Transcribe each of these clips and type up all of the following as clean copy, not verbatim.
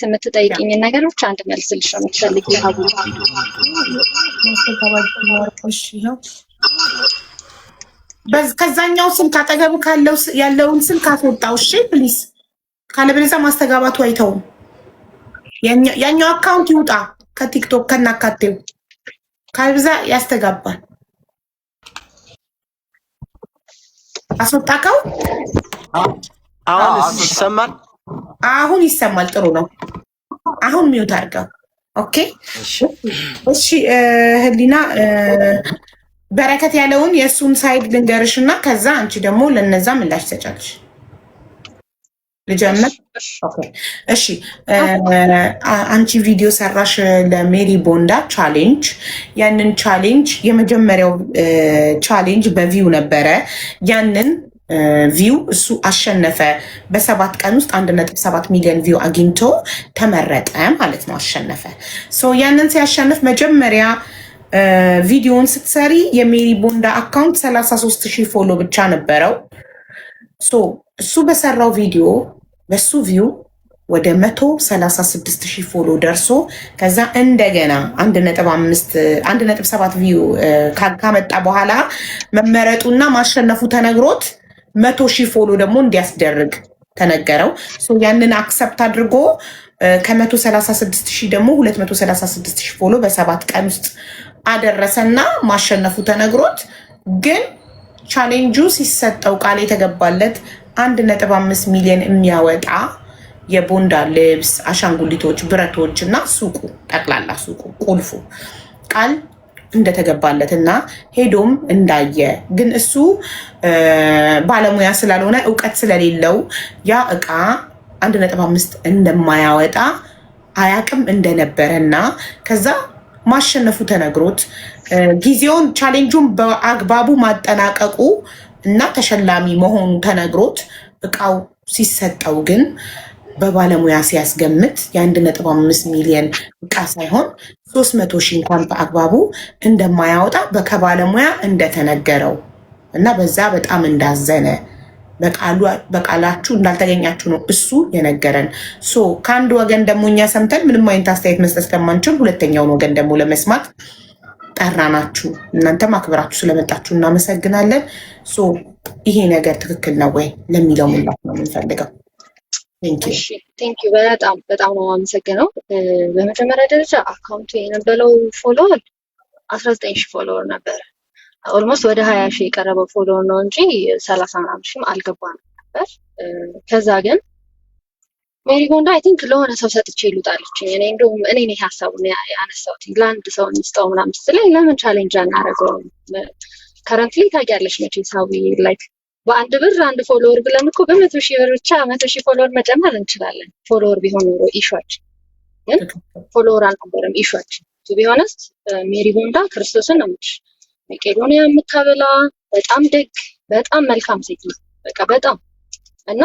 የምትጠይቅኝ ነገር ብቻ አንድ መልስልሽ ነው የምትፈልጊው ሀቡ? ከዛኛው ስልክ አጠገቡ ያለውን ስልክ አስወጣው። እሺ ፕሊዝ፣ ካለበለዚያ ማስተጋባቱ አይተውም። ያኛው አካውንት ይውጣ ከቲክቶክ ከናካቴው፣ ካለበለዚያ ያስተጋባል። አስወጣከው? አሁን ይሰማል? አሁን ይሰማል። ጥሩ ነው። አሁን ሚውት አድርገው። ኦኬ እሺ። ህሊና በረከት ያለውን የእሱን ሳይድ ልንገርሽ እና ከዛ አንቺ ደግሞ ለነዛ ምላሽ ትሰጫለሽ። ልጀምር? እሺ። አንቺ ቪዲዮ ሰራሽ ለሜሪ ቦንዳ ቻሌንጅ። ያንን ቻሌንጅ የመጀመሪያው ቻሌንጅ በቪው ነበረ። ያንን ቪው እሱ አሸነፈ። በ7 ቀን ውስጥ 1.7 ሚሊዮን ቪው አግኝቶ ተመረጠ ማለት ነው። አሸነፈ። ያንን ሲያሸንፍ መጀመሪያ ቪዲዮውን ስትሰሪ የሜሪ ቦንዳ አካውንት 33,000 ፎሎ ብቻ ነበረው። እሱ በሰራው ቪዲዮ በሱ ቪው ወደ 136,000 ፎሎ ደርሶ ከዛ እንደገና 1.7 ቪው ካመጣ በኋላ መመረጡና ማሸነፉ ተነግሮት 100,000 ፎሎ ደግሞ እንዲያስደርግ ተነገረው። ያንን አክሰፕት አድርጎ ከ136,000 ደግሞ 236,000 ፎሎ በ7 ቀን ውስጥ አደረሰና ማሸነፉ ተነግሮት፣ ግን ቻሌንጁ ሲሰጠው ቃል የተገባለት 1.5 ሚሊዮን የሚያወጣ የቦንዳ ልብስ፣ አሻንጉሊቶች፣ ብረቶች እና ሱቁ ጠቅላላ ሱቁ ቁልፉ ቃል እንደተገባለት እና ሄዶም እንዳየ፣ ግን እሱ ባለሙያ ስላልሆነ እውቀት ስለሌለው ያ እቃ 1.5 እንደማያወጣ አያቅም እንደነበረ እና ከዛ ማሸነፉ ተነግሮት ጊዜውን ቻሌንጁን በአግባቡ ማጠናቀቁ እና ተሸላሚ መሆኑ ተነግሮት እቃው ሲሰጠው ግን በባለሙያ ሲያስገምት የ1.5 ሚሊዮን እቃ ሳይሆን 300,000 እንኳን በአግባቡ እንደማያወጣ ከባለሙያ እንደተነገረው እና በዛ በጣም እንዳዘነ በቃላችሁ እንዳልተገኛችሁ ነው እሱ የነገረን። ከአንድ ወገን ደግሞ እኛ ሰምተን ምንም አይነት አስተያየት መስጠት ከማንችል ሁለተኛውን ወገን ደግሞ ለመስማት ጠራናችሁ። እናንተም አክብራችሁ ስለመጣችሁ እናመሰግናለን። ይሄ ነገር ትክክል ነው ወይ ለሚለው ምላሽ ነው የምንፈልገው። ቴንኪዩ በጣም በጣም ነው የማመሰግነው። በመጀመሪያ ደረጃ አካውንቱ የነበረው ፎሎወር 19,000 ፎሎወር ነበረ። ኦልሞስት ወደ 20,000 የቀረበው ፎሎወር ነው እንጂ 30 ምናምን ሺህም አልገባም ነበር። ከዛ ግን ሜሪ ቦንዳ አይ ቲንክ ለሆነ ሰው ሰጥቼ ይሉጣለች። እኔ እንደውም እኔ ነኝ ሀሳቡን ያነሳሁት ለአንድ ሰው እንስጠው ምናምን ስትለኝ ለምን ቻሌንጅ አናደርገውም? ከረንትሊ ታውቂያለሽ መቼም ሳዊ ላይክ በአንድ ብር አንድ ፎሎወር ብለን እኮ በ100,000 ብር ብቻ 100,000 ፎሎወር መጨመር እንችላለን። ፎሎወር ቢሆን ኖሮ ኢሹዋችን ግን ፎሎወር አልነበረም ኢሹዋችን። ቱ ቢ ሆነስት ሜሪ ቦንዳ ክርስቶስን ነው የምልሽ መቄዶንያ የምታበላ በጣም ደግ በጣም መልካም ሴት ነው። በቃ በጣም እና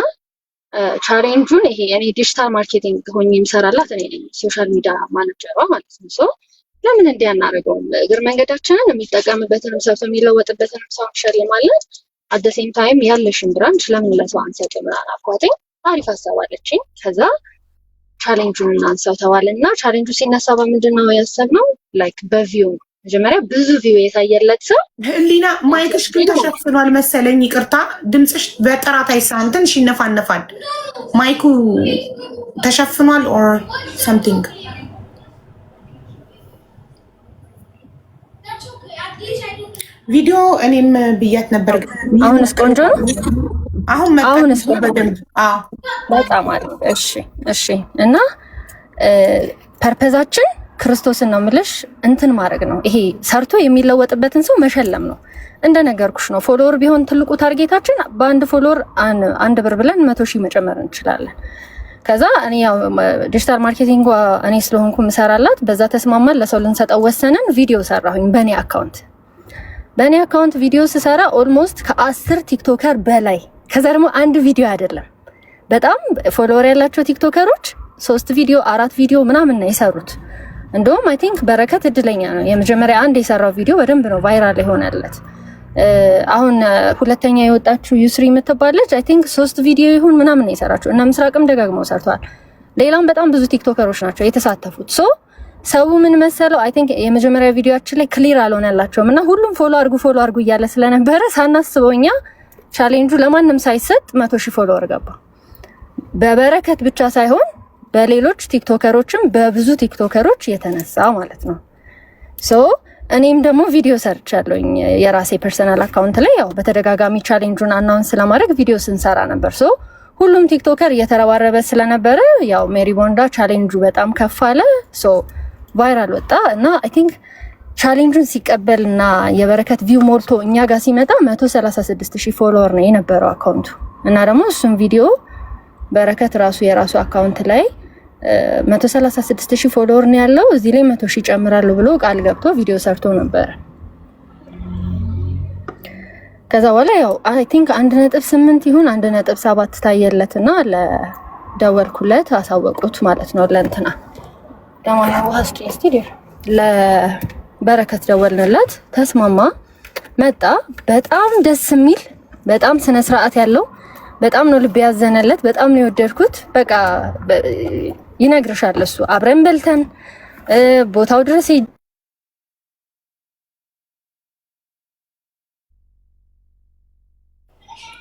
ቻሌንጁን ይሄ እኔ ዲጂታል ማርኬቲንግ ሆኜ የምሰራላት እኔ ነኝ፣ ሶሻል ሚዲያ ማኔጀሯ ማለት ነው። ለምን እንዲህ አናደርገውም? እግር መንገዳችንን የሚጠቀምበትንም ሰው የሚለወጥበትንም ሰው እንሸልማለን። አት ዘ ሴም ታይም ያለሽን ብራንች ለምን ለሰው አንሰጥም? ምናምን አልኳትኝ። አሪፍ ሀሳብ አለችኝ። ከዛ ቻሌንጁን እናንሳው ተባለና ቻሌንጁ ሲነሳ በምንድን ነው ያሰብነው? ላይክ በቪው መጀመሪያ ብዙ ቪው የታየለት ሰው። ህሊና ማይክሽ ግን ተሸፍኗል መሰለኝ፣ ይቅርታ ድምፅሽ በጥራት አይሰማም፣ ትንሽ ይነፋነፋል። ማይኩ ተሸፍኗል ኦር ሰምቲንግ። ቪዲዮ እኔም ብያት ነበር። አሁንስ ቆንጆ ነው። አሁንስ በደንብ በጣም አሪፍ። እሺ እና ፐርፐዛችን ክርስቶስን ነው የምልሽ እንትን ማድረግ ነው። ይሄ ሰርቶ የሚለወጥበትን ሰው መሸለም ነው። እንደነገርኩሽ ነው። ፎሎወር ቢሆን ትልቁ ታርጌታችን በአንድ ፎሎወር 1 ብር ብለን 100,000 መጨመር እንችላለን። ከዛ እኔ ያው ዲጂታል ማርኬቲንግ እኔ ስለሆንኩ ምሰራላት በዛ ተስማማን። ለሰው ልንሰጠው ወሰነን። ቪዲዮ ሰራሁኝ በእኔ አካውንት ቪዲዮ ስሰራ ኦልሞስት ከ10 ቲክቶከር በላይ። ከዛ ደግሞ አንድ ቪዲዮ አይደለም፣ በጣም ፎሎወር ያላቸው ቲክቶከሮች 3 ቪዲዮ 4 ቪዲዮ ምናምን ነው የሰሩት። እንደውም አይ ቲንክ በረከት እድለኛ ነው። የመጀመሪያ አንድ የሰራው ቪዲዮ በደንብ ነው ቫይራል የሆነለት። አሁን ሁለተኛ የወጣችው ዩስሪ የምትባለች አይ ቲንክ 3 ቪዲዮ ይሁን ምናምን ነው የሰራችው እና ምስራቅም ደጋግመው ሰርተዋል። ሌላም በጣም ብዙ ቲክቶከሮች ናቸው የተሳተፉት። ሰው ምን መሰለው አይ ቲንክ የመጀመሪያ ቪዲዮአችን ላይ ክሊር አልሆነላቸውም እና ሁሉም ፎሎ አድርጉ እያለ ስለነበረ ሳናስበውኛ ቻሌንጁ ለማንም ሳይሰጥ 100,000 ፎሎወር ገባ። በበረከት ብቻ ሳይሆን በሌሎች ቲክቶከሮችም በብዙ ቲክቶከሮች የተነሳ ማለት ነው። እኔም ደግሞ ቪዲዮ ሰርቻለሁኝ የራሴ ፐርሰናል አካውንት ላይ ያው በተደጋጋሚ ቻሌንጁን አናውንስ ለማድረግ ቪዲዮ ስንሰራ ነበር። ሁሉም ቲክቶከር እየተረባረበ ስለነበረ ያው ሜሪ ቦንዳ ቻሌንጁ በጣም ከፍ አለ። ቫይራል ወጣ እና አይ ቲንክ ቻሌንጁን ሲቀበልና የበረከት ቪው ሞልቶ እኛ ጋር ሲመጣ 136,000 ፎሎወር ነው የነበረው አካውንቱ እና ደግሞ እሱም ቪዲዮ በረከት ራሱ የራሱ አካውንት ላይ 136,000 ፎሎወር ነው ያለው። እዚህ ላይ 100,000 ጨምራለሁ ብሎ ቃል ገብቶ ቪዲዮ ሰርቶ ነበር። ከዛ በኋላ ያው አይ ቲንክ 1.8 ይሁን 1.7 ታየለትና ለደወልኩለት አሳወቁት ማለት ነው። ለእንትና ለማንኛው ዋስቲ ስቱዲዮ ለበረከት ደወልንለት፣ ተስማማ፣ መጣ። በጣም ደስ የሚል በጣም ስነ ስርዓት ያለው በጣም ነው ልብ ያዘነለት። በጣም ነው የወደድኩት። በቃ ይነግርሻል እሱ አብረን በልተን ቦታው ድረስ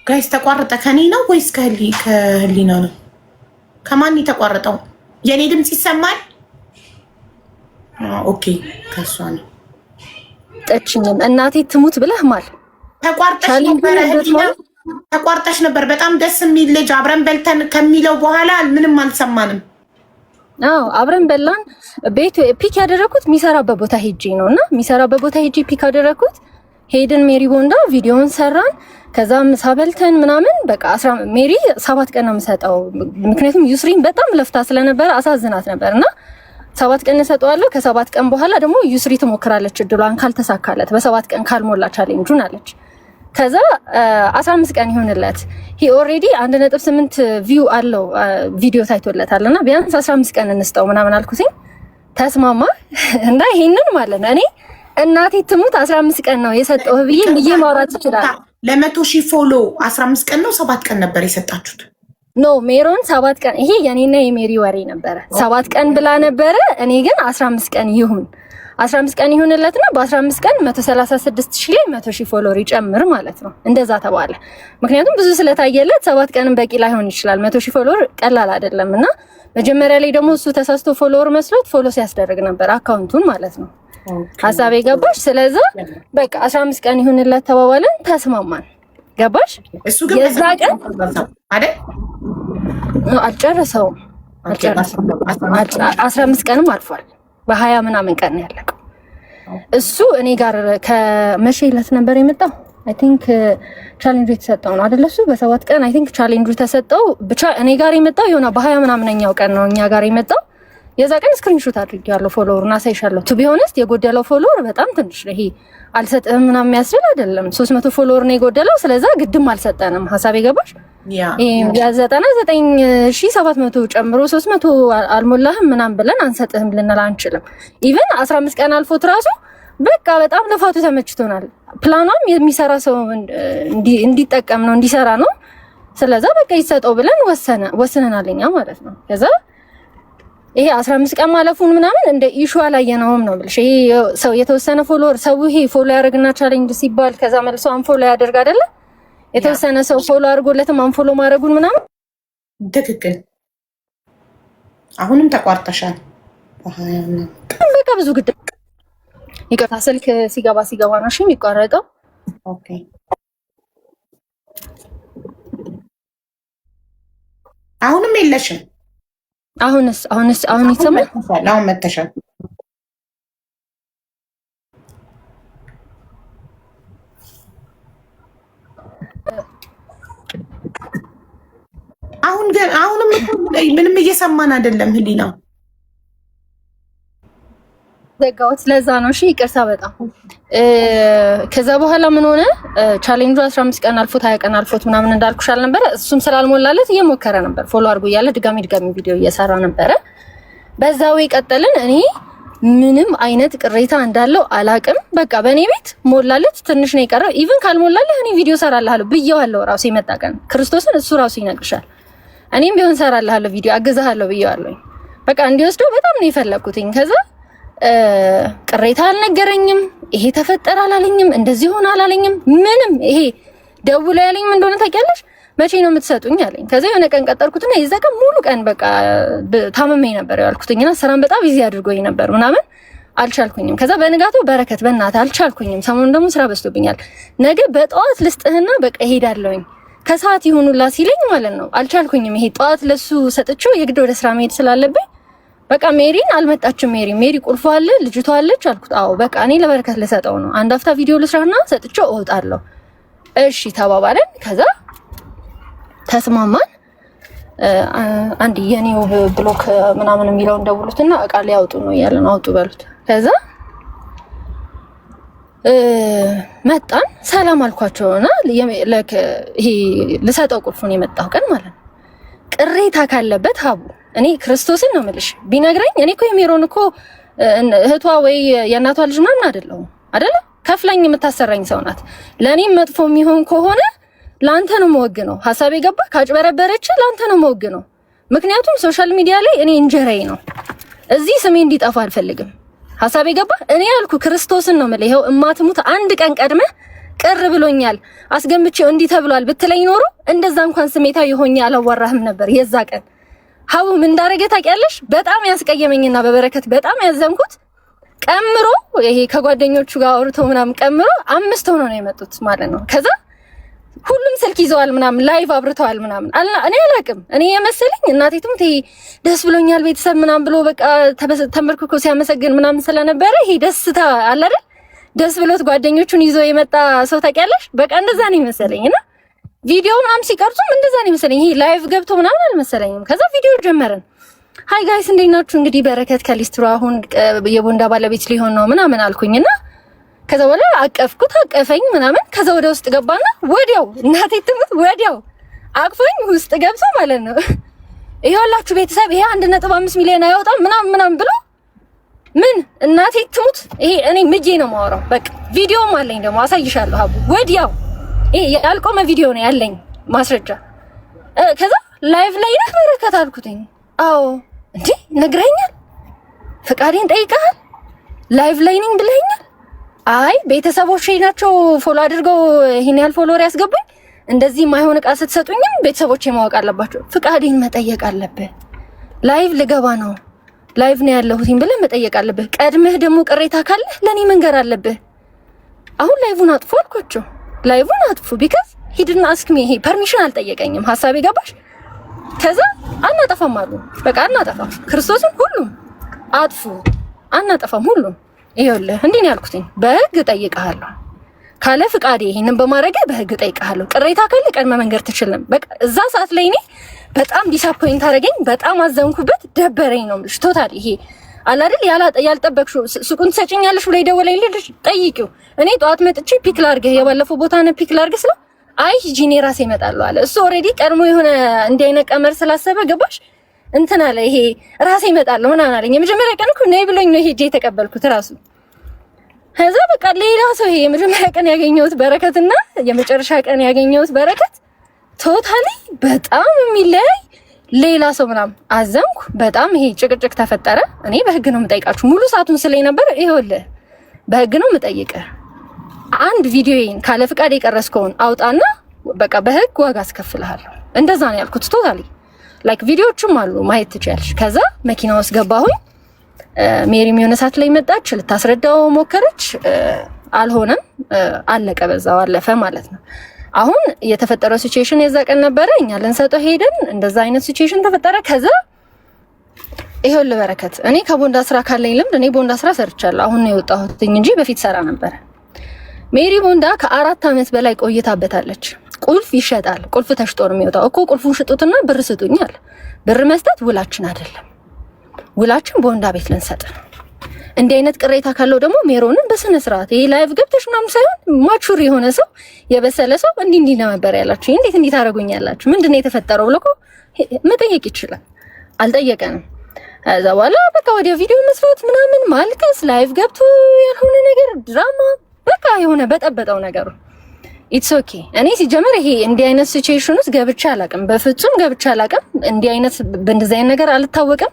ጋይስ ተቋረጠ። ከኔ ነው ወይስ ከህሊና ነው? ከማን የተቋረጠው? የኔ ድምጽ ይሰማል? ኦኬ ከሷ ነው። ጠጭኝም እናቴ ትሙት ብለህማል። ተቋርጠሽ ነበር። በጣም ደስ የሚል ልጅ አብረን በልተን ከሚለው በኋላ ምንም አልሰማንም። አብረን በላን። ቤት ፒክ ያደረኩት የሚሰራበት ቦታ ሄጄ ነው እና የሚሰራበት ቦታ ሄጄ ፒክ ያደረኩት ሄድን። ሜሪ ቦንዳ ቪዲዮን ሰራን። ከዛ ምሳ በልተን ምናምን በቃ ሜሪ 7 ቀን ነው የምሰጠው። ምክንያቱም ዩስሪን በጣም ለፍታ ስለነበረ አሳዝናት ነበርና 7 ቀን እንሰጠዋለሁ። ከ7 ቀን በኋላ ደግሞ ዩስሪ ትሞክራለች እድሏን ካልተሳካለት በ7 ቀን ካልሞላ ቻሌንጁን አለች። ከዛ 15 ቀን ይሆንለት ሂ ኦሬዲ 1.8 ቪው አለው ቪዲዮ ታይቶለታልና ቢያንስ 15 ቀን እንስጠው ምናምን አልኩትኝ። ተስማማ እና ይሄንን ማለት ነው እኔ እናቴ ትሙት 15 ቀን ነው የሰጠው ብዬ ማውራት ይችላል። ለ100,000 ፎሎ 15 ቀን ነው 7 ቀን ነበር የሰጣችሁት? ኖ ሜሮን 7 ቀን ይሄ የኔና የሜሪ ወሬ ነበረ። 7 ቀን ብላ ነበረ። እኔ ግን 15 ቀን ይሁን 15 ቀን ይሁንለትና በ15 ቀን 136,000 ላይ 100,000 ፎሎወር ይጨምር ማለት ነው። እንደዛ ተባለ። ምክንያቱም ብዙ ስለታየለት 7 ቀንም በቂ ላይሆን ይችላል። 100,000 ፎሎወር ቀላል አይደለምና መጀመሪያ ላይ ደግሞ እሱ ተሳስቶ ፎሎወር መስሎት ፎሎ ሲያስደርግ ነበር አካውንቱን ማለት ነው። ሐሳቤ ገባሽ? ስለዚህ በቃ 15 ቀን ይሁንለት ተባባልን፣ ተስማማን። ገባሽ? እሱ ግን የዛ ቀን አይደል አልጨረሰውም። 15 ቀንም አልፏል። በ20 ምናምን ቀን ያለቀው እሱ እኔ ጋር ከመቼ ዕለት ነበር የመጣው? አይ ቲንክ ቻሌንጁ የተሰጠው ነው አይደል? እሱ በ7 ቀን አይ ቲንክ ቻሌንጁ ተሰጠው። ብቻ እኔ ጋር የመጣው የሆነ በ20 ምናምንኛው ቀን ነው እኛ ጋር የመጣው። የዛ ቀን ስክሪንሾት አድርጌያለሁ ፎሎወር እና ሳይሻለው ቱ ቢ ሆነስት የጎደለው ፎሎወር በጣም ትንሽ ነው። ይሄ አልሰጥህም ምናምን የሚያስብል አይደለም። 300 ፎሎወር ነው የጎደለው። ስለዚህ ግድም አልሰጠንም። ሐሳቤ ገባሽ? ይሄ የ99,700 ጨምሮ 300 አልሞላህም ምናምን ብለን አንሰጥህም ልንል አንችልም። ኢቭን 15 ቀን አልፎት ራሱ በቃ በጣም ልፋቱ ተመችቶናል። ፕላኗም የሚሰራ ሰው እንዲጠቀም ነው እንዲሰራ ነው። ስለዚህ በቃ ይሰጠው ብለን ወስነናል እኛ ማለት ነው። ከዛ ይሄ 15 ቀን ማለፉን ምናምን እንደ ኢሹ አላየነውም ነው ብለሽ ይሄ ሰው የተወሰነ ፎሎወር ሰው ይሄ ፎሎ ያደርግና ቻሌንጅ ሲባል ከዛ መልሶ አንፎሎ ያደርግ አይደለ? የተወሰነ ሰው ፎሎ አድርጎለትም አንፎሎ ማድረጉን ምናምን ትክክል። አሁንም ተቋርጠሻል። በቃ ብዙ ግድ ይቅርታ፣ ስልክ ሲገባ ነው እሺ የሚቋረጠው። ኦኬ አሁንም የለሽም። አሁን ይሰማል። አሁን መተሻል። አሁንም ምንም እየሰማን አይደለም። ህሊና ዘጋሁት። ለዛ ነው እሺ ይቅርታ በጣም ከዛ በኋላ ምን ሆነ? ቻሌንጁ 15 ቀን አልፎት 20 ቀን አልፎት ምናምን እንዳልኩሽ አልነበረ? እሱም ስላልሞላለት እየሞከረ ነበር። ፎሎ አድርጎ እያለ ድጋሚ ቪዲዮ እየሰራ ነበረ። በዛው ይቀጥልን። እኔ ምንም አይነት ቅሬታ እንዳለው አላቅም። በቃ በእኔ ቤት ሞላለት፣ ትንሽ ነው የቀረው። ኢቭን ካልሞላለህ እኔ ቪዲዮ ሰራልሃለሁ ብየዋለሁ። ራሱ የመጣ ቀን ክርስቶስን እሱ ራሱ ይነግርሻል። እኔም ቢሆን ሰራልሃለሁ ቪዲዮ አግዛሃለሁ ብዬዋለሁ። በቃ እንዲወስደው በጣም ነው የፈለኩትኝ። ከዛ ቅሬታ አልነገረኝም፣ ይሄ ተፈጠረ አላለኝም፣ እንደዚህ ሆነ አላለኝም። ምንም ይሄ ደውሎ ያለኝ ምን እንደሆነ ታውቂያለሽ? መቼ ነው የምትሰጡኝ አለኝ። ከዛ የሆነ ቀን ቀጠርኩትና የዛ ቀን ሙሉ ቀን በቃ ታመሜ ነበር ያልኩትኝና ስራን በጣም ቢዚ አድርጎኝ ነበር ምናምን አልቻልኩኝም። ከዛ በንጋቱ በረከት በእናትህ አልቻልኩኝም፣ ሰሞኑን ደግሞ ስራ በዝቶብኛል፣ ነገ በጠዋት ልስጥህና በቃ እሄዳለሁኝ ከሰዓት ይሁኑላ ሲለኝ ማለት ነው አልቻልኩኝም። ይሄ ጠዋት ለሱ ሰጥቼው የግድ ወደ ስራ መሄድ ስላለብኝ በቃ ሜሪን አልመጣችም። ሜሪ ቁልፏ አለ ልጅቷ አለች አልኩት። አዎ በቃ እኔ ለበረከት ልሰጠው ነው፣ አንድ አፍታ ቪዲዮ ልስራና ሰጥቼው እወጣለሁ። እሺ ተባባለን። ከዛ ተስማማን። አንድ የኔው ብሎክ ምናምን የሚለውን ደውሉትና እቃ ሊያውጡ ነው እያለን አውጡ በሉት። ከዛ መጣን፣ ሰላም አልኳቸውና ይሄ ልሰጠው ቁልፉን የመጣው ቀን ማለት ነው። ቅሬታ ካለበት ሀቡ እኔ ክርስቶስን ነው የምልሽ ቢነግረኝ፣ እኔ እኮ የሜሮን እኮ እህቷ ወይ የእናቷ ልጅ ምናምን አይደለሁም አይደለ? ከፍላኝ የምታሰራኝ ሰው ናት። ለእኔም መጥፎ የሚሆን ከሆነ ለአንተ ነው የምወግነው። ሀሳቤ ገባ? ካጭበረበረች ለአንተ ነው የምወግነው። ምክንያቱም ሶሻል ሚዲያ ላይ እኔ እንጀራዬ ነው፣ እዚህ ስሜ እንዲጠፋ አልፈልግም። ሀሳቤ ገባ? እኔ ያልኩ ክርስቶስን ነው የምልህ። ይኸው እማትሙት አንድ ቀን ቀድመህ ቅር ብሎኛል አስገምቼው እንዲህ ተብሏል ብትለኝ ኖሮ እንደዛ እንኳን ስሜታዊ ሆኜ አላዋራህም ነበር። የዛ ቀን ሀቡ ምን እንዳረገ ታውቂያለሽ? በጣም ያስቀየመኝና በበረከት በጣም ያዘንኩት ቀምሮ ይሄ ከጓደኞቹ ጋር አውርቶ ምናምን ቀምሮ 5 ሆኖ ነው የመጡት ማለት ነው። ከዛ ሁሉም ስልክ ይዘዋል ምናምን ላይቭ አብርተዋል ምናምን እኔ አላውቅም። እኔ የመሰለኝ እናቴ ትሙት ይሄ ደስ ብሎኛል ቤተሰብ ምናምን ብሎ በቃ ተመርክኮ ሲያመሰግን ምናምን ስለነበረ ይሄ ደስታ አለ አይደል? ደስ ብሎት ጓደኞቹን ይዞ የመጣ ሰው ታውቂያለሽ? በቃ እንደዛ ነው የመሰለኝና ቪዲዮ ምናምን ሲቀርጹም እንደዛ ነው የመሰለኝ። ይሄ ላይቭ ገብቶ ምናምን አልመሰለኝም። ከዛ ቪዲዮ ጀመረን። ሃይ ጋይስ እንዴት ናችሁ? እንግዲህ በረከት ከሊስትሮ አሁን የቦንዳ ባለቤት ሊሆን ነው ምናምን አልኩኝና ከዛ በኋላ አቀፍኩት፣ አቀፈኝ ምናምን። ከዛ ወደ ውስጥ ገባና ወዲያው እናቴ ትሙት ወዲያው አቅፎኝ ውስጥ ገብቶ ማለት ነው ይኸውላችሁ ቤተሰብ ይሄ 1.5 ሚሊዮን አይወጣም ምናምን ብሎ ምን እናቴ ትሙት። ይሄ እኔ ምጄ ነው የማወራው። በቃ ቪዲዮም አለኝ ደግሞ አሳይሻለሁ ሀቡ። ወዲያው ይሄ ያልቆመ ቪዲዮ ነው ያለኝ ማስረጃ። ከዛ ላይቭ ላይ ነህ በረከት አልኩትኝ። አዎ እንዴ ነግረኛል፣ ፍቃዴን ጠይቀሃል፣ ላይቭ ላይ ነኝ ብለኸኛል። አይ ቤተሰቦቼ ናቸው ፎሎ አድርገው ይሄን ያህል ፎሎወር ያስገቡኝ። እንደዚህ ማይሆን እቃ ስትሰጡኝም ቤተሰቦቼ ማወቅ አለባቸው። ፍቃዴን መጠየቅ አለብህ። ላይቭ ልገባ ነው ላይቭ ነው ያለሁትኝ ብለህ መጠየቅ አለብህ። ቀድመህ ደግሞ ቅሬታ ካለህ ለኔ መንገር አለብህ። አሁን ላይቭን አጥፉ አልኳቸው። ላይቭን አጥፉ ቢካዝ ሂድና አስክሚ። ይሄ ፐርሚሽን አልጠየቀኝም። ሐሳቤ ገባሽ? ከዛ አናጠፋም አሉ። በቃ አናጠፋም፣ ክርስቶስን ሁሉም አጥፉ፣ አናጠፋም ሁሉም። ይኸውልህ እንዲህ ነው ያልኩትኝ። በህግ ጠይቀሃለሁ ካለ ፍቃዴ ይሄንን በማድረግ በህግ ጠይቀሃለሁ። ቅሬታ ካለ ቀድመ መንገር ትችልም። በቃ እዛ ሰዓት ላይ እኔ በጣም ዲሳፖይንት አደረገኝ፣ በጣም አዘንኩበት፣ ደበረኝ ነው የምልሽ። ቶታል ይሄ አለ አይደል ያልጠበቅሽው ሱቁን ትሰጪኛለሽ ብሎ የደወለኝ ልጅ ጠይቂው። እኔ ጠዋት መጥቼ ፒክ ላድርግህ የባለፈው ቦታ ነው ፒክ ላድርግህ ስለው አይ ሂጂ እኔ ራሴ እመጣለሁ አለ። እሱ ኦልሬዲ ቀድሞ የሆነ እንዲህ አይነት ቀመር ስላሰበ ገባሽ እንትን አለ። ይሄ ራሴ እመጣለሁ ምናምን አለኝ። የመጀመሪያ ቀን እኮ ነይ ብሎኝ ነው ሄጄ የተቀበልኩት ራሱ። ከዛ በቃ ሌላ ሰው ይሄ የመጀመሪያ ቀን ያገኘሁት በረከትና የመጨረሻ ቀን ያገኘሁት በረከት ቶታሊ በጣም የሚለያይ ሌላ ሰው ምናምን አዘንኩ በጣም። ይሄ ጭቅጭቅ ተፈጠረ። እኔ በህግ ነው የምጠይቃችሁ ሙሉ ሰዓቱን ስለኝ ነበር። ይኸውልህ በህግ ነው የምጠይቅህ። አንድ ቪዲዮዬን ካለ ፍቃድ የቀረስከውን አውጣና በቃ በህግ ዋጋ አስከፍልሃለሁ። እንደዛ ነው ያልኩት። ቶታሊ ላይክ ቪዲዮዎችም አሉ ማየት ትችያለሽ። ከዛ መኪና ውስጥ ገባሁኝ። ሜሪም የሆነ ሰዓት ላይ መጣች፣ ልታስረዳው ሞከረች። አልሆነም፣ አለቀ፣ በዛው አለፈ ማለት ነው። አሁን የተፈጠረው ሲቹዌሽን የዛ ቀን ነበረ። እኛ ልንሰጠው ሄደን እንደዛ አይነት ሲቹዌሽን ተፈጠረ። ከዛ ይኸውልህ በረከት እኔ ከቦንዳ ስራ ካለኝ ልምድ እኔ ቦንዳ ስራ ሰርቻለሁ። አሁን ነው የወጣሁት እንጂ በፊት ሰራ ነበር። ሜሪ ቦንዳ ከ4 ዓመት በላይ ቆይታበታለች። ቁልፍ ይሸጣል። ቁልፍ ተሽጦ ነው የሚወጣው እኮ። ቁልፉን ሽጡትና ብር ስጡኛል። ብር መስጠት ውላችን አይደለም። ውላችን ቦንዳ ቤት ልንሰጥ ነው። እንዲህ አይነት ቅሬታ ካለው ደግሞ ሜሮንን በስነ ስርዓት ይሄ ላይቭ ገብተሽ ምናምን ሳይሆን ማቹር የሆነ ሰው የበሰለ ሰው እንዲህ ነበር ያላችሁ፣ እንዴት እንዲህ ታደርጉኛላችሁ፣ ምንድነው የተፈጠረው ብሎ መጠየቅ ይችላል። አልጠየቀንም። ከዛ በኋላ በቃ ወደ ቪዲዮ መስራት ምናምን ማልቀስ፣ ላይቭ ገብቶ ያልሆነ ነገር ድራማ በቃ የሆነ በጠበጠው ነገሩ። ኢትስ ኦኬ። እኔ ሲጀመር ይሄ እንዲህ አይነት ሲቹዌሽን ውስጥ ገብቼ አላውቅም፣ በፍጹም ገብቼ አላውቅም። እንዲህ አይነት በእንደዚህ አይነት ነገር አልታወቅም።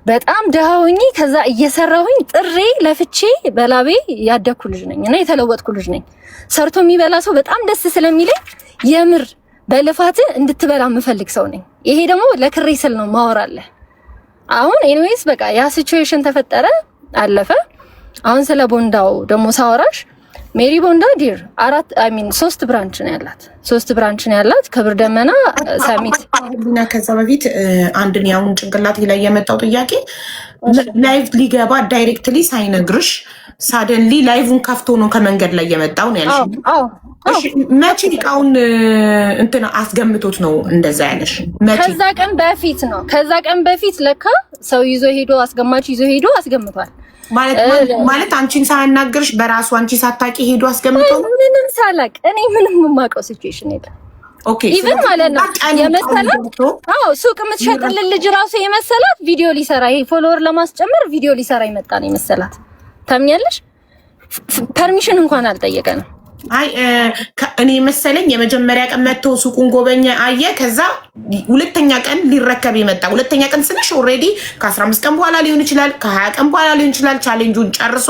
በጣም ደሃ ሆኜ ከዛ እየሰራሁኝ ጥሬ ለፍቼ በላቤ ያደኩ ልጅ ነኝ እና የተለወጥኩ ልጅ ነኝ። ሰርቶ የሚበላ ሰው በጣም ደስ ስለሚለኝ የምር በልፋት እንድትበላ የምፈልግ ሰው ነኝ። ይሄ ደግሞ ለክሬ ስል ነው ማወራለህ። አሁን ኤኒዌይስ በቃ ያ ሲቹዌሽን ተፈጠረ፣ አለፈ። አሁን ስለ ቦንዳው ደግሞ ሳወራሽ ሜሪ ቦንዳ ዲር 3 ብራንች ነው ያላት። 3 ብራንች ነው ያላት ክብር ደመና፣ ሰሚት እና ከዛ በፊት አንድን ያውን ጭንቅላቴ ላይ የመጣው ጥያቄ ላይቭ ሊገባ ዳይሬክትሊ ሳይነግርሽ ሳደንሊ ላይቭን ከፍቶ ነው ከመንገድ ላይ የመጣው ነው ያልሽ። እሺ መቼ እቃውን እንትና አስገምቶት ነው እንደዛ ያለሽ? ከዛ ቀን በፊት ነው። ከዛ ቀን በፊት ለካ ሰው ይዞ ሄዶ አስገማች ይዞ ሄዶ አስገምቷል። ማለት አንቺን ሳያናግርሽ በራሱ አንቺ ሳታቂ ሄዶ አስገምቶ ምንም ሳላቅ እኔ ምንም የማውቀው ሲቹዌሽን የለም። ኦኬ ኢቭን ማለት ነው የመሰላት ሱቅ የምትሸጥልን ልጅ ራሱ የመሰላት ቪዲዮ ሊሰራ ይሄ ፎሎወር ለማስጨመር ቪዲዮ ሊሰራ ይመጣ ነው የመሰላት። ታምኛለሽ? ፐርሚሽን እንኳን አልጠየቀንም። አይ እኔ መሰለኝ የመጀመሪያ ቀን መጥቶ ሱቁን ጎበኘ አየ። ከዛ ሁለተኛ ቀን ሊረከብ የመጣ ሁለተኛ ቀን ስልሽ ኦልሬዲ ከ15 ቀን በኋላ ሊሆን ይችላል፣ ከ20 ቀን በኋላ ሊሆን ይችላል። ቻሌንጁን ጨርሶ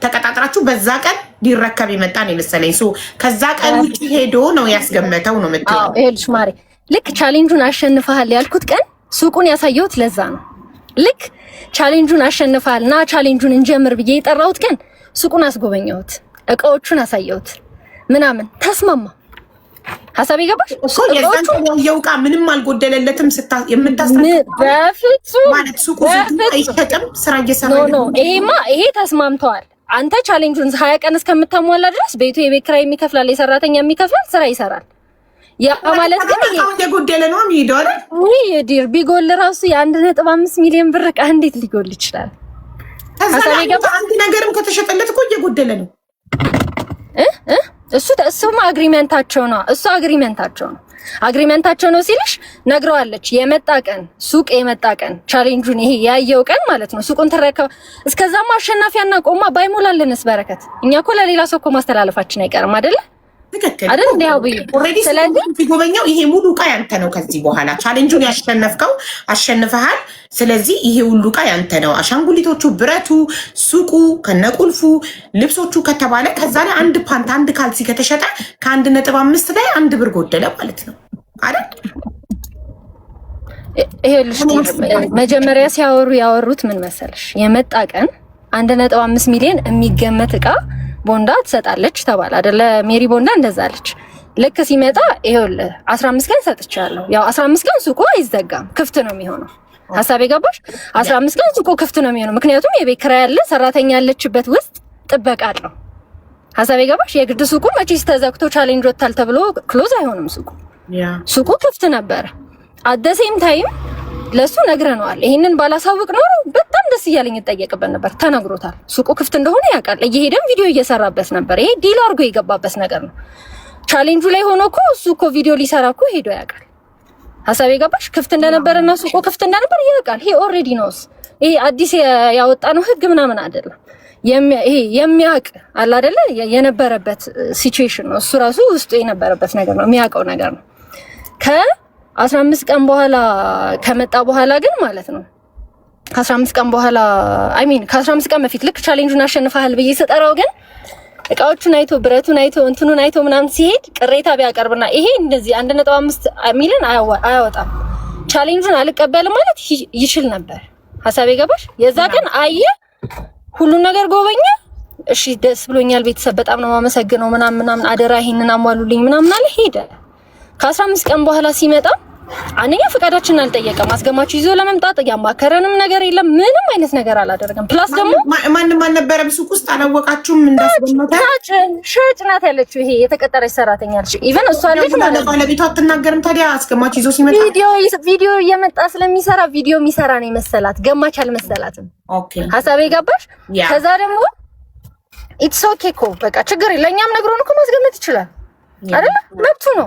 ተቀጣጥራችሁ በዛ ቀን ሊረከብ የመጣ ነው መሰለኝ። ሶ ከዛ ቀን ውጪ ሄዶ ነው ያስገመተው ነው የምትለው? አዎ ይኸውልሽ ማሪ፣ ልክ ቻሌንጁን አሸንፈሃል ያልኩት ቀን ሱቁን ያሳየሁት ለዛ ነው። ልክ ቻሌንጁን አሸንፈሃል ና ቻሌንጁን እንጀምር ብዬ የጠራሁት ቀን ሱቁን አስጎበኘሁት፣ እቃዎቹን አሳየሁት ምናምን ተስማማ። ሀሳብ ይገባሽ እኮ የውቃ ምንም አልጎደለለትም። በፍጹም ማለት ሱቁ አይሸጥም፣ ስራ እየሰራ ነው። ይሄ ተስማምተዋል። አንተ ቻሌንጁን 20 ቀን እስከምታሟላ ድረስ ቤቱ የቤት ኪራይ የሚከፍላል፣ የሰራተኛ የሚከፍላል፣ ስራ ይሰራል። ያ ማለት ግን ይሄ የጎደለ ነው የሚሄደው አይደል? ወይ ዲር ቢጎል ራሱ የ1.5 ሚሊዮን ብር ዕቃ እንዴት ሊጎል ይችላል? ሀሳብ ይገባ። አንድ ነገርም ከተሸጠለት እኮ እየጎደለ ነው። እሱማ አግሪመንታቸው ነው። እሱ አግሪመንታቸው ነው። አግሪመንታቸው ነው ሲልሽ ነግረዋለች። የመጣ ቀን ሱቅ የመጣ ቀን ቻሌንጁን ይሄ ያየው ቀን ማለት ነው። ሱቁን ተረከበ። እስከዛማ አሸናፊያና ቆማ ባይሞላልንስ በረከት። እኛ እኮ ለሌላ ሰው እኮ ማስተላለፋችን አይቀርም አይደለ? ትክክል አይደል? እንዴው ብዬ ስለዚህ ጎበኛው ይሄ ሙሉ ዕቃ ያንተ ነው። ከዚህ በኋላ ቻሌንጁን ያሸነፍከው አሸንፈሃል። ስለዚህ ይሄ ሁሉ ዕቃ ያንተ ነው። አሻንጉሊቶቹ፣ ብረቱ፣ ሱቁ ከነቁልፉ፣ ልብሶቹ ከተባለ ከዛ ላይ አንድ ፓንት አንድ ካልሲ ከተሸጠ ከ1.5 ላይ 1 ብር ጎደለ ማለት ነው አይደል? ይሄ ልጅ መጀመሪያ ሲያወሩ ያወሩት ምን መሰለሽ? የመጣ ቀን 1.5 ሚሊዮን የሚገመት ዕቃ ቦንዳ ትሰጣለች ተባለ አይደለ? ሜሪ ቦንዳ እንደዛለች። ልክ ሲመጣ ይኸውልህ 15 ቀን ሰጥቻለሁ። ያው 15 ቀን ሱቁ አይዘጋም፣ ክፍት ነው የሚሆነው። ሀሳብ የገባሽ? 15 ቀን ሱቁ ክፍት ነው የሚሆነው። ምክንያቱም የቤት ኪራይ ያለ ሰራተኛ ያለችበት ውስጥ ጥበቃ አለው። ሀሳብ የገባሽ? የግድ ሱቁ መቼስ ተዘግቶ ቻሌንጅ ወጣል ተብሎ ክሎዝ አይሆንም። ሱቁ ክፍት ነበረ። አት ዘ ሴም ታይም ለሱ ነግረነዋል። ይሄንን ባላሳውቅ ነው በጣም ደስ እያለኝ እጠየቅበት ነበር። ተነግሮታል። ሱቁ ክፍት እንደሆነ ያውቃል። እየሄደም ቪዲዮ እየሰራበት ነበር። ይሄ ዲል አድርጎ የገባበት ነገር ነው። ቻሌንጁ ላይ ሆኖ እኮ እሱ እኮ ቪዲዮ ሊሰራ እኮ ሄዶ ያውቃል። ሀሳብ የገባሽ? ክፍት እንደነበረና ሱቁ ክፍት እንደነበር ያውቃል። ይሄ ኦልሬዲ ነውስ። ይሄ አዲስ ያወጣነው ህግ ምናምን አይደለም። ይሄ የሚያውቅ አለ አይደለ? የነበረበት ሲቹዌሽን ነው። እሱ ራሱ ውስጡ የነበረበት ነገር ነው። የሚያውቀው ነገር ነው። 15 ቀን በኋላ ከመጣ በኋላ ግን ማለት ነው 15 ቀን በኋላ ከ15 ቀን በፊት ልክ ቻሌንጁን አሸንፈሃል ብዬ ስጠራው ግን እቃዎቹን አይቶ ብረቱን አይቶ እንትኑን አይቶ ምናምን ሲሄድ ቅሬታ ቢያቀርብና ይሄ እንደዚህ 1.5 ሚሊዮን አያወጣም ቻሌንጁን አልቀበልም ማለት ይችል ነበር። ሀሳብ የገባሽ? የዛ ቀን አየ ሁሉን ነገር ጎበኛ። እሺ ደስ ብሎኛል፣ ቤተሰብ በጣም ነው የማመሰግነው ምናምን አደራ ይሄንን አሟሉልኝ ምናምን አለ ሄደ። ከ15 ቀን በኋላ ሲመጣ አንኛ ፈቃዳችንን አልጠየቀም። አስገማችሁ ይዞ ለመምጣት ያማከረንም ነገር የለም። ምንም አይነት ነገር አላደረገም። ፕላስ ደግሞ ማንም አልነበረም ሱቅ ውስጥ። አላወቃችሁም እንዳስገመታ ሸጭ ናት ያለችው። ይሄ የተቀጠረች ሰራተኛ አለች። ኢቨን እሷ ልጅ ማለት ባለቤቷ አትናገርም። ታዲያ አስገማችሁ ይዞ ሲመጣ ቪዲዮ እየመጣ ስለሚሰራ ቪዲዮ የሚሰራ ነው የመሰላት። ገማች አልመሰላትም። ኦኬ ሀሳቤ ገባሽ? ከዛ ደግሞ ኢትስ ኦኬ እኮ በቃ ችግር የለኛም ነግሮን እኮ ማስገመት ይችላል አይደል? መብቱ ነው።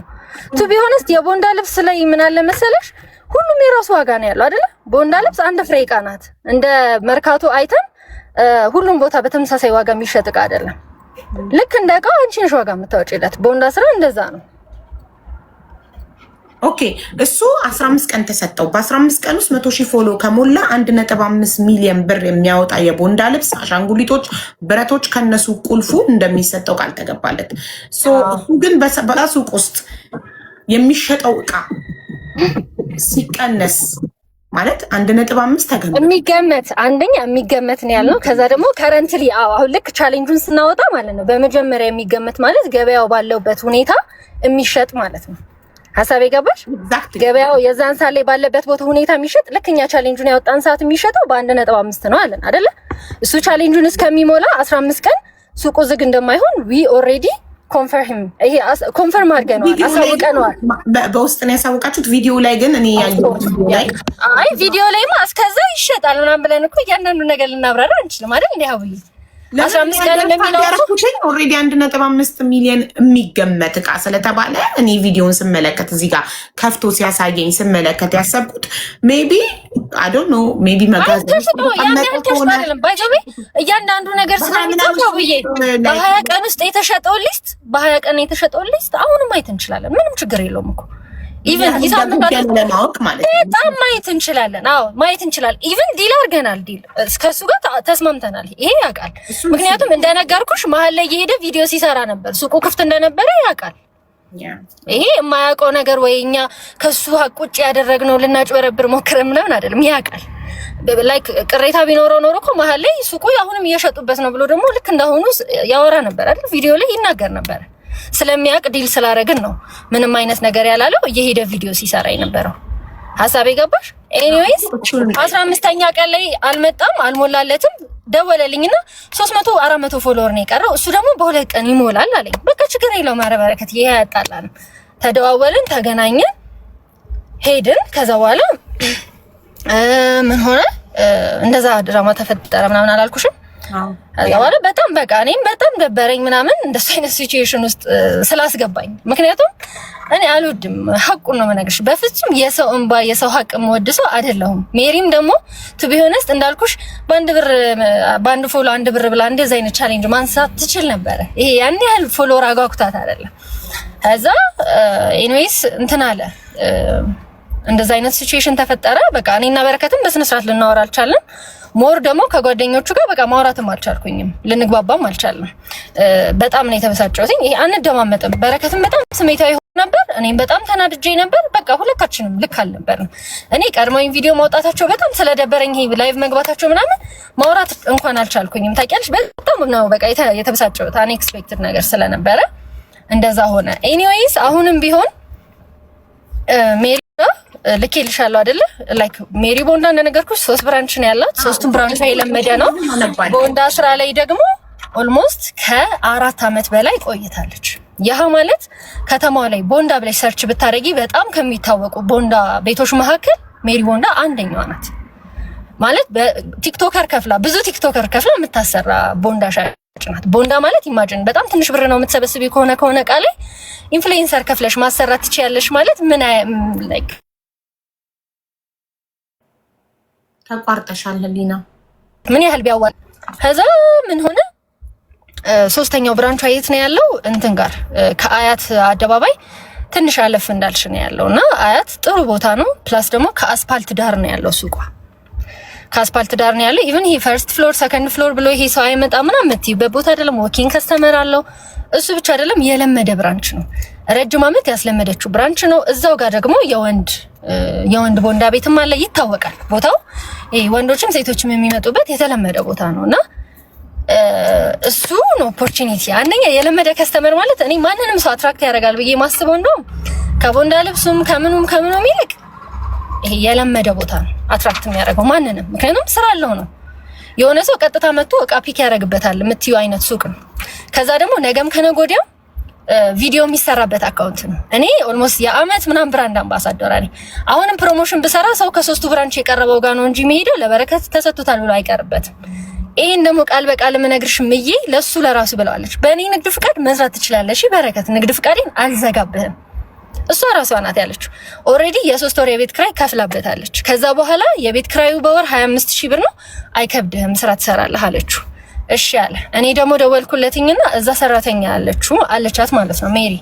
ቱ ቢሆንስ የቦንዳ ልብስ ላይ ምን አለ መሰለሽ፣ ሁሉም የራሱ ዋጋ ነው ያለው አይደለ? ቦንዳ ልብስ አንድ ፍሬ ዕቃ ናት። እንደ መርካቶ አይተም ሁሉም ቦታ በተመሳሳይ ዋጋ የሚሸጥ ዕቃ አይደለም። ልክ እንደ ዕቃ አንቺ ነሽ ዋጋ የምታወጪለት። ቦንዳ ስራ እንደዛ ነው። ኦኬ እሱ 15 ቀን ተሰጠው። በ15 ቀን ውስጥ 100,000 ፎሎ ከሞላ 1.5 ሚሊዮን ብር የሚያወጣ የቦንዳ ልብስ፣ አሻንጉሊቶች፣ ብረቶች ከነሱ ቁልፉ እንደሚሰጠው ቃል ተገባለት። እሱ ግን በሱቅ ውስጥ የሚሸጠው እቃ ሲቀነስ ማለት 1.5 ተገመተ የሚገመት አንደኛ የሚገመት ነው ያልነው። ከዛ ደግሞ ከረንትሊ አሁን ልክ ቻሌንጁን ስናወጣ ማለት ነው በመጀመሪያ የሚገመት ማለት ገበያው ባለበት ሁኔታ የሚሸጥ ማለት ነው። ሀሳብ የገባሽ? ገበያው የዛን ሰዓት ላይ ባለበት ቦታ ሁኔታ የሚሸጥ ልክ እኛ ቻሌንጁን ያወጣን ሰዓት የሚሸጠው በ1.5 ነው አለን አይደለ? እሱ ቻሌንጁን እስከሚሞላ 15 ቀን ሱቁ ዝግ እንደማይሆን ዊ ኦልሬዲ ኮንፈርም አድርገነዋል፣ አሳውቀነዋል። በውስጥ ነው ያሳውቃችሁት። ቪዲዮ ላይ ግን እኔ ቪዲዮ ላይማ እስከዛ ይሸጣል ምናምን ብለን እኮ እያንዳንዱ ነገር ልናብራራ እንችልም አይደል? እንዲህ ሀብዬ 15 ቀን የሚለው ኦልሬዲ 1.5 ሚሊዮን የሚገመት እቃ ስለተባለ እኔ ቪዲዮን ስመለከት እዚህ ጋር ከፍቶ ሲያሳየኝ ስመለከት ያሰብኩት ሜቢ አይ ዶንት ኖ ሜቢ መጋዘን እያንዳንዱ ነገር ስለሚታወቅ ብዬ በ20 ቀን ውስጥ የተሸጠው ሊስት አሁንም ማየት እንችላለን። ምንም ችግር የለውም እኮ ኢቭን ለማወቅ ማለት ነው። በጣም ማየት እንችላለን። አዎ ማየት እንችላለን። ኢቭን ዲል አድርገናል። ዲል እስከሱ ጋር ተስማምተናል። ይሄ ያውቃል። ምክንያቱም እንደነገርኩሽ መሀል ላይ የሄደ ቪዲዮ ሲሰራ ነበር። ሱቁ ክፍት እንደነበረ ያውቃል። ይሄ የማያውቀው ነገር ወይ እኛ ከሱ ቁጭ ያደረግነው ልናጭበረብር ሞክረን ምናምን አይደለም። ያውቃል። ላይክ ቅሬታ ቢኖረው ኖሮ እኮ መሀል ላይ ሱቁ አሁንም እየሸጡበት ነው ብሎ ደግሞ ልክ እንዳሁኑ ያወራ ነበር አይደል? ቪዲዮ ላይ ይናገር ነበር። ስለሚያውቅ ዲል ስላደረግን ነው ምንም አይነት ነገር ያላለው እየሄደ ቪዲዮ ሲሰራ የነበረው። ሀሳብ የገባሽ? ኤኒዌይስ 15ኛ ቀን ላይ አልመጣም፣ አልሞላለትም። ደወለልኝና 300 400 ፎሎወር ነው የቀረው፣ እሱ ደግሞ በሁለት ቀን ይሞላል አለኝ። በቃ ችግር የለውም ኧረ በረከት፣ ይሄ ያጣላን። ተደዋወልን፣ ተገናኘን፣ ሄድን። ከዛ በኋላ ምን ሆነ እንደዛ ድራማ ተፈጠረ ምናምን አላልኩሽም? አዎ በጣም በቃ እኔም በጣም ደበረኝ ምናምን እንደሱ አይነት ሲቹዌሽን ውስጥ ስላስገባኝ። ምክንያቱም እኔ አልወድም፣ ሐቁን ነው የምነግርሽ። በፍጹም የሰው እንባ የሰው ሐቅ የምወድ ሰው አይደለሁም። ሜሪም ደግሞ ቱ ቢ ሆነስት እንዳልኩሽ በአንድ ፎሎ 1 ብር ብላ እንደዛ አይነት ቻሌንጅ ማንሳት ትችል ነበረ። ይሄ ያን ያህል ፎሎወር አጓጉታት አይደለም። ከዛ ኤኒዌይስ እንትን አለ እንደዛ አይነት ሲቹዌሽን ተፈጠረ። በቃ እኔና በረከትም በስነ ስርዓት ልናወራ አልቻልንም። ሞር ደግሞ ከጓደኞቹ ጋር በቃ ማውራትም አልቻልኩኝም፣ ልንግባባም አልቻልንም። በጣም ነው የተበሳጨሁት። ይሄ አንደማመጥም። በረከትም በጣም ስሜታዊ ሆኖ ነበር፣ እኔም በጣም ተናድጄ ነበር። በቃ ሁለታችንም ልክ አልነበርም። እኔ ቀድሞኝ ቪዲዮ ማውጣታቸው በጣም ስለደበረኝ ይሄ ላይቭ መግባታቸው ምናምን ማውራት እንኳን አልቻልኩኝም። ታውቂያለሽ፣ በጣም ነው በቃ የተበሳጨሁት። አንኤክስፔክትድ ነገር ስለነበረ እንደዛ ሆነ። ኤኒዌይስ አሁንም ቢሆን ሜሪ ልኬልሻለሁ አይደለ? ላይክ ሜሪ ቦንዳ እንደነገርኩሽ 3 ብራንች ነው ያላት። 3ቱም ብራንቿ የለመደ ነው። ቦንዳ ስራ ላይ ደግሞ ኦልሞስት ከ4 ዓመት በላይ ቆይታለች። ያህ ማለት ከተማዋ ላይ ቦንዳ ብለሽ ሰርች ብታረጊ በጣም ከሚታወቁ ቦንዳ ቤቶች መካከል ሜሪ ቦንዳ አንደኛዋ ናት። ማለት በቲክቶከር ከፍላ ብዙ ቲክቶከር ከፍላ የምታሰራ ቦንዳ ሻጭ ናት። ቦንዳ ማለት ኢማጂን በጣም ትንሽ ብር ነው የምትሰበስቢ ከሆነ እቃ ላይ ኢንፍሉዌንሰር ከፍለሽ ማሰራት ትችያለሽ። ማለት ምን ላይክ ተቋርጠሻል ህሊና ምን ያህል ቢያዋል። ከዛ ምን ሆነ 3ኛው ብራንቿ የት ነው ያለው? እንትን ጋር ከአያት አደባባይ ትንሽ አለፍ እንዳልሽ ነው ያለውና አያት ጥሩ ቦታ ነው። ፕላስ ደግሞ ከአስፓልት ዳር ነው ያለው ሱቋ። ከአስፓልት ዳር ነው ያለው። ኢቭን ይሄ ፈርስት ፍሎር ሰከንድ ፍሎር ብሎ ይሄ ሰው አይመጣ ምናምን የምትይበት ቦታ አይደለም። ወኪንግ ከስተመር አለው። እሱ ብቻ አይደለም፣ የለመደ ብራንች ነው። ረጅም ዓመት ያስለመደችው ብራንች ነው። እዛው ጋር ደግሞ የወንድ ቦንዳ ቤትም አለ። ይታወቃል ቦታው። ይሄ ወንዶችም ሴቶችም የሚመጡበት የተለመደ ቦታ ነውና እሱ ነው ኦፖርቹኒቲ። አንደኛ የለመደ ከስተመር ማለት እኔ ማንንም ሰው አትራክት ያደርጋል ብዬ ማስበው እንደውም ከቦንዳ ልብሱም ከምኑም ይልቅ ይሄ የለመደ ቦታ ነው አትራክት የሚያደርገው ማንንም። ምክንያቱም ስራ አለው ነው። የሆነ ሰው ቀጥታ መጥቶ እቃ ፒክ ያደርግበታል የምትዩ አይነት ሱቅ ነው። ከዛ ደግሞ ነገም ከነገ ወዲያም ቪዲዮ የሚሰራበት አካውንት ነው። እኔ ኦልሞስት የአመት ምናምን ብራንድ አምባሳደር ነኝ። አሁንም ፕሮሞሽን ብሰራ ሰው ከ3ቱ ብራንች የቀረበው ጋር ነው እንጂ የሚሄደው ለበረከት ተሰጥቶታል ብሎ አይቀርበትም። ይሄን ደግሞ ቃል በቃል የምነግርሽ ምዬ ለሱ ለራሱ ብለዋለች። በእኔ ንግድ ፍቃድ መስራት ትችላለሽ በረከት፣ ንግድ ፍቃዴን አልዘጋብህም። እሷ ራሷ ናት ያለችው። ኦልሬዲ የ3 ወር የቤት ክራይ ከፍላበታለች። ከዛ በኋላ የቤት ክራዩ በወር 25,000 ብር ነው፣ አይከብድህም፣ ስራ ትሰራለህ አለችው። እሺ አለ። እኔ ደግሞ ደወልኩለትኝና እዛ ሰራተኛ አለቻት ማለት ነው ሜሪ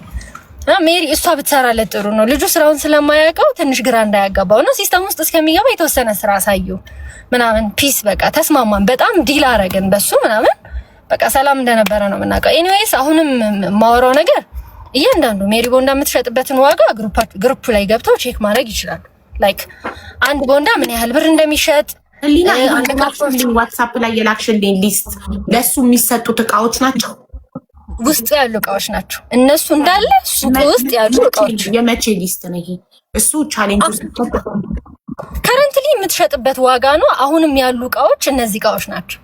ሜሪ እሷ ብትሰራለት ጥሩ ነው ልጁ ስራውን ስለማያውቀው ትንሽ ግራ እንዳያጋባው ነው ሲስተም ውስጥ እስከሚገባ የተወሰነ ስራ አሳየው ምናምን ፒስ በቃ ተስማማን። በጣም ዲል አረግን በሱ ምናምን በቃ ሰላም እንደነበረ ነው የምናውቀው። ኤኒዌይስ አሁንም ማወራው ነገር እያንዳንዱ ሜሪ ቦንዳ የምትሸጥበትን ዋጋ ግሩፕ ላይ ገብተው ቼክ ማድረግ ይችላሉ። ላይክ አንድ ቦንዳ ምን ያህል ብር እንደሚሸጥ ሊና ዋትስአፕ ላይ የላክሽልኝ ሊስት ለሱ የሚሰጡት እቃዎች ናቸው ውስጥ ያሉ እቃዎች ናቸው እነሱ እንዳለ ሱቅ ውስጥ ያሉ እቃዎች። የመቼ ሊስት ነው ይሄ? እሱ ቻሌንጅ ውስጥ ከረንትሊ የምትሸጥበት ዋጋ ነው። አሁንም ያሉ እቃዎች እነዚህ እቃዎች ናቸው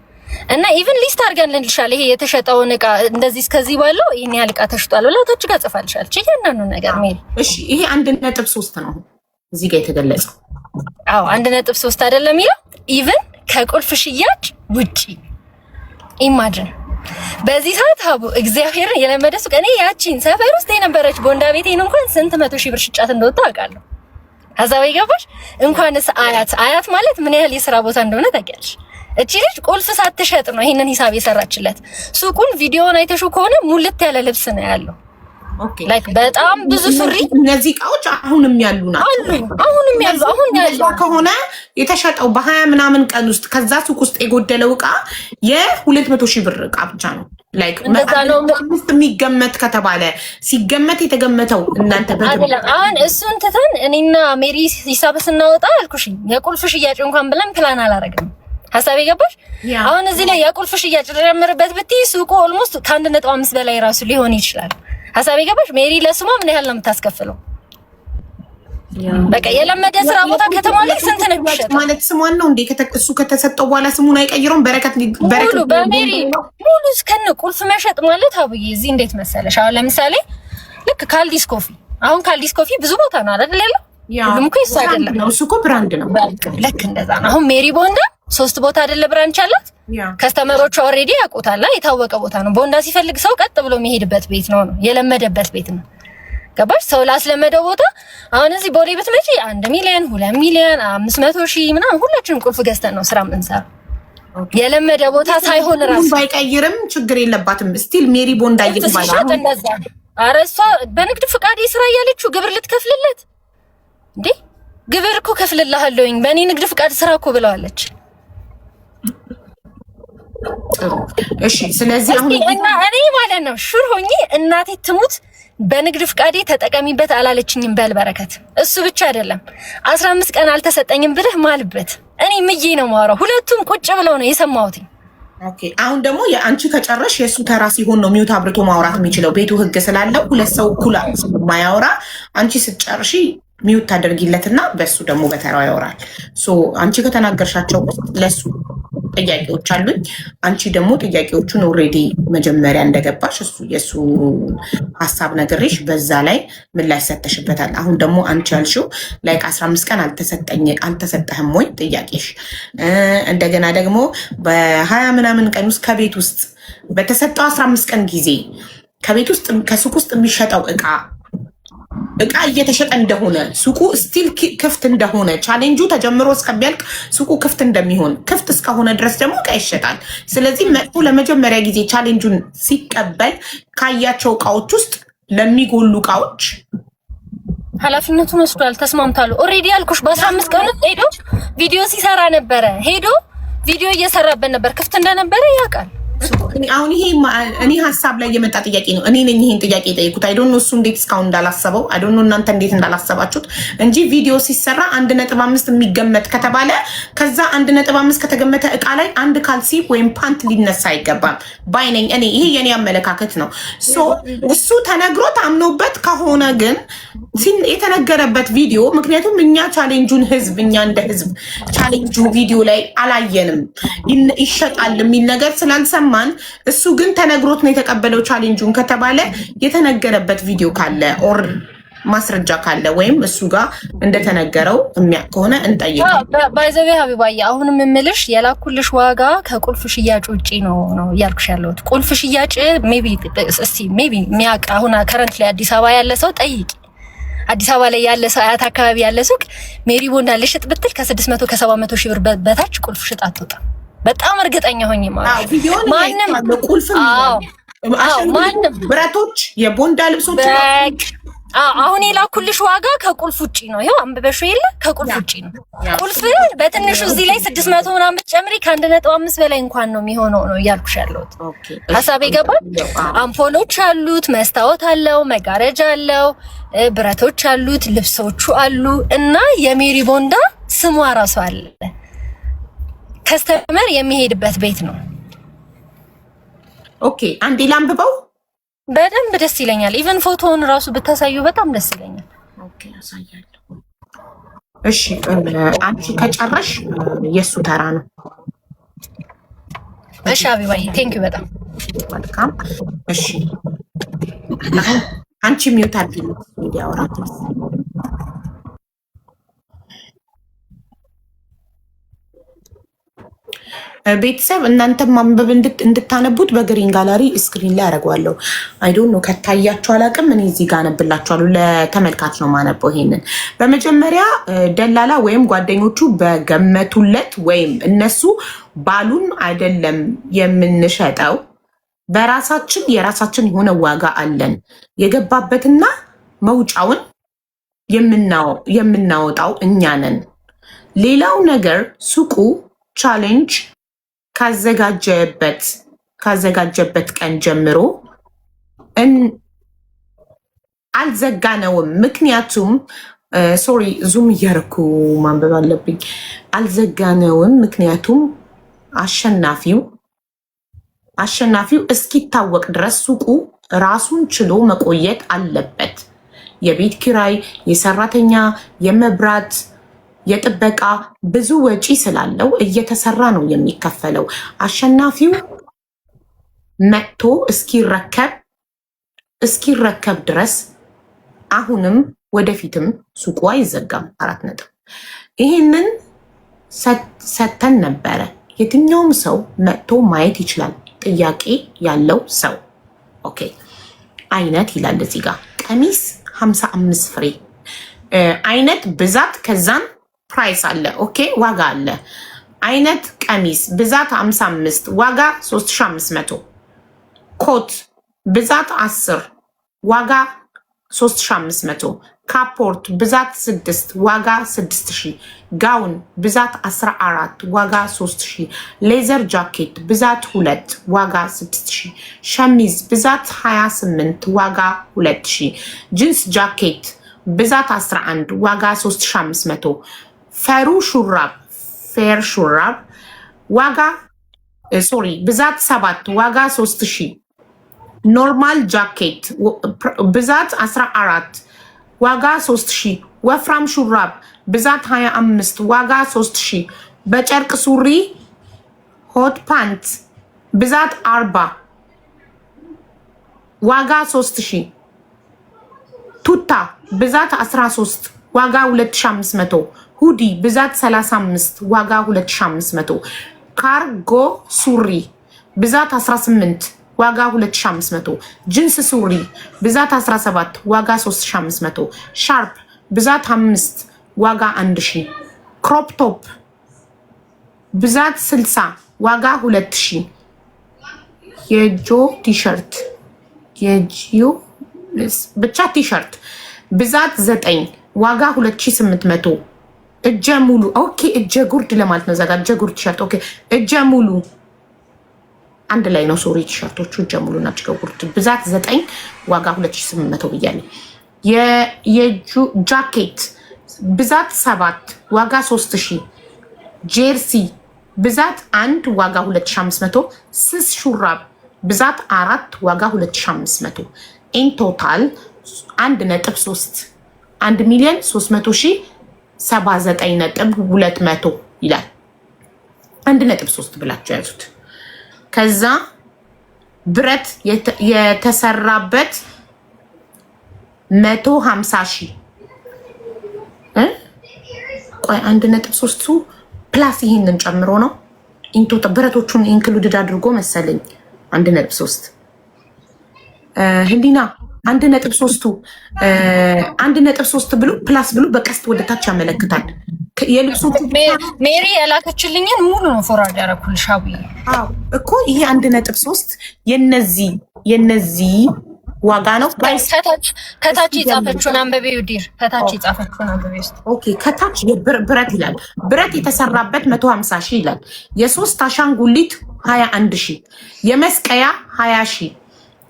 እና ኢቭን ሊስት አድርገን ልንልሻል። ይሄ የተሸጠውን እቃ እንደዚህ እስከዚህ ባለው ይሄን ያህል እቃ ተሽጧል ብላ ታች ጋር ጽፋልሻል። እያንዳንዱ ነገር ሜሪ። እሺ ይሄ 1.3 ነው እዚህ ጋር የተገለጸው። አዎ 1.3 አይደለም ይላል። ኢቭን ከቁልፍ ሽያጭ ውጪ ኢማጂን በዚህ ሰዓት ሀቡ እግዚአብሔርን የለመደ ሱቅ እኔ ያቺን ሰፈር ውስጥ የነበረች ቦንዳ ቤቴን እንኳን ስንት 100,000 ብር ሽጫት እንደወጣ አውቃለሁ። ሀሳብ ይገባሽ? እንኳንስ አያት ማለት ምን ያህል የሥራ ቦታ እንደሆነ ታውቂያለሽ። እቺ ልጅ ቁልፍ ሳትሸጥ ነው ይሄንን ሂሳብ የሰራችለት። ሱቁን ቪዲዮውን አይተሹ ከሆነ ሙልት ያለ ልብስ ነው ያለው። ኦኬ ላይክ በጣም ብዙ ሱሪ። እነዚህ እቃዎች አሁንም ያሉ ናቸው። አሁንም ያሉ ከሆነ የተሸጠው በ20 ምናምን ቀን ውስጥ ከዛ ሱቅ ውስጥ የጎደለው እቃ የ200,000 ብር እቃ ብቻ ነው። ላይክ አምስት የሚገመት ከተባለ ሲገመት የተገመተው እናንተ አሁን እሱን ትተን እኔና ሜሪ ሂሳብ ስናወጣ አልኩሽኝ የቁልፍ ሽያጭ እንኳን ብለን ፕላን አላረግም። ሐሳብ ይገባሽ? አሁን እዚህ ላይ የቁልፍ ሽያጭ ተጨምርበት ብትይ ሱቁ ኦልሞስት ከ1.5 በላይ ራሱ ሊሆን ይችላል። ሐሳብ ይገባሽ? ሜሪ ለስሟ ምን ያህል ነው የምታስከፍለው? በቃ የለመደ ስራ ቦታ ከተማ ላይ ስንት ነው የሚሸጠው? ማለት ስሟን ነው እንዴ? እሱ ከተሰጠው በኋላ ስሙን አይቀይረውም። በረከት በሜሪ ሙሉ እስከነ ቁልፍ መሸጥ ማለት አብዬ እዚህ እንዴት መሰለሽ? አሁን ለምሳሌ ልክ ካልዲስ ኮፊ፣ አሁን ካልዲስ ኮፊ ብዙ ቦታ ነው አይደል ያለው? ሁሉም እኮ ይሳ አይደለም ነው፣ እሱ እኮ ብራንድ ነው። ልክ እንደዛ ነው። አሁን ሜሪ ቦንዳ 3 ቦታ አይደለ ብራንች አላት። ከስተመሮቹ ኦልሬዲ ያውቁታል። የታወቀ ቦታ ነው። ቦንዳ ሲፈልግ ሰው ቀጥ ብሎ የሚሄድበት ቤት ነው የለመደበት ቤት ነው። ገባሽ? ሰው ላስለመደው ቦታ አሁን እዚህ ቦሌ ብትመጪ 1 ሚሊዮን 2 ሚሊዮን 500,000 ምናምን ሁላችንም ቁልፍ ገዝተን ነው ስራ የምንሰራው። የለመደ ቦታ ሳይሆን ራሱ ባይቀይርም ችግር የለባትም። ስቲል ሜሪ ቦንዳ ይባላል። እንደዛ ኧረ እሷ በንግድ ፍቃድ ስራ እያለችው ግብር ልትከፍልለት እንዴ? ግብር እኮ ከፍልልሃለሁኝ በእኔ ንግድ ፍቃድ ስራ እኮ ብለዋለች። እሺ ስለዚህ አሁን እኔ ማለት ነው ሹር ሆኜ እናቴ ትሙት በንግድ ፍቃዴ ተጠቀሚበት አላለችኝም። በልበረከት እሱ ብቻ አይደለም 15 ቀን አልተሰጠኝም ብለህ ማልበት። እኔ ምዬ ነው የማወራው። ሁለቱም ቁጭ ብለው ነው የሰማሁት። ኦኬ አሁን ደግሞ የአንቺ ከጨረሽ የሱ ተራ ሲሆን ነው ሚውት አብርቶ ማውራት የሚችለው። ቤቱ ህግ ስላለው ሁለት ሰው እኩል ማያወራ። አንቺ ስትጨርሺ ሚውት ታደርጊለትና በሱ ደግሞ በተራው ያወራል። ሶ አንቺ ከተናገርሻቸው ውስጥ ለሱ ጥያቄዎች አሉኝ። አንቺ ደግሞ ጥያቄዎቹን ኦልሬዲ መጀመሪያ እንደገባሽ እሱ የሱ ሀሳብ ነገርሽ በዛ ላይ ምላሽ ሰተሽበታል። አሁን ደግሞ አንቺ ያልሽው ላይክ 15 ቀን አልተሰጠህም ወይ ጥያቄሽ። እንደገና ደግሞ በ20 ምናምን ቀን ውስጥ ከቤት ውስጥ በተሰጠው 15 ቀን ጊዜ ከቤት ውስጥ ከሱቅ ውስጥ የሚሸጠው እቃ እየተሸጠ እንደሆነ ሱቁ ስቲል ክፍት እንደሆነ ቻሌንጁ ተጀምሮ እስከሚያልቅ ሱቁ ክፍት እንደሚሆን ክፍት እስከሆነ ድረስ ደግሞ እቃ ይሸጣል። ስለዚህ መጥቶ ለመጀመሪያ ጊዜ ቻሌንጁን ሲቀበል ካያቸው እቃዎች ውስጥ ለሚጎሉ እቃዎች ኃላፊነቱን ወስዷል። ተስማምታሉ። ኦልሬዲ ያልኩሽ በ15 ቀን ሄዶ ቪዲዮ ሲሰራ ነበረ። ሄዶ ቪዲዮ እየሰራበት ነበር። ክፍት እንደነበረ ያውቃል። አሁን ይሄ እኔ ሀሳብ ላይ የመጣ ጥያቄ ነው። እኔ ነኝ ይሄን ጥያቄ የጠየኩት። አይ ዶንት ኖ እሱ እንዴት እስካሁን እንዳላሰበው፣ አይ ዶንት ኖ እናንተ እንዴት እንዳላሰባችሁት እንጂ ቪዲዮ ሲሰራ 1.5 የሚገመት ከተባለ ከዛ 1.5 ከተገመተ እቃ ላይ አንድ ካልሲ ወይም ፓንት ሊነሳ አይገባም ባይ ነኝ እኔ። ይሄ የኔ አመለካከት ነው። ሶ እሱ ተነግሮት አምኖበት ከሆነ ግን የተነገረበት ቪዲዮ፣ ምክንያቱም እኛ ቻሌንጁን እኛ እንደ ህዝብ ቻሌንጁ ቪዲዮ ላይ አላየንም ይሸጣል የሚል ነገር ስላልሰማ እሱ ግን ተነግሮት ነው የተቀበለው ቻሌንጁን ከተባለ የተነገረበት ቪዲዮ ካለ ኦር ማስረጃ ካለ ወይም እሱ ጋር እንደተነገረው የሚያውቅ ከሆነ እንጠይቅ። ባይዘቤ ሀቢባዬ አሁንም የምልሽ የላኩልሽ ዋጋ ከቁልፍ ሽያጭ ውጪ ነው እያልኩሽ ያለሁት። ቁልፍ ሽያጭ ሜቢ የሚያውቅ አሁን ከረንት ላይ አዲስ አበባ ያለ ሰው ጠይቂ። አዲስ አበባ ላይ ያለ ሰው አያት አካባቢ ያለ ሱቅ ሜሪ ቦንዳ ልሽጥ ብትል ከ600 ከ700 ሺህ ብር በታች ቁልፍ ሽጥ አትወጣም። በጣም እርግጠኛ ሆኜ ማለት ማንም ቁልፍ ማንም ብረቶች የቦንዳ ልብሶች አሁን የላኩልሽ ዋጋ ከቁልፍ ውጪ ነው። ይሄው አንብበሽው የለ ከቁልፍ ውጪ ነው። ቁልፍ በትንሹ እዚህ ላይ 600 ምናምን ብትጨምሪ ከ1.5 በላይ እንኳን ነው የሚሆነው ነው እያልኩሽ ያለሁት። ሐሳቤ ገባል። አምፖሎች አሉት፣ መስታወት አለው፣ መጋረጃ አለው፣ ብረቶች አሉት፣ ልብሶቹ አሉ እና የሜሪ ቦንዳ ስሟ ራሱ አለ። ከስተመር የሚሄድበት ቤት ነው። ኦኬ አንዴ ላንብበው። በደንብ ደስ ይለኛል። ኢቨን ፎቶውን ራሱ ብታሳዩ በጣም ደስ ይለኛል። ኦኬ አሳያለሁ። እሺ አንቺ ከጨረሽ የሱ ተራ ነው። እሺ አቢባይ ቴንክ ዩ በጣም መልካም። እሺ አንቺ ሚውት አድርጊ እንዲያወራት ቤተሰብ እናንተ ማንበብ እንድታነቡት በግሪን ጋላሪ ስክሪን ላይ አደርገዋለሁ። አይ ዶንት ኖ ከታያችሁ አላውቅም። እኔ እዚህ ጋር አነብላችኋለሁ። ለተመልካች ነው ማነበው። ይሄንን በመጀመሪያ ደላላ ወይም ጓደኞቹ በገመቱለት ወይም እነሱ ባሉን አይደለም የምንሸጠው፣ በራሳችን የራሳችን የሆነ ዋጋ አለን። የገባበትና መውጫውን የምናወጣው እኛ ነን። ሌላው ነገር ሱቁ ቻሌንጅ ካዘጋጀበት ቀን ጀምሮ አልዘጋነውም። ምክንያቱም ሶሪ ዙም እያደረኩ ማንበብ አለብኝ። አልዘጋነውም ምክንያቱም አሸናፊው እስኪታወቅ ድረስ ሱቁ ራሱን ችሎ መቆየት አለበት። የቤት ኪራይ፣ የሰራተኛ፣ የመብራት፣ የጥበቃ ብዙ ወጪ ስላለው እየተሰራ ነው የሚከፈለው። አሸናፊው መጥቶ እስኪረከብ ድረስ አሁንም ወደፊትም ሱቁ አይዘጋም። 4 ነጥብ። ይህንን ሰተን ነበረ። የትኛውም ሰው መጥቶ ማየት ይችላል። ጥያቄ ያለው ሰው ኦኬ። አይነት ይላል እዚህ ጋር ቀሚስ 55 ፍሬ አይነት ብዛት ከዛን ፕራይስ አለ። ኦኬ ዋጋ አለ። አይነት ቀሚስ ብዛት 55 ዋጋ 3500። ኮት ብዛት 10 ዋጋ 3500። ካፖርት ብዛት 6 ዋጋ 6000። ጋውን ብዛት 14 ዋጋ 3000። ሌዘር ጃኬት ብዛት 2 ዋጋ 6000። ሸሚዝ ብዛት 28 ዋጋ 2000። ጂንስ ጃኬት ብዛት 11 ዋጋ 3500። ፌር ሹራብ ዋጋ ብዛት 7 ዋጋ 3000። ኖርማል ጃኬት ብዛት 14 ዋጋ 3000። ወፍራም ሹራብ ብዛት 25 ዋጋ 3000። በጨርቅ ሱሪ ሆት ፓንት ብዛት 40 ዋጋ 3000። ቱታ ብዛት 13 ዋጋ 2500። ሁዲ ብዛት 35 ዋጋ 2500። ካርጎ ሱሪ ብዛት 18 ዋጋ 2500። ጂንስ ሱሪ ብዛት 17 ዋጋ 3500። ሻርፕ ብዛት 5 ዋጋ 1000። ክሮፕ ቶፕ ብዛት 60 ዋጋ 2000። የጆ ቲሸርት ብቻ ቲሸርት ብዛት 9 ዋጋ 2800። እጀ ሙሉ ኦኬ። እጀ ጉርድ ለማለት ነው። ዘጋ እጀ ጉርድ ቲሸርት ኦኬ። እጀ ሙሉ አንድ ላይ ነው። ሶሪ ቲሸርቶቹ እጀ ሙሉ ናቸው። ጉርድ ብዛት 9 ዋጋ 2800 ብያለሁ። ጃኬት ብዛት 7 ዋጋ 3000። ጀርሲ ብዛት 1 ዋጋ 2500። ስስ ሹራብ ብዛት 4 ዋጋ 2500። ኢን ቶታል 1.3 1,300,000 79,200 ይላል። 1.3 ብላችሁ ያዙት። ከዛ ብረት የተሰራበት 150,000 ቆይ 1.3ቱ ፕላስ ይሄንን ጨምሮ ነው። ኢንቶታ ብረቶቹን ኢንክሉድድ አድርጎ መሰለኝ 1.3 ህሊና 1.3 ብሎ ፕላስ ብሎ በቀስት ወደታች ያመለክታል። የልብሶቹ ሜሪ የላከችልኝን ሙሉ ነው ፎርዋርድ ያደረኩልሽ። አብይ እኮ ይሄ 1.3 የነዚህ ዋጋ ነው። ከታች የጻፈችውን አንበቤው ዲር ከታች የጻፈችውን አንበቤው ውስጥ ኦኬ። ከታች ብረት ይላል። ብረት የተሰራበት 150 ሺህ ይላል። የሶስት አሻንጉሊት 21 ሺህ፣ የመስቀያ 20 ሺህ፣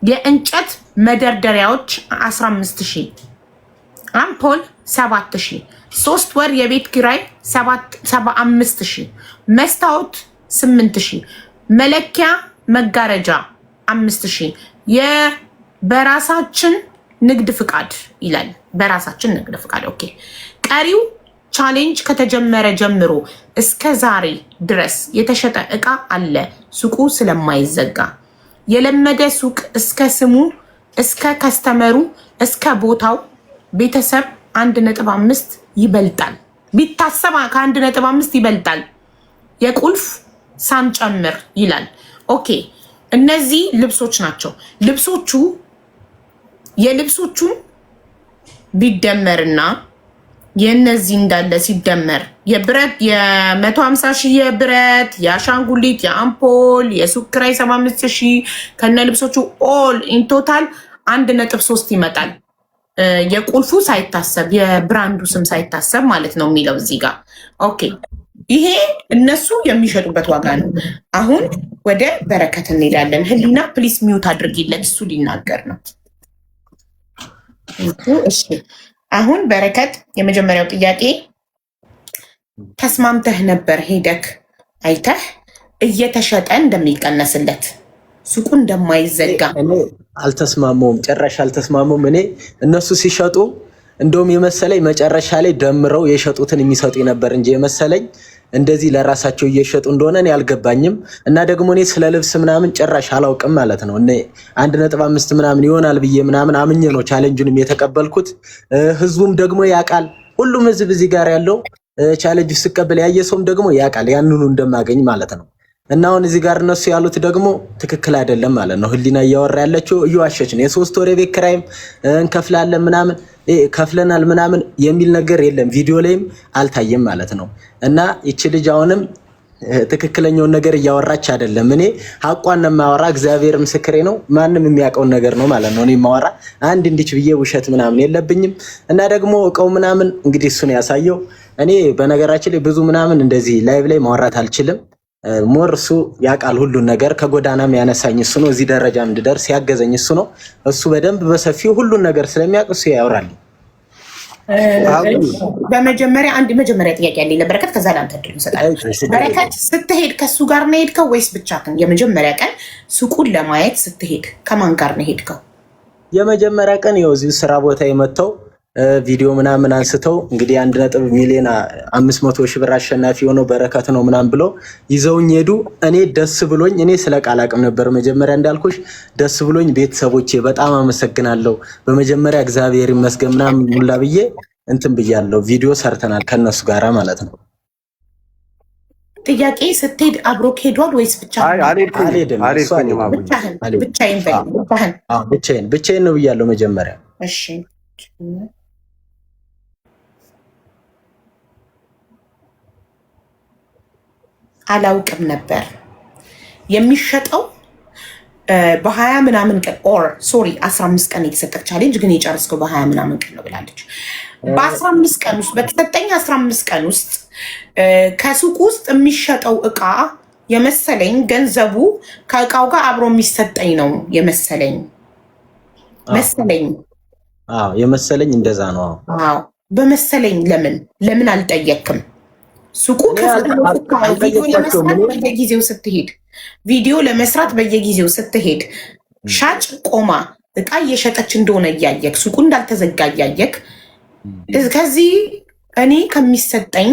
የእንጨት መደርደሪያዎች 15 ሺህ፣ አምፖል 7 ሺህ፣ 3 ወር የቤት ኪራይ 75 ሺህ፣ መስታወት 8 ሺህ፣ መለኪያ መጋረጃ 5 ሺህ፣ በራሳችን ንግድ ፍቃድ ይላል። በራሳችን ንግድ ፍቃድ ኦኬ። ቀሪው ቻሌንጅ ከተጀመረ ጀምሮ እስከ ዛሬ ድረስ የተሸጠ እቃ አለ ሱቁ ስለማይዘጋ። የለመደ ሱቅ እስከ ስሙ፣ እስከ ከስተመሩ፣ እስከ ቦታው ቤተሰብ 1.5 ይበልጣል። ቢታሰብ ከ1.5 ይበልጣል። የቁልፍ ሳንጨምር ይላል። ኦኬ እነዚህ ልብሶች ናቸው። የልብሶቹ ቢደመርና የነዚህ እንዳለ ሲደመር የብረት የ150 ሺህ የብረት የአሻንጉሊት የአምፖል የሱቅ ኪራይ 75 ሺህ ከነ ልብሶቹ ኦል ኢን ቶታል 1.3 ይመጣል። የቁልፉ ሳይታሰብ የብራንዱ ስም ሳይታሰብ ማለት ነው የሚለው እዚህ ጋር ኦኬ። ይሄ እነሱ የሚሸጡበት ዋጋ ነው። አሁን ወደ በረከት እንሄዳለን። ህሊና ፕሊስ ሚውት አድርጊለት፣ እሱ ሊናገር ነው። እሺ አሁን በረከት የመጀመሪያው ጥያቄ ተስማምተህ ነበር ሄደክ አይተህ እየተሸጠ እንደሚቀነስለት ሱቁ እንደማይዘጋ? አልተስማማውም፣ ጭራሽ አልተስማማውም። እኔ እነሱ ሲሸጡ እንደውም የመሰለኝ መጨረሻ ላይ ደምረው የሸጡትን የሚሰጡ ነበር እንጂ የመሰለኝ እንደዚህ ለራሳቸው እየሸጡ እንደሆነ እኔ አልገባኝም። እና ደግሞ እኔ ስለ ልብስ ምናምን ጭራሽ አላውቅም ማለት ነው። እኔ 1.5 ምናምን ይሆናል ብዬ ምናምን አምኜ ነው ቻሌንጁንም የተቀበልኩት። ህዝቡም ደግሞ ያውቃል። ሁሉም ህዝብ እዚህ ጋር ያለው ቻሌንጅ ሲቀበል ያየ ሰውም ደግሞ ያውቃል ያንኑ እንደማገኝ ማለት ነው። እና አሁን እዚህ ጋር እነሱ ያሉት ደግሞ ትክክል አይደለም ማለት ነው። ህሊና እያወራ ያለችው እየዋሸች ነው። የ3 ወር የቤት ኪራይም እንከፍላለን ምናምን ከፍለናል ምናምን የሚል ነገር የለም፣ ቪዲዮ ላይም አልታየም ማለት ነው። እና ይቺ ልጅ አሁንም ትክክለኛውን ነገር እያወራች አይደለም። እኔ ሐቋን ነው የማወራ፣ እግዚአብሔር ምስክሬ ነው። ማንም የሚያውቀውን ነገር ነው ማለት ነው እኔ የማወራ። አንድ እንዲች ብዬ ውሸት ምናምን የለብኝም። እና ደግሞ እቃው ምናምን እንግዲህ እሱ ነው ያሳየው። እኔ በነገራችን ላይ ብዙ ምናምን እንደዚህ ላይቭ ላይ ማውራት አልችልም። ሞር እሱ ያውቃል ሁሉን ነገር። ከጎዳናም ያነሳኝ እሱ ነው፣ እዚህ ደረጃም እንድደርስ ያገዘኝ እሱ ነው። እሱ በደንብ በሰፊው ሁሉን ነገር ስለሚያውቅ እሱ ያወራል። በመጀመሪያ ጥያቄ ያለኝ ለበረከት፣ ከዛ ለአንተ እድል እንሰጣለን። በረከት ስትሄድ ከሱ ጋር ነው የሄድከው ወይስ ብቻህን? የመጀመሪያ ቀን ሱቁን ለማየት ስትሄድ ከማን ጋር ነው የሄድከው? የመጀመሪያ ቀን ይኸው እዚህ ስራ ቦታ የመተው ቪዲዮ ምናምን አንስተው እንግዲህ 1 ሚሊዮን 500 ሺህ ብር አሸናፊ ሆነው በረከት ነው ምናምን ብለው ይዘውኝ ሄዱ። እኔ ደስ ብሎኝ፣ እኔ ስለቃል አቅም ነበር መጀመሪያ እንዳልኩሽ ደስ ብሎኝ፣ ቤተሰቦቼ በጣም አመሰግናለሁ፣ በመጀመሪያ እግዚአብሔር ይመስገን ምናምን ሙላ ብዬ እንትን ብያለሁ። ቪዲዮ ሰርተናል ከነሱ ጋራ ማለት ነው። ጥያቄ ስትሄድ አብሮክ ሄዷል ወይስ ብቻህን? ብቻዬን ነው ብያለሁ መጀመሪያ። እሺ አላውቅም ነበር የሚሸጠው በ20 ምናምን ቀን ኦር ሶሪ 15 ቀን የተሰጠች ቻሌንጅ ግን የጨረስከው በ20 ምናምን ቀን ነው ብላለች። በ15 ቀን ውስጥ በተሰጠኝ 15 ቀን ውስጥ ከሱቅ ውስጥ የሚሸጠው እቃ የመሰለኝ ገንዘቡ ከእቃው ጋር አብሮ የሚሰጠኝ ነው የመሰለኝ የመሰለኝ እንደዛ ነው። አዎ በመሰለኝ ለምን አልጠየቅም? ሱቁ ቪዲዮ ለመስራት በየጊዜው ስትሄድ ሻጭ ቆማ እቃ እየሸጠች እንደሆነ እያየክ ሱቁ እንዳልተዘጋ እያየክ ከዚህ እኔ ከሚሰጠኝ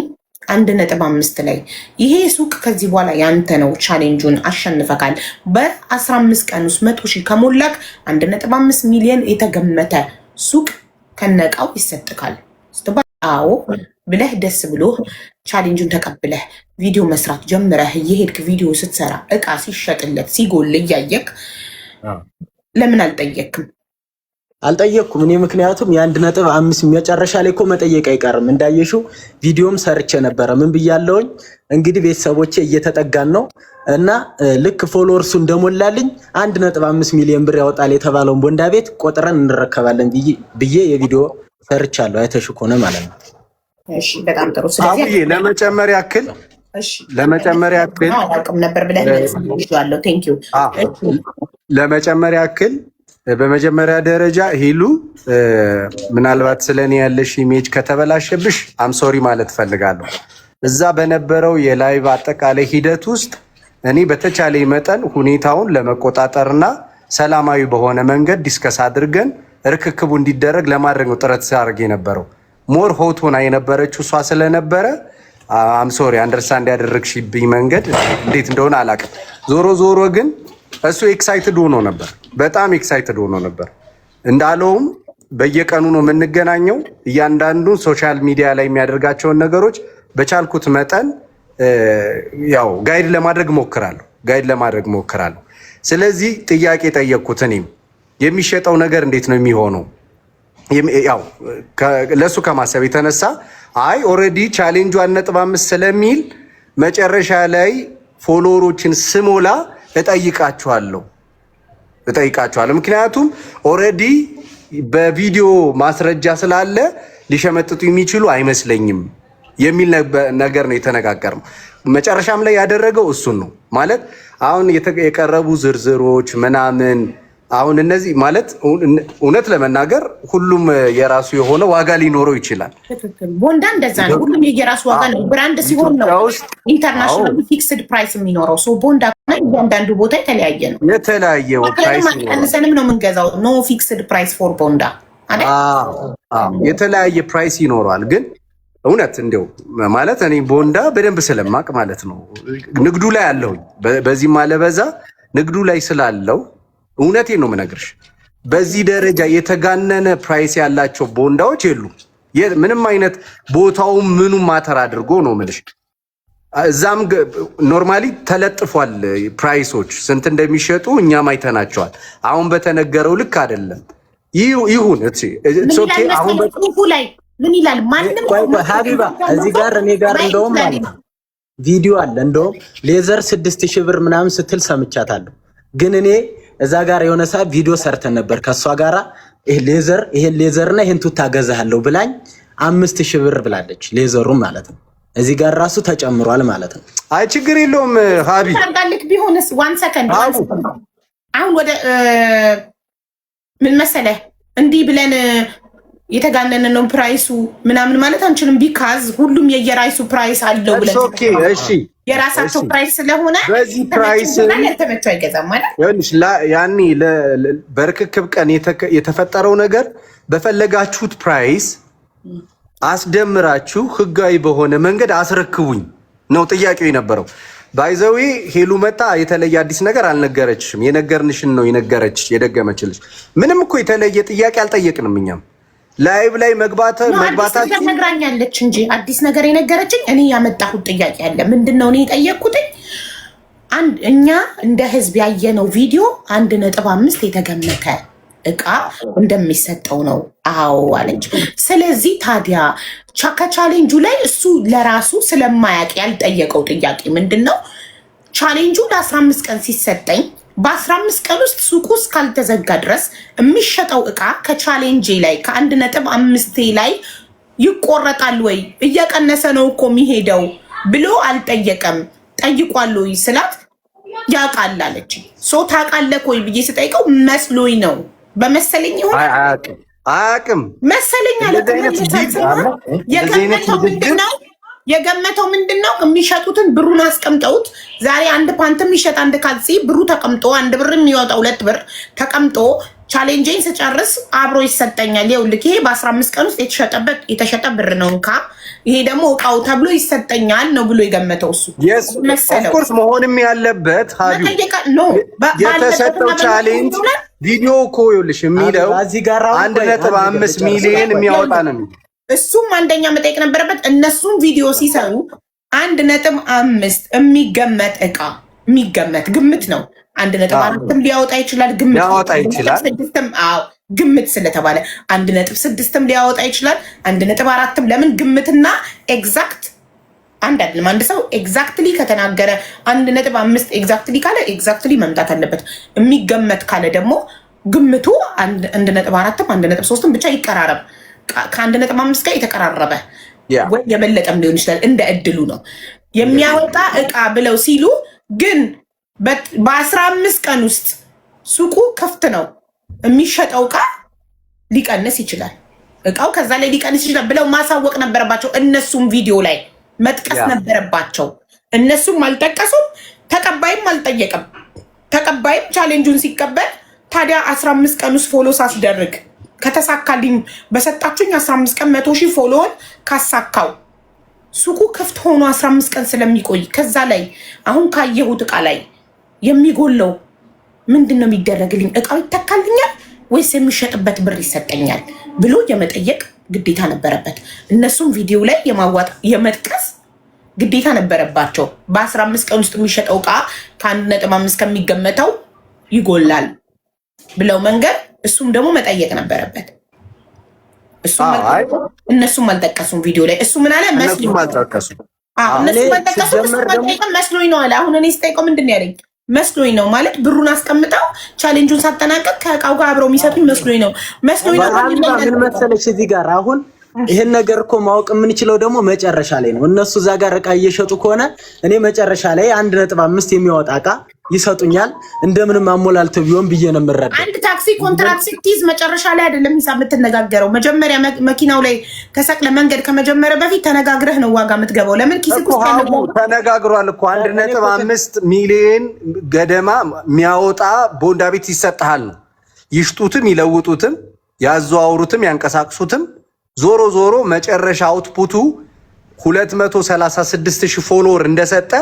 1.5 ላይ ይሄ ሱቅ ከዚህ በኋላ ያንተ ነው፣ ቻሌንጁን አሸንፈካል፣ በ15 ቀን ውስጥ 100 ሺህ ከሞላክ 1.5 ሚሊዮን የተገመተ ሱቅ ከነቃው ይሰጥካል። አዎ ብለህ ደስ ብሎ ቻሌንጁን ተቀብለህ ቪዲዮ መስራት ጀምረህ እየሄድክ ቪዲዮ ስትሰራ እቃ ሲሸጥለት ሲጎል እያየክ ለምን አልጠየቅም? አልጠየቅኩም እኔ ምክንያቱም የ1.5 መጨረሻ ላይ እኮ መጠየቅ አይቀርም። እንዳየሽው ቪዲዮም ሰርቼ ነበረ። ምን ብያለሁኝ? እንግዲህ ቤተሰቦቼ እየተጠጋን ነው እና ልክ ፎሎወርሱ እንደሞላልኝ 1.5 ሚሊዮን ብር ያወጣል የተባለውን ቦንዳ ቤት ቆጥረን እንረከባለን ብዬ የቪዲዮ ሰርቻለሁ። አይተሽ ከሆነ ማለት ነው። እሺ በጣም ጥሩ። ስለዚህ ለመጨመሪያ ያክል አላውቅም ነበር ብለህ ነው። ቴንክ ዩ። ለመጨመሪያ ያክል በመጀመሪያ ደረጃ ሄሉ ምናልባት ስለኔ ያለሽ ኢሜጅ ከተበላሸብሽ አምሶሪ ማለት ፈልጋለሁ። እዛ በነበረው የላይቭ አጠቃላይ ሂደት ውስጥ እኔ በተቻለ መጠን ሁኔታውን ለመቆጣጠርና ሰላማዊ በሆነ መንገድ ዲስከስ አድርገን ርክክቡ እንዲደረግ ለማድረግ ነው ጥረት ሲያደርግ የነበረው። ሞር ሆት ሆና የነበረችው እሷ ስለነበረ አምሶሪ አንደርስታንድ ያደረግሽብኝ መንገድ እንዴት እንደሆነ አላውቅም። ዞሮ ግን እሱ ኤክሳይትድ ሆኖ ነበር፣ በጣም ኤክሳይትድ ሆኖ ነበር። እንዳለውም በየቀኑ ነው የምንገናኘው። እያንዳንዱ ሶሻል ሚዲያ ላይ የሚያደርጋቸውን ነገሮች በቻልኩት መጠን ያው ጋይድ ለማድረግ ሞክራለሁ። ስለዚህ ጥያቄ ጠየቅኩት። እኔም የሚሸጠው ነገር እንዴት ነው የሚሆነው? ያው ለሱ ከማሰብ የተነሳ አይ ኦልሬዲ ቻሌንጁ 1.5 ስለሚል መጨረሻ ላይ ፎሎወሮችን ስሞላ እጠይቃቸዋለሁ። ምክንያቱም ኦልሬዲ በቪዲዮ ማስረጃ ስላለ ሊሸመጥጡ የሚችሉ አይመስለኝም የሚል ነገር ነው የተነጋገርነው። መጨረሻም ላይ ያደረገው እሱን ነው ማለት አሁን የቀረቡ ዝርዝሮች ምናምን አሁን እነዚህ ማለት እውነት ለመናገር ሁሉም የራሱ የሆነ ዋጋ ሊኖረው ይችላል። ቦንዳ እንደዛ ነው። ሁሉም የራሱ ዋጋ ነው። ብራንድ ሲሆን ነው ኢንተርናሽናል ፊክስድ ፕራይስ የሚኖረው። ሶ ቦንዳ እያንዳንዱ ቦታ የተለያየ ነው። የተለያየ ፕራይስ ቀንሰንም ነው የምንገዛው። ኖ ፊክስድ ፕራይስ ፎር ቦንዳ አይደል? የተለያየ ፕራይስ ይኖረዋል። ግን እውነት እንደው ማለት እኔ ቦንዳ በደንብ ስለማቅ ማለት ነው ንግዱ ላይ አለሁኝ። በዚህ ማለበዛ ንግዱ ላይ ስላለው እውነቴን ነው የምነግርሽ። በዚህ ደረጃ የተጋነነ ፕራይስ ያላቸው ቦንዳዎች የሉም። ምንም አይነት ቦታው ምኑ ማተር አድርጎ ነው የምልሽ። እዛም ኖርማሊ ተለጥፏል ፕራይሶች ስንት እንደሚሸጡ እኛም አይተናቸዋል። አሁን በተነገረው ልክ አይደለም። ይሁን አሁን ላይ ምን ይላል? ማንም ሀቢባ እዚህ ጋር እኔ ጋር እንደውም ማለት ቪዲዮ አለ። እንደውም ሌዘር 6000 ብር ምናምን ስትል ሰምቻታለሁ። ግን እኔ እዛ ጋር የሆነ ሰዓት ቪዲዮ ሰርተን ነበር ከሷ ጋራ ይሄን ሌዘርና ይሄን ቱታ ገዛለሁ ብላኝ 5000 ብር ብላለች። ሌዘሩ ማለት ነው እዚህ ጋር ራሱ ተጨምሯል ማለት ነው። አይ ችግር የለውም ሀቢ ታርጋልክ ቢሆንስ 1 ሰከንድ አሁን ወደ ምን መሰለህ እንዲህ ብለን የተጋነነ ነው ፕራይሱ ምናምን ማለት አንችልም። ቢካዝ ሁሉም የየራሱ ፕራይስ አለው ብለን እሺ የራሳቸው ፕራይስ ስለሆነ በዚህ ፕራይስ ተመቸው አይገዛም ማለት ያኔ በርክክብ ቀን የተፈጠረው ነገር በፈለጋችሁት ፕራይስ አስደምራችሁ ህጋዊ በሆነ መንገድ አስረክቡኝ ነው ጥያቄው የነበረው። ባይዘዌ ሄሉ መጣ የተለየ አዲስ ነገር አልነገረችሽም። የነገርንሽን ነው የነገረችሽ የደገመችልሽ። ምንም እኮ የተለየ ጥያቄ አልጠየቅንም። እኛም ላይቭ ላይ መግባታችን ነግራኛለች እንጂ አዲስ ነገር የነገረችኝ እኔ ያመጣሁት ጥያቄ አለ። ምንድነው እኔ የጠየቅኩትኝ? እኛ እንደ ህዝብ ያየነው ቪዲዮ 1.5 የተገመተ እቃ እንደሚሰጠው ነው። አዎ አለች። ስለዚህ ታዲያ ከቻሌንጁ ላይ እሱ ለራሱ ስለማያውቅ ያልጠየቀው ጥያቄ ምንድነው? ቻሌንጁ ለ15 ቀን ሲሰጠኝ በ15 ቀን ውስጥ ሱቁ እስካልተዘጋ ድረስ የሚሸጠው እቃ ከቻሌንጅ ላይ ከ1.5 ላይ ይቆረጣል ወይ? እየቀነሰ ነው እኮ የሚሄደው ብሎ አልጠየቀም። ጠይቋል ወይ ስላት ያውቃል አለች። ሶ ታውቃለህ ወይ ብዬ ስጠይቀው መስሎኝ ነው በመሰለኝ ይሆን አያውቅም መሰለኝ አለ። የገመተው ምንድነው? የሚሸጡትን ብሩን አስቀምጠውት ዛሬ አንድ ፓንት የሚሸጥ አንድ ካልሲ ብሩ ተቀምጦ 1 ብር የሚወጣው 2 ብር ተቀምጦ ቻሌንጅን ስጨርስ አብሮ ይሰጠኛል። ይኸውልህ ይሄ በ15 ቀን ውስጥ የተሸጠ ብር ነው እንካ፣ ይሄ ደግሞ እቃው ተብሎ ይሰጠኛል ነው ብሎ የገመተው እሱ መሰለው። ኦፍኮርስ መሆንም ያለበት የተሰጠው ቻሌንጅ ቪዲዮ እኮ ይኸውልሽ የሚለው 1.5 ሚሊዮን የሚያወጣ ነው። እሱም አንደኛ መጠየቅ ነበረበት። እነሱም ቪዲዮ ሲሰሩ 1.5 የሚገመት እቃ የሚገመት ግምት ነው። 1.5 ሊያወጣ ይችላል፣ ግምት ሊያወጣ ይችላል። ግምት ስለተባለ 1.6ም ሊያወጣ ይችላል 1.4ም። ለምን ግምትና ኤግዛክት አንድ አይደለም። አንድ ሰው ኤግዛክትሊ ከተናገረ 1.5 ኤግዛክትሊ ካለ ኤግዛክትሊ መምጣት አለበት። የሚገመት ካለ ደግሞ ግምቱ 1.4ም 1.3ም ብቻ ይቀራረብ። ከ1.5 ጋር የተቀራረበ ወይ የበለጠም ሊሆን ይችላል። እንደ እድሉ ነው የሚያወጣ እቃ ብለው ሲሉ ግን በ15 ቀን ውስጥ ሱቁ ክፍት ነው የሚሸጠው እቃ ሊቀንስ ይችላል። እቃው ከዛ ላይ ሊቀንስ ይችላል ብለው ማሳወቅ ነበረባቸው። እነሱም ቪዲዮ ላይ መጥቀስ ነበረባቸው። እነሱም አልጠቀሱም። ተቀባይም አልጠየቅም። ተቀባይም ቻሌንጁን ሲቀበል ታዲያ 15 ቀን ውስጥ ፎሎ ሳስደርግ ከተሳካልኝ በሰጣችሁኝ 15 ቀን 100,000 ፎሎውን ካሳካው ሱቁ ክፍት ሆኖ 15 ቀን ስለሚቆይ ከዛ ላይ አሁን ካየሁት እቃ ላይ የሚጎለው ምንድን ነው የሚደረግልኝ? እቃው ይተካልኛል ወይስ የሚሸጥበት ብር ይሰጠኛል ብሎ የመጠየቅ ግዴታ ነበረበት። እነሱም ቪዲዮ ላይ የመጥቀስ ግዴታ ነበረባቸው። በ15 ቀን ውስጥ የሚሸጠው እቃ ከ1.5 ከሚገመተው ይጎላል ብለው መንገር፣ እሱም ደግሞ መጠየቅ ነበረበት። እነሱም አልጠቀሱም ቪዲዮ ላይ። እሱ ምን አለ? መስሎኝ ነው አለ። አሁን እኔ ስጠይቀው ምንድን ነው ያለኝ? መስሎኝ ነው ማለት ብሩን አስቀምጠው ቻሌንጁን ሳጠናቀቅ ከእቃው ጋር አብረው የሚሰጡኝ መስሎኝ ነው። ምን መሰለሽ እዚህ ጋር አሁን ይሄን ነገር እኮ ማወቅ የምንችለው ደግሞ መጨረሻ ላይ ነው። እነሱ እዛ ጋር እቃ እየሸጡ ከሆነ እኔ መጨረሻ ላይ 1.5 የሚያወጣ እቃ ይሰጡኛል እንደምንም አሞላልተው ቢሆን ብዬ ነው የምረዳው። አንድ ታክሲ ኮንትራክት ስትይዝ መጨረሻ ላይ አይደለም ሂሳብ የምትነጋገረው። መጀመሪያ መኪናው ላይ ተሰቅለ መንገድ ከመጀመሪያ በፊት ተነጋግረህ ነው ዋጋ የምትገባው። ለምን ኪስ ውስጥ ያለው ተነጋግሯል እኮ 1.5 ሚሊዮን ገደማ የሚያወጣ ቦንዳ ቤት ይሰጥሃል ነው። ይሽጡትም ይለውጡትም ያዘዋውሩትም ያንቀሳቅሱትም ዞሮ ዞሮ መጨረሻ አውትፑቱ 236,000 ፎሎወር እንደሰጠ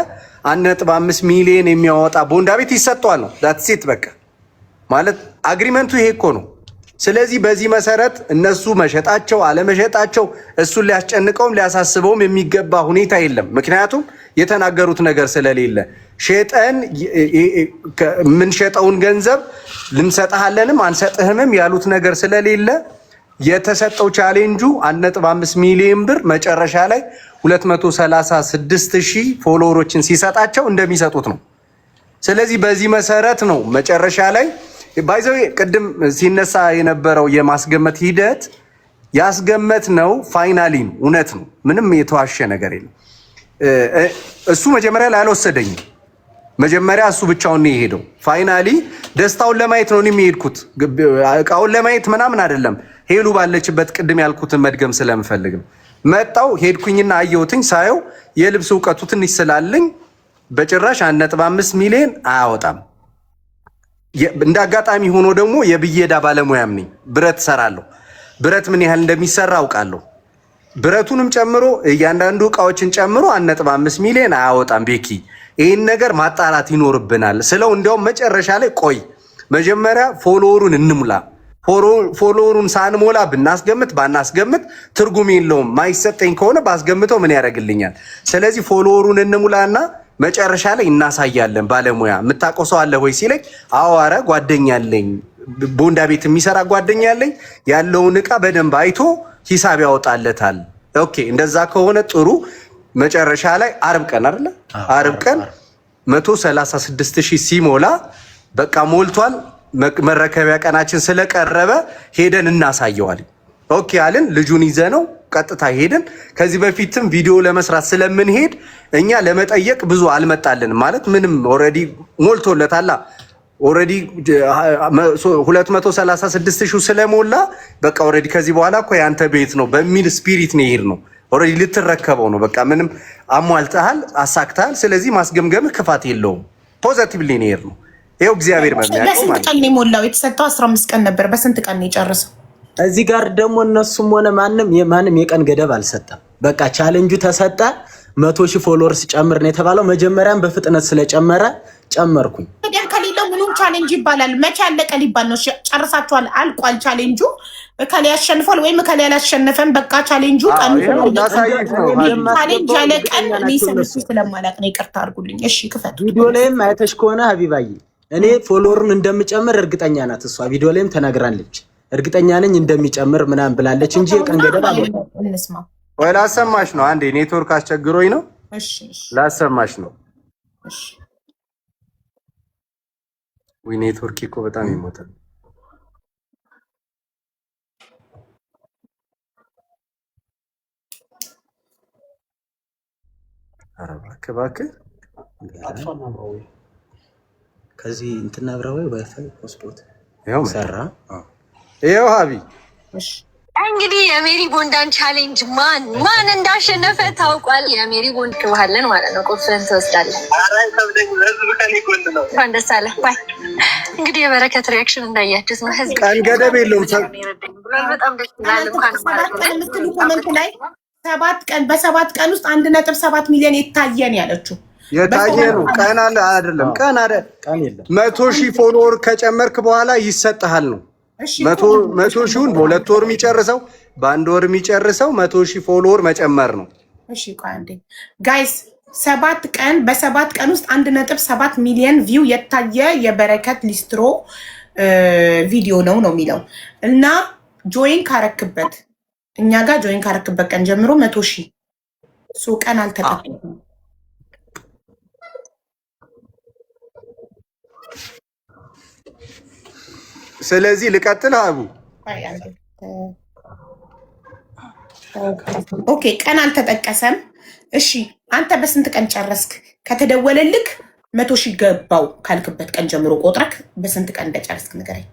1.5 ሚሊዮን የሚያወጣ ቦንዳ ቤት ይሰጠዋል ነው። ዳትስ ኢት በቃ ማለት አግሪመንቱ ይሄ እኮ ነው። ስለዚህ በዚህ መሰረት እነሱ መሸጣቸው አለመሸጣቸው እሱን ሊያስጨንቀውም ሊያሳስበውም የሚገባ ሁኔታ የለም። ምክንያቱም የተናገሩት ነገር ስለሌለ ሸጠን የምንሸጠውን ገንዘብ ልንሰጥሃለንም አንሰጥህምም ያሉት ነገር ስለሌለ የተሰጠው ቻሌንጁ 1.5 ሚሊዮን ብር መጨረሻ ላይ 236,000 ፎሎወሮችን ሲሰጣቸው እንደሚሰጡት ነው። ስለዚህ በዚህ መሰረት ነው መጨረሻ ላይ ባይዘው ቅድም ሲነሳ የነበረው የማስገመት ሂደት ያስገመት ነው። ፋይናሊ እውነት ነው፣ ምንም የተዋሸ ነገር የለም። እሱ መጀመሪያ ላይ አልወሰደኝም። መጀመሪያ እሱ ብቻውን ነው የሄደው። ፋይናሊ ደስታውን ለማየት ነው የሚሄድኩት፣ እቃውን ለማየት ምናምን አይደለም። ሄሉ ባለችበት ቅድም ያልኩትን መድገም ስለምፈልግም መጣው ሄድኩኝና አየሁትኝ። ሳየው የልብስ እውቀቱ ትንሽ ስላለኝ በጭራሽ 1.5 ሚሊዮን አያወጣም። እንደ አጋጣሚ ሆኖ ደግሞ የብየዳ ባለሙያም ነኝ። ብረት ሰራለሁ። ብረት ምን ያህል እንደሚሰራ አውቃለሁ። ብረቱንም ጨምሮ እያንዳንዱ እቃዎችን ጨምሮ 1.5 ሚሊዮን አያወጣም። ቤኪ ይህን ነገር ማጣራት ይኖርብናል ስለው እንዲያውም መጨረሻ ላይ ቆይ መጀመሪያ ፎሎወሩን እንሙላ፣ ፎሎወሩን ሳንሞላ ብናስገምት ባናስገምት ትርጉም የለውም። ማይሰጠኝ ከሆነ ባስገምተው ምን ያደርግልኛል? ስለዚህ ፎሎወሩን እንሙላና መጨረሻ ላይ እናሳያለን። ባለሙያ የምታውቀው ሰው አለ ወይ ሲለኝ፣ አዎ ኧረ ጓደኛ አለኝ፣ ቦንዳ ቤት የሚሰራ ጓደኛ አለኝ፣ ያለውን እቃ በደንብ አይቶ ሂሳብ ያወጣለታል። ኦኬ እንደዛ ከሆነ ጥሩ። መጨረሻ ላይ አርብ ቀን አይደለ? አርብ ቀን 136,000 ሲሞላ በቃ ሞልቷል። መረከቢያ ቀናችን ስለቀረበ ሄደን እናሳየዋል። ኦኬ አልን። ልጁን ይዘነው ቀጥታ ሄደን ከዚህ በፊትም ቪዲዮ ለመስራት ስለምንሄድ እኛ ለመጠየቅ ብዙ አልመጣልንም። ማለት ምንም ኦልሬዲ ሞልቶለታል። ኦልሬዲ 236,000 ስለሞላ በቃ ኦልሬዲ ከዚህ በኋላ እኮ ያንተ ቤት ነው በሚል ስፒሪት ነው ይሄድ ነው። ኦልሬዲ ልትረከበው ነው። በቃ ምንም አሟልተሃል፣ አሳክተሃል። ስለዚህ ማስገምገምህ ክፋት የለውም። ፖዚቲቭሊ ነው ይሄድ ነው። ይኸው እግዚአብሔር መሚያውቀው ማለት ነው። በስንት ቀን ነው የሞላው? የተሰጠው 15 ቀን ነበር። በስንት ቀን ነው የጨረሰው? እዚህ ጋር ደግሞ እነሱም ሆነ ማንም የቀን ገደብ አልሰጠም። በቃ ቻሌንጁ ተሰጠ። 100,000 ፎሎወርስ ጨምር ነው የተባለው። መጀመሪያም በፍጥነት ስለጨመረ ጨመርኩኝ። ታዲያ ከሌለው ምኑም ቻሌንጅ ይባላል? መቼ አለቀ ሊባል ነው? ጨርሳችኋል፣ አልቋል ቻሌንጁ። እከሌ ያሸንፋል ወይም እከሌ ያላሸነፈም በቃ ቻሌንጁ ቀን ቻሌንጅ ያለ ቀን እኔ ሰምቼ ስለማላውቅ ነው። ይቅርታ አድርጉልኝ። እሺ ክፈቱ። ቪዲዮ ላይም አይተሽ ከሆነ ሀቢባዬ እኔ ፎሎወሩን እንደምጨምር እርግጠኛ ናት እሷ። ቪዲዮ ላይም ተናግራለች። እርግጠኛ ነኝ እንደሚጨምር ምናምን ብላለች እንጂ የቀን ገደብ አለ። እንስማ ወይ ላሰማሽ ነው። አንዴ ኔትወርክ አስቸግሮኝ ነው። እሺ ላሰማሽ ነው። እሺ ወይ ኔትወርክ እኮ በጣም ይሞታል። ኧረ እባክህ ከዚህ እንትና አብራዊ ዋይፋይ ሆስፖት ያው ሰራ። ይሄው ሀቢ እሺ እንግዲህ የሜሪ ቦንዳን ቻሌንጅ ማን እንዳሸነፈ ታውቋል። የሜሪ ቦንድ ክባለን ማለት ነው። ቁልፍህን ትወስዳለህ። እንኳን ደስ አለህ። ባይ እንግዲህ የበረከት ሪያክሽን እንዳያችሁት ነው። ህዝብ ቀን ገደብ የለውም። በጣም ደስ ይላል። እንኳን የምትሉ ኮመንት ላይ 7 ቀን በ7 ቀን ውስጥ 1.7 ሚሊዮን የታየን ያለችው የታየ ነው። ቀን አለ አይደለም? ቀን አለ። ቀን የለም። 100,000 ፎሎወር ከጨመርክ በኋላ ይሰጥሃል ነው። 100,000ውን በ2 ወር የሚጨርሰው በ1 ወር የሚጨርሰው 100,000 ፎሎወር መጨመር ነው። እሺ ቆይ አንዴ ጋይስ 7 ቀን በ7 ቀን ውስጥ 1.7 ሚሊዮን ቪው የታየ የበረከት ሊስትሮ ቪዲዮ ነው የሚለው እና ጆይን ካረክበት እኛ ጋር ጆይን ካረክበት ቀን ጀምሮ 100,000 ሱ ቀን አልተጠቀመም። ስለዚህ ልቀጥል አቡ። ኦኬ ቀን አልተጠቀሰም። እሺ አንተ በስንት ቀን ጨረስክ? ከተደወለልክ 100,000 ገባው ካልክበት ቀን ጀምሮ ቆጥረክ በስንት ቀን እንደጨረስክ ንገረኝ።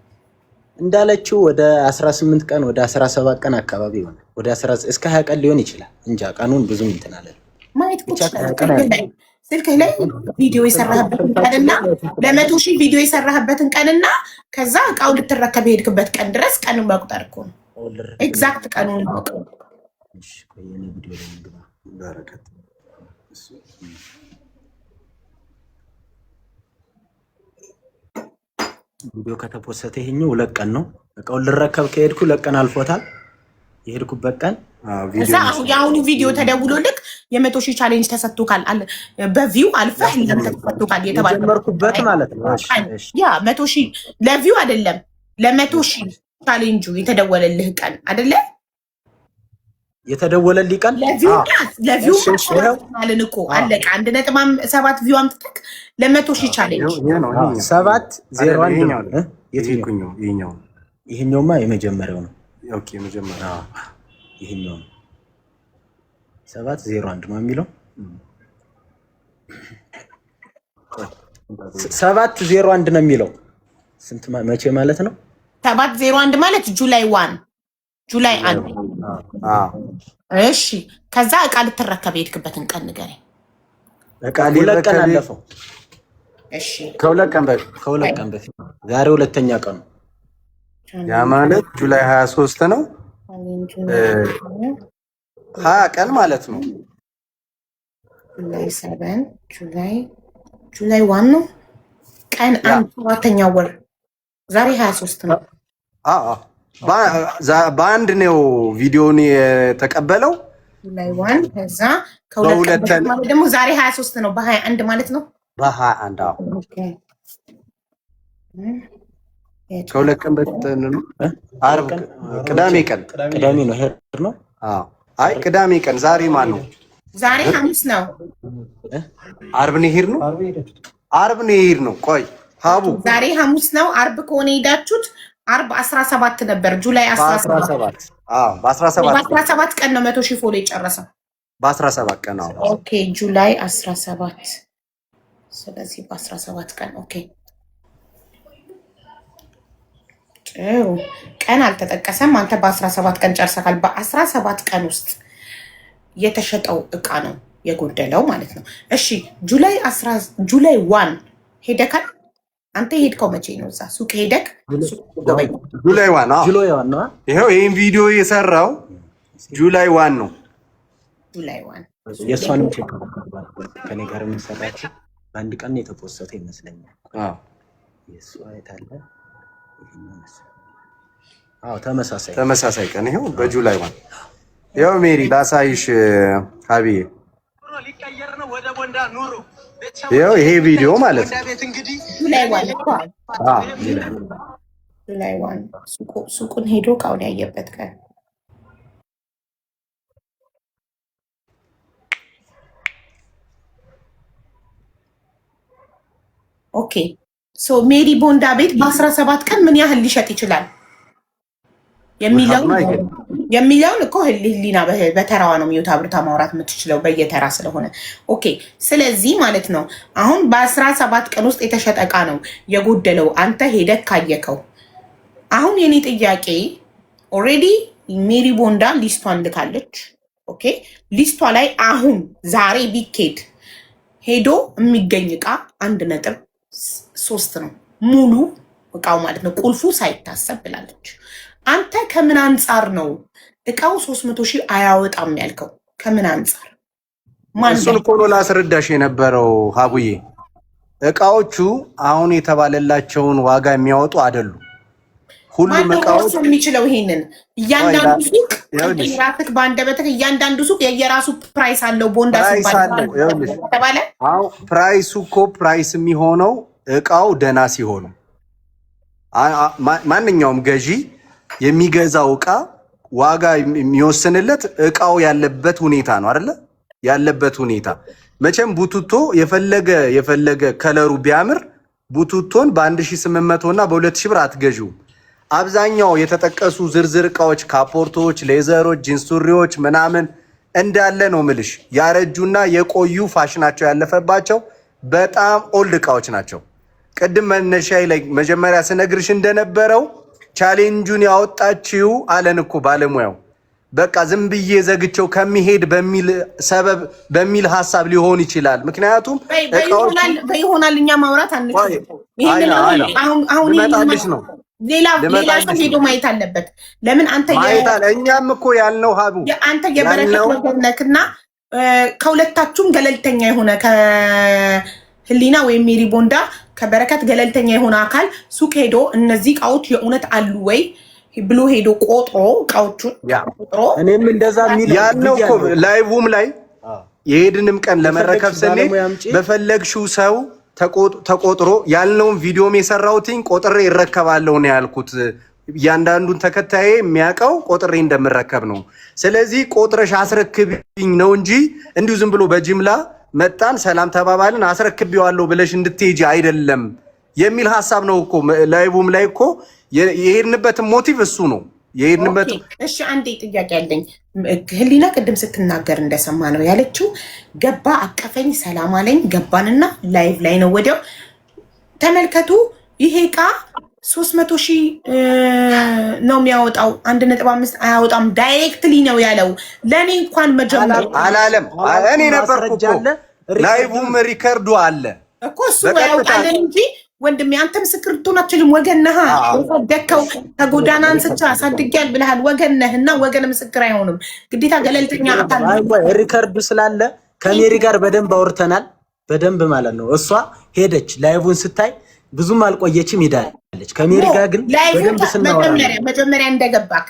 እንዳለችው ወደ 18 ቀን ወደ 17 ቀን አካባቢ ሆነ። ወደ 19 እስከ 20 ቀን ሊሆን ይችላል። እንጃ ቀኑን ብዙም እንትን አለ ማየት ስልክህ ላይ ቪዲዮ የሰራህበትን ቀንና ለ100,000 ቪዲዮ የሰራህበትን ቀንና ከዛ እቃው ልትረከብ የሄድክበት ቀን ድረስ ቀኑን መቁጠር እኮ ነው። ኤግዛክት ቀኑን ማውቀው። ቪዲዮ ከተፖሰተ ይሄኛው 2 ቀን ነው። እቃውን ልረከብ ከሄድኩ 2 ቀን አልፎታል። የሄድኩበት ቀን እዛ የአሁኑ ቪዲዮ ተደውሎልክ 100,000 ቻሌንጅ ተሰጥቶካል አለ በቪው አልፈህ ተሰጥቶካል የተባልኩበት ማለት ነው። ያ 100,000 ለቪው አይደለም ለ100,000 ቻሌንጁ የተደወለልህ ቀን አይደለ? የተደወለልኝ ቀን ለቪው ማለት እኮ አለቀ። 1.7 ቪው አምጥተክ ለ100,000 ቻሌንጅ 701 የትኛው? ይሄኛውማ የመጀመሪያው ነው። ኦኬ መጀመሪያ ይሄኛው 701 ነው የሚለው 701 ነው የሚለው ስንት መቼ ማለት ነው? 701 ማለት ጁላይ 1 ጁላይ 1 እሺ ከዛ እቃ ልትረከብ የሄድክበትን ቀን ንገረኝ። እቃ ሊረከብ አለፈው። እሺ ከሁለት ቀን በፊት ዛሬ ሁለተኛ ቀኑ ያ ማለት ጁላይ 23 ነው። 20 ቀን ማለት ነው። ጁላይ 7 ጁላይ 1 ነው ቀን 7ኛው ወር ዛሬ 23 ነው። በአንድ ነው ቪዲዮን የተቀበለው ጁላይ 1 ከዛ ከሁለት ቀን ማለት ደግሞ ዛሬ 23 ነው። በ21 ማለት ነው። በ21 ኦኬ ከሁለት ቀን በፊት ነው። ዓርብ ቅዳሜ ነው ሄር ነው። አይ ቅዳሜ ቀን ዛሬ ማን ነው? ዛሬ ሐሙስ ነው። ዓርብ ነው ሄር ነው። ዓርብ ነው ሄር ነው። ቆይ ሀቡ ዛሬ ሐሙስ ነው። ዓርብ ከሆነ ሄዳችሁት ዓርብ 17 ነበር። ጁላይ 17 በ17 ቀን ነው 100,000 ፎሎ የጨረሰው። በ17 ቀን ነው። ኦኬ ጁላይ 17 ስለዚህ በ17 ቀን ኦኬ ጥሩ ቀን አልተጠቀሰም። አንተ በ17 ቀን ጨርሰካል። በ17 ቀን ውስጥ የተሸጠው እቃ ነው የጎደለው ማለት ነው። እሺ ጁላይ 1 ሄደካል። አንተ ሄድከው መቼ ነው? እዛ ሱቅ ሄደክ ጁላይ 1 ነው። ይሄው ይሄን ቪዲዮ የሰራው ጁላይ 1 ነው። ጁላይ 1 የሷንም ቼክ ከኔ ጋር የምንሰራቸው በአንድ ቀን የተፖሰተ ይመስለኛል። የሱ አይታለ ተመሳሳይ ቀን ይሄው በጁላይ 1 ይሄው ሜሪ ላሳይሽ ሀቢዬ ይሄው ይሄ ቪዲዮ ማለት ነው። ጁላይ 1 ጁላይ 1 ሱቁን ሄዶ እቃውን ያየበት ቀን። ኦኬ ሶ ሜሪ ቦንዳ ቤት በ17 ቀን ምን ያህል ሊሸጥ ይችላል የሚለውን እኮ ህሊና በተራዋ ነው የሚወጣ አብርታ ማውራት የምትችለው በየተራ ስለሆነ። ኦኬ ስለዚህ ማለት ነው አሁን በ17 ቀን ውስጥ የተሸጠ እቃ ነው የጎደለው። አንተ ሄደህ ካየከው አሁን የኔ ጥያቄ ኦልሬዲ ሜሪ ቦንዳ ሊስቷን ልካለች። ኦኬ ሊስቷ ላይ አሁን ዛሬ ቢኬድ ሄዶ የሚገኝ እቃ 1.3 ነው ሙሉ እቃው ማለት ነው ቁልፉ ሳይታሰብ ብላለች። አንተ ከምን አንጻር ነው እቃው 300,000 አያወጣም ያልከው? ከምን አንጻር? እሱን እኮ ነው ላስረዳሽ የነበረው ሀቡዬ። እቃዎቹ አሁን የተባለላቸውን ዋጋ የሚያወጡ አይደሉም። ሁሉም እቃዎች የሚችለው ይሄንን እያንዳንዱ ሱቅ ራስክ በአንደበትህ እያንዳንዱ ሱቅ የየራሱ ፕራይስ አለው። ቦንዳ ተባለ። አዎ ፕራይሱ እኮ ፕራይስ የሚሆነው እቃው ደና ሲሆኑ ማንኛውም ገዢ የሚገዛው እቃ ዋጋ የሚወስንለት እቃው ያለበት ሁኔታ ነው አይደለ? ያለበት ሁኔታ መቼም ቡቱቶ የፈለገ ከለሩ ቢያምር ቡቱቶን በ1800 እና በ2000 ብር አትገዢው። አብዛኛው የተጠቀሱ ዝርዝር እቃዎች ካፖርቶች፣ ሌዘሮች፣ ጂንስ ሱሪዎች ምናምን እንዳለ ነው ምልሽ። ያረጁና የቆዩ ፋሽናቸው ያለፈባቸው በጣም ኦልድ እቃዎች ናቸው። ቅድም መነሻዬ ላይ መጀመሪያ ስነግርሽ እንደነበረው ቻሌንጁን ያወጣችው አለን እኮ ባለሙያው። በቃ ዝም ብዬ ዘግቸው ከሚሄድ በሚል በሚል ሐሳብ ሊሆን ይችላል። ምክንያቱም በይሆናል እኛ ማውራት አንችልም። አሁን ይመጣልሽ ነው ሌላ ሰው ሄዶ ማየት አለበት። ለምን አንተ እኛም እኮ ያልነው ሀቡ አንተ የበረከት ወገን ነህና ከሁለታችሁም ገለልተኛ የሆነ ከህሊና ወይም ሜሪ ቦንዳ ከበረከት ገለልተኛ የሆነ አካል ሱቅ ሄዶ እነዚህ እቃዎች የእውነት አሉ ወይ ብሎ ሄዶ ቆጥሮ እቃዎቹን ቆጥሮ እኔም እንደዛ የሚል ያልነው እኮ ላይቭም ላይ የሄድንም ቀን ለመረከብ ስንል በፈለግሽው ሰው ተቆጥሮ ያልነውን ቪዲዮም የሰራሁትኝ ቆጥሬ ይረከባለሁ ነው ያልኩት። እያንዳንዱን ተከታዬ የሚያውቀው ቆጥሬ እንደምረከብ ነው። ስለዚህ ቆጥረሽ አስረክብኝ ነው እንጂ እንዲሁ ዝም ብሎ በጅምላ መጣን ሰላም ተባባልን አስረክብዋለሁ ብለሽ እንድትሄጂ አይደለም የሚል ሐሳብ ነው እኮ ላይቭም ላይ እኮ የሄድንበት ሞቲቭ እሱ ነው የሄድንበት። እሺ አንዴ ጥያቄ አለኝ። ህሊና ቅድም ስትናገር እንደሰማ ነው ያለችው ገባ አቀፈኝ ሰላም አለኝ ገባንና ላይቭ ላይ ነው ወዲያው ተመልከቱ ይሄ እቃ 300,000 ነው የሚያወጣው 1.5 አያወጣም ዳይሬክትሊ ነው ያለው። ለኔ እንኳን መጀመር አላለም እኔ ነበርኩ እኮ ላይቭም ሪከርዱ አለ እኮ እሱ ያውቃል እንጂ ወንድሜ አንተ ምስክር ልትሆን አትችልም። ወገን ነህ ደከው ከጎዳና አንስቻ አሳድጊያል ብለሃል። ወገን ነህና ወገን ምስክር አይሆንም። ግዴታ ገለልተኛ አካል ሪከርዱ ስላለ ከሜሪ ጋር በደንብ አውርተናል። በደንብ ማለት ነው። እሷ ሄደች ላይቭን ስታይ ብዙም አልቆየችም ሄዳለች። ከሜሪ ጋር ግን በደንብ ስናወራ መጀመሪያ እንደገባክ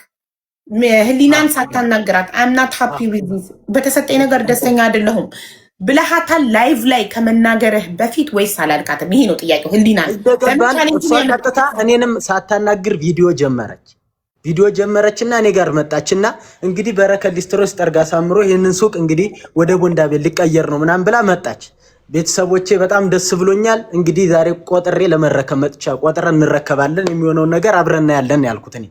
ህሊናን ሳታናግራት I'm not happy with this በተሰጠኝ ነገር ደስተኛ አይደለሁም ብለሃታል ላይቭ ላይ ከመናገርህ በፊት ወይስ አላልካትም? ይሄ ነው ጥያቄው። ህሊና እሷ ቀጥታ እኔንም ሳታናግር ቪዲዮ ጀመረችና እኔ ጋር መጣችና እንግዲህ በረከት ሊስትሮስ ጠርጋ ሳምሮ ይሄንን ሱቅ እንግዲህ ወደ ቦንዳ ቤት ሊቀየር ነው ምናምን ብላ መጣች። ቤተሰቦቼ በጣም ደስ ብሎኛል። እንግዲህ ዛሬ ቆጥሬ ለመረከብ መጥቻ ቆጥረን እንረከባለን የሚሆነው ነገር አብረን ያለን ያልኩት እኔ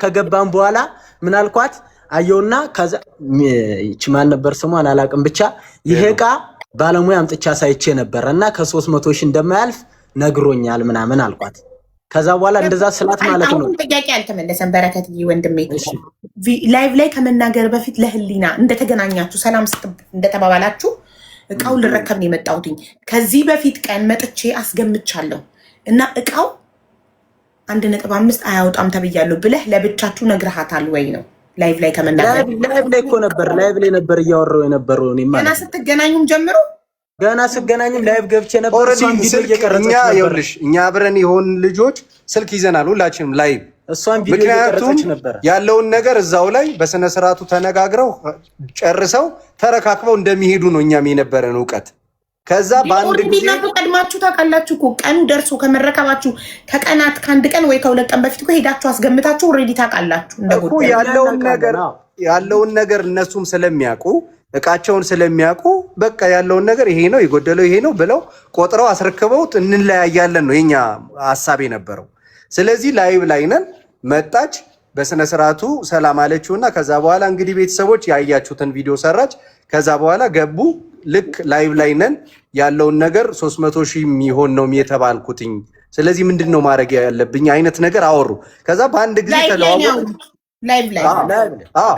ከገባን በኋላ ምን አልኳት አየውና ከዛ ማን ነበር ስሟን አላውቅም ብቻ ይሄ እቃ ባለሙያ አምጥቻ ሳይቼ ነበርና ከ300,000 እንደማያልፍ ነግሮኛል ምናምን አልኳት። ከዛ በኋላ እንደዛ ስላት ማለት ነው ጥያቄ አልተመለሰም። በረከት ወንድሜ ላይቭ ላይ ከመናገር በፊት ለህሊና እንደተገናኛችሁ ሰላም እንደተባባላችሁ እቃውን ልረከብ ነው የመጣሁት። ከዚህ በፊት ቀን መጥቼ አስገምቻለሁ እና እቃው 1.5 አያወጣም ተብያለሁ ብለህ ለብቻችሁ ነግረሃታል ወይ ነው? ላይቭ ላይ ከመናገር ላይቭ ላይ እኮ ነበር እያወራው የነበረው እኔ ማለት ገና ስትገናኙም ጀምሮ ገና ስገናኝም ላይቭ ገብቼ ነበር። እሷን ቪዲዮ እየቀረጸች ነበር። እኛ አብረን ይሆን ልጆች ስልክ ይዘናል ሁላችንም ላይቭ። እሷን ቪዲዮ እየቀረጸች ነበር። ያለውን ነገር እዛው ላይ በስነ ስርዓቱ ተነጋግረው ጨርሰው ተረካክበው እንደሚሄዱ ነው እኛም የነበረን እውቀት። ከዛ በአንድ ጊዜ ቀድማችሁ ታውቃላችሁ እኮ ቀኑ ደርሶ ከመረከባችሁ ከቀናት ከአንድ ቀን ወይ ከሁለት ቀን በፊት እኮ ሄዳችሁ አስገምታችሁ ኦልሬዲ ታውቃላችሁ። እንደጎዳ ያለውን ነገር እነሱም ስለሚያውቁ እቃቸውን ስለሚያውቁ በቃ ያለውን ነገር ይሄ ነው የጎደለው ይሄ ነው ብለው ቆጥረው አስረክበውት እንለያያለን ነው የኛ ሐሳብ የነበረው። ስለዚህ ላይቭ ላይ ነን መጣች በስነ ስርዓቱ ሰላም አለችውና ከዛ በኋላ እንግዲህ ቤተሰቦች ያያችሁትን ቪዲዮ ሰራች። ከዛ በኋላ ገቡ። ልክ ላይቭ ላይ ነን ያለውን ነገር 300,000 የሚሆን ነው የተባልኩትኝ። ስለዚህ ምንድነው ማድረግ ያለብኝ አይነት ነገር አወሩ። ከዛ በአንድ ጊዜ ተለዋወጡ። ላይቭ ላይ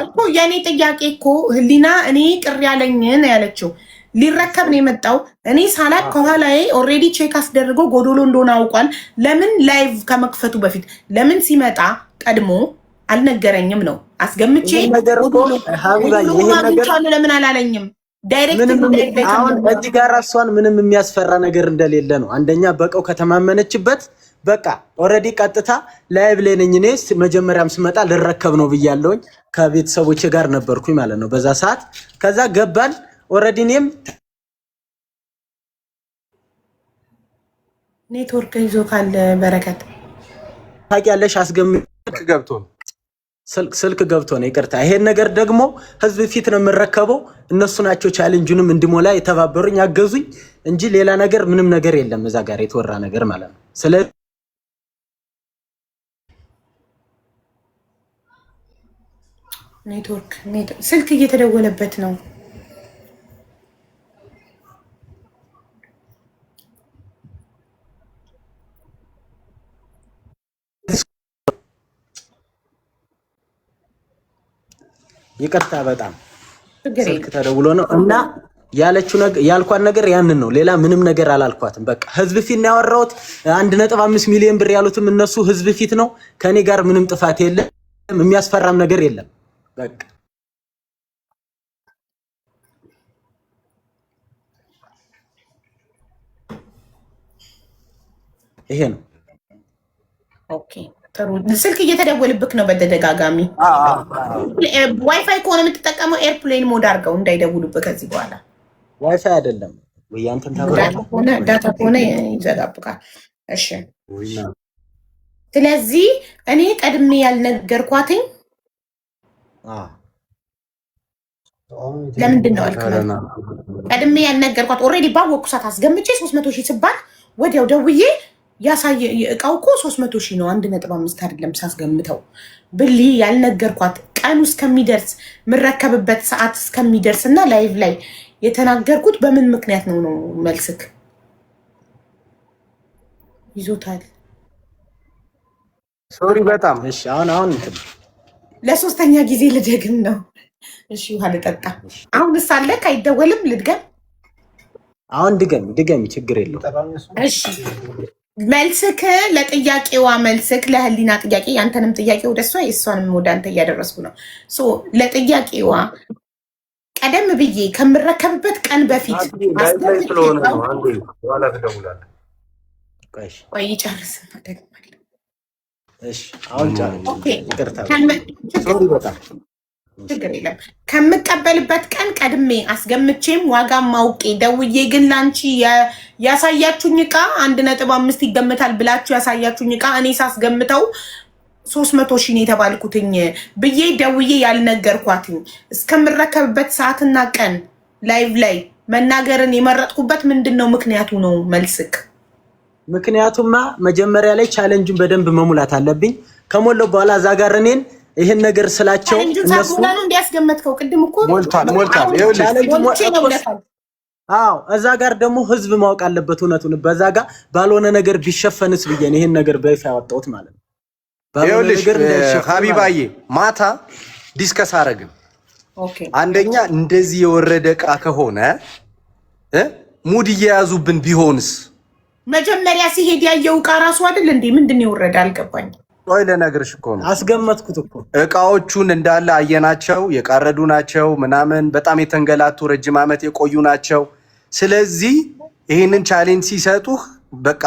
እኮ የኔ ጥያቄ እኮ ህሊና እኔ ቅር ያለኝ ነው ያለችው። ሊረከብ ነው የመጣው። እኔ ሳላቅ ከኋላዬ ኦልሬዲ ቼክ አስደርጎ ጎዶሎ እንደሆነ አውቋል። ለምን ላይቭ ከመክፈቱ በፊት ለምን ሲመጣ ቀድሞ አልነገረኝም ነው? አስገምቼ ጎዶሎ ለምን አላለኝም? አሁን እዚህ ጋር እሷን ምንም የሚያስፈራ ነገር እንደሌለ ነው። አንደኛ በቀው ከተማመነችበት በቃ ኦልሬዲ ቀጥታ ላይቭ ላይ ነኝ። እኔ መጀመሪያም ስመጣ ልረከብ ነው ብያለሁኝ። ከቤተሰቦቼ ጋር ነበርኩኝ ማለት ነው በዛ ሰዓት። ከዛ ገባን ኦልሬዲ። እኔም ኔትወርክ ይዞ ካለ በረከት ታውቂያለሽ ገብቶ ነው ስልክ ገብቶ ነው። ይቅርታ። ይሄን ነገር ደግሞ ህዝብ ፊት ነው የምረከበው። እነሱ ናቸው ቻሌንጁንም እንዲሞላ የተባበሩኝ ያገዙኝ እንጂ ሌላ ነገር ምንም ነገር የለም እዛ ጋር የተወራ ነገር ማለት ነው። ስለዚህ ኔትወርክ ስልክ እየተደወለበት ነው። ይቅርታ በጣም ስልክ ተደውሎ ነው እና ያልኳት ነገር ያንን ነው። ሌላ ምንም ነገር አላልኳትም። በቃ ህዝብ ፊት ነው ያወራሁት። 1.5 ሚሊዮን ብር ያሉትም እነሱ ህዝብ ፊት ነው። ከኔ ጋር ምንም ጥፋት የለም። የሚያስፈራም ነገር የለም። በቃ ይሄ ነው። ኦኬ ጥሩ። ስልክ እየተደወልብክ ነው በተደጋጋሚ። ዋይፋይ ከሆነ የምትጠቀመው ኤርፕሌን ሞድ አድርገው እንዳይደውሉብህ ከዚህ በኋላ። ዋይፋይ አይደለም ወይ አንተን ዳታ ከሆነ ይዘጋብካል። እሺ ስለዚህ እኔ ቀድሜ ያልነገርኳትኝ ለምንድን ነው አልከኝ? ቀድሜ ያልነገርኳት ኦልሬዲ ባወቅኩ ሰዓት አስገምቼ 300,000 ሲባል ወዲያው ደውዬ ያሳየ እቃው እኮ 300,000 ነው 1.5 አይደለም ሳስገምተው ብሊ ያልነገርኳት ቀኑ እስከሚደርስ ምረከብበት ሰዓት እስከሚደርስ እና ላይቭ ላይ የተናገርኩት በምን ምክንያት ነው ነው መልስክ? ይዞታል። ሶሪ በጣም እሺ። አሁን ለሶስተኛ ጊዜ ልደግም ነው። እሺ ውሃ ልጠጣ። አሁን ሳለክ አይደወልም ልድገም። አሁን ድገም ችግር የለውም። እሺ መልስክ ለጥያቄዋ መልስክ ለህሊና ጥያቄ ያንተንም ጥያቄ ወደሷ የሷንም ወደ አንተ እያደረስኩ ነው። ለጥያቄዋ ቀደም ብዬ ከምረከብበት ቀን በፊት ቆይ ይጨርስ ደግማለሁ። እሺ አሁን ይቅርታ ችግር የለም። ከምቀበልበት ቀን ቀድሜ አስገምቼም ዋጋም ማውቄ ደውዬ ግን ላንቺ ያሳያችሁኝ እቃ 1.5 ይገምታል ብላችሁ ያሳያችሁኝ እቃ እኔ ሳስገምተው 300,000 ነው የተባልኩትኝ ብዬ ደውዬ ያልነገርኳትኝ እስከምረከብበት ሰዓትና ቀን ላይቭ ላይ መናገርን የመረጥኩበት ምንድነው ምክንያቱ ነው መልስክ? ምክንያቱማ መጀመሪያ ላይ ቻሌንጁን በደንብ መሙላት አለብኝ። ከሞላው በኋላ እዛ ጋር እኔን ይሄን ነገር ስላቸው እነሱ ነው እንዲያስገመትከው ቅድም እኮ ሞልቷል። አዎ እዛ ጋር ደግሞ ህዝብ ማወቅ አለበት እውነቱን። በዛ ጋር ባልሆነ ነገር ቢሸፈንስ ብዬ ነው ይሄን ነገር በይፋ ያወጣሁት ማለት ነው። ይኸውልሽ ሀቢባዬ ማታ ዲስከስ አረግን። አንደኛ እንደዚህ የወረደ እቃ ከሆነ ሙድ እየያዙብን ቢሆንስ? መጀመሪያ ሲሄድ ያየው እቃ ራሱ አይደል እንዴ? ምንድን ነው የወረደ አልገባኝ። ቆይ ለነገርሽ እኮ ነው አስገመትኩት እኮ እቃዎቹን እንዳለ አየናቸው። የቃረዱ ናቸው ምናምን በጣም የተንገላቱ ረጅም ዓመት የቆዩ ናቸው። ስለዚህ ይህንን ቻሌንጅ ሲሰጡህ በቃ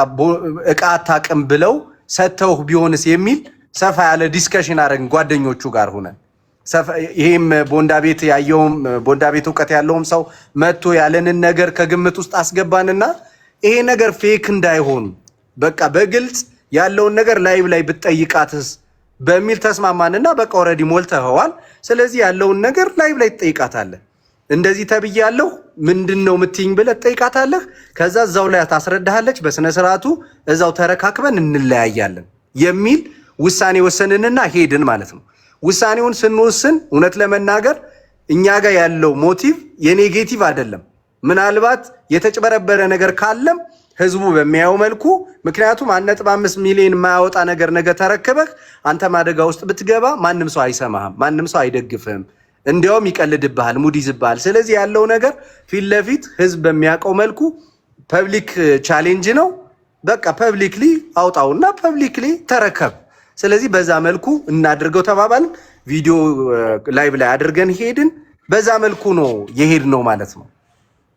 እቃ አታውቅም ብለው ሰተውህ ቢሆንስ የሚል ሰፋ ያለ ዲስከሽን አደረግን ጓደኞቹ ጋር ሆነን። ይሄም ቦንዳ ቤት ያየውም ቦንዳ ቤት እውቀት ያለውም ሰው መጥቶ ያለንን ነገር ከግምት ውስጥ አስገባንና ይሄ ነገር ፌክ እንዳይሆን በቃ በግልጽ ያለውን ነገር ላይቭ ላይ ብትጠይቃትስ በሚል ተስማማንና በቃ ኦሬዲ ሞልተኸዋል። ስለዚህ ያለውን ነገር ላይቭ ላይ ትጠይቃታለህ። እንደዚህ ተብያለሁ ምንድነው የምትይኝ ብለህ ትጠይቃታለህ። ከዛ እዛው ላይ ታስረዳሃለች። በስነ ስርዓቱ እዛው ተረካክበን እንለያያለን የሚል ውሳኔ ወሰንንና ሄድን ማለት ነው። ውሳኔውን ስንወስን እውነት ለመናገር እኛ ጋር ያለው ሞቲቭ የኔጌቲቭ አይደለም። ምናልባት የተጭበረበረ ነገር ካለም ህዝቡ በሚያየው መልኩ ምክንያቱም 1.5 ሚሊዮን የማያወጣ ነገር ነገ ተረክበህ አንተም አደጋ ውስጥ ብትገባ ማንም ሰው አይሰማህም፣ ማንም ሰው አይደግፍህም፣ እንዲያውም ይቀልድብሃል፣ ሙድ ይዝብሃል። ስለዚህ ያለው ነገር ፊት ለፊት ህዝብ በሚያውቀው መልኩ ፐብሊክ ቻሌንጅ ነው። በቃ ፐብሊክሊ አውጣውና ፐብሊክሊ ተረከብ። ስለዚህ በዛ መልኩ እናድርገው ተባባልን። ቪዲዮ ላይቭ ላይ አድርገን ሄድን። በዛ መልኩ ነው የሄድ ነው ማለት ነው።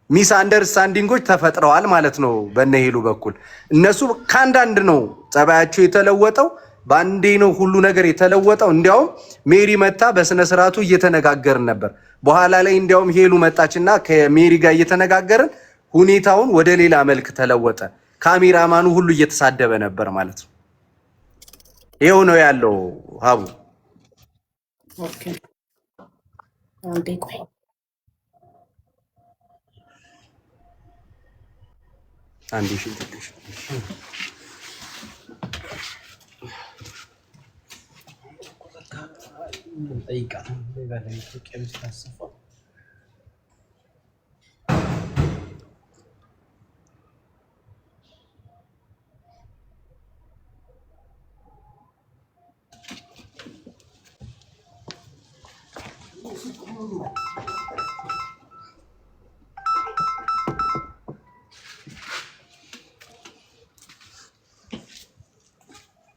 ሚስ አንደርስታንዲንጎች ተፈጥረዋል ማለት ነው በነሄሉ በኩል። እነሱ ከአንዳንድ ነው ጸባያቸው የተለወጠው፣ በአንዴ ነው ሁሉ ነገር የተለወጠው። እንዲያውም ሜሪ መታ በስነ ስርዓቱ እየተነጋገርን ነበር። በኋላ ላይ እንዲያውም ሄሉ መጣችና ከሜሪ ጋር እየተነጋገርን ሁኔታውን ወደ ሌላ መልክ ተለወጠ። ካሜራማኑ ሁሉ እየተሳደበ ነበር ማለት ነው። ይሄው ነው ያለው ሀቡ። ኦኬ አንዴ ቆይ አንዴ ሽንትሽ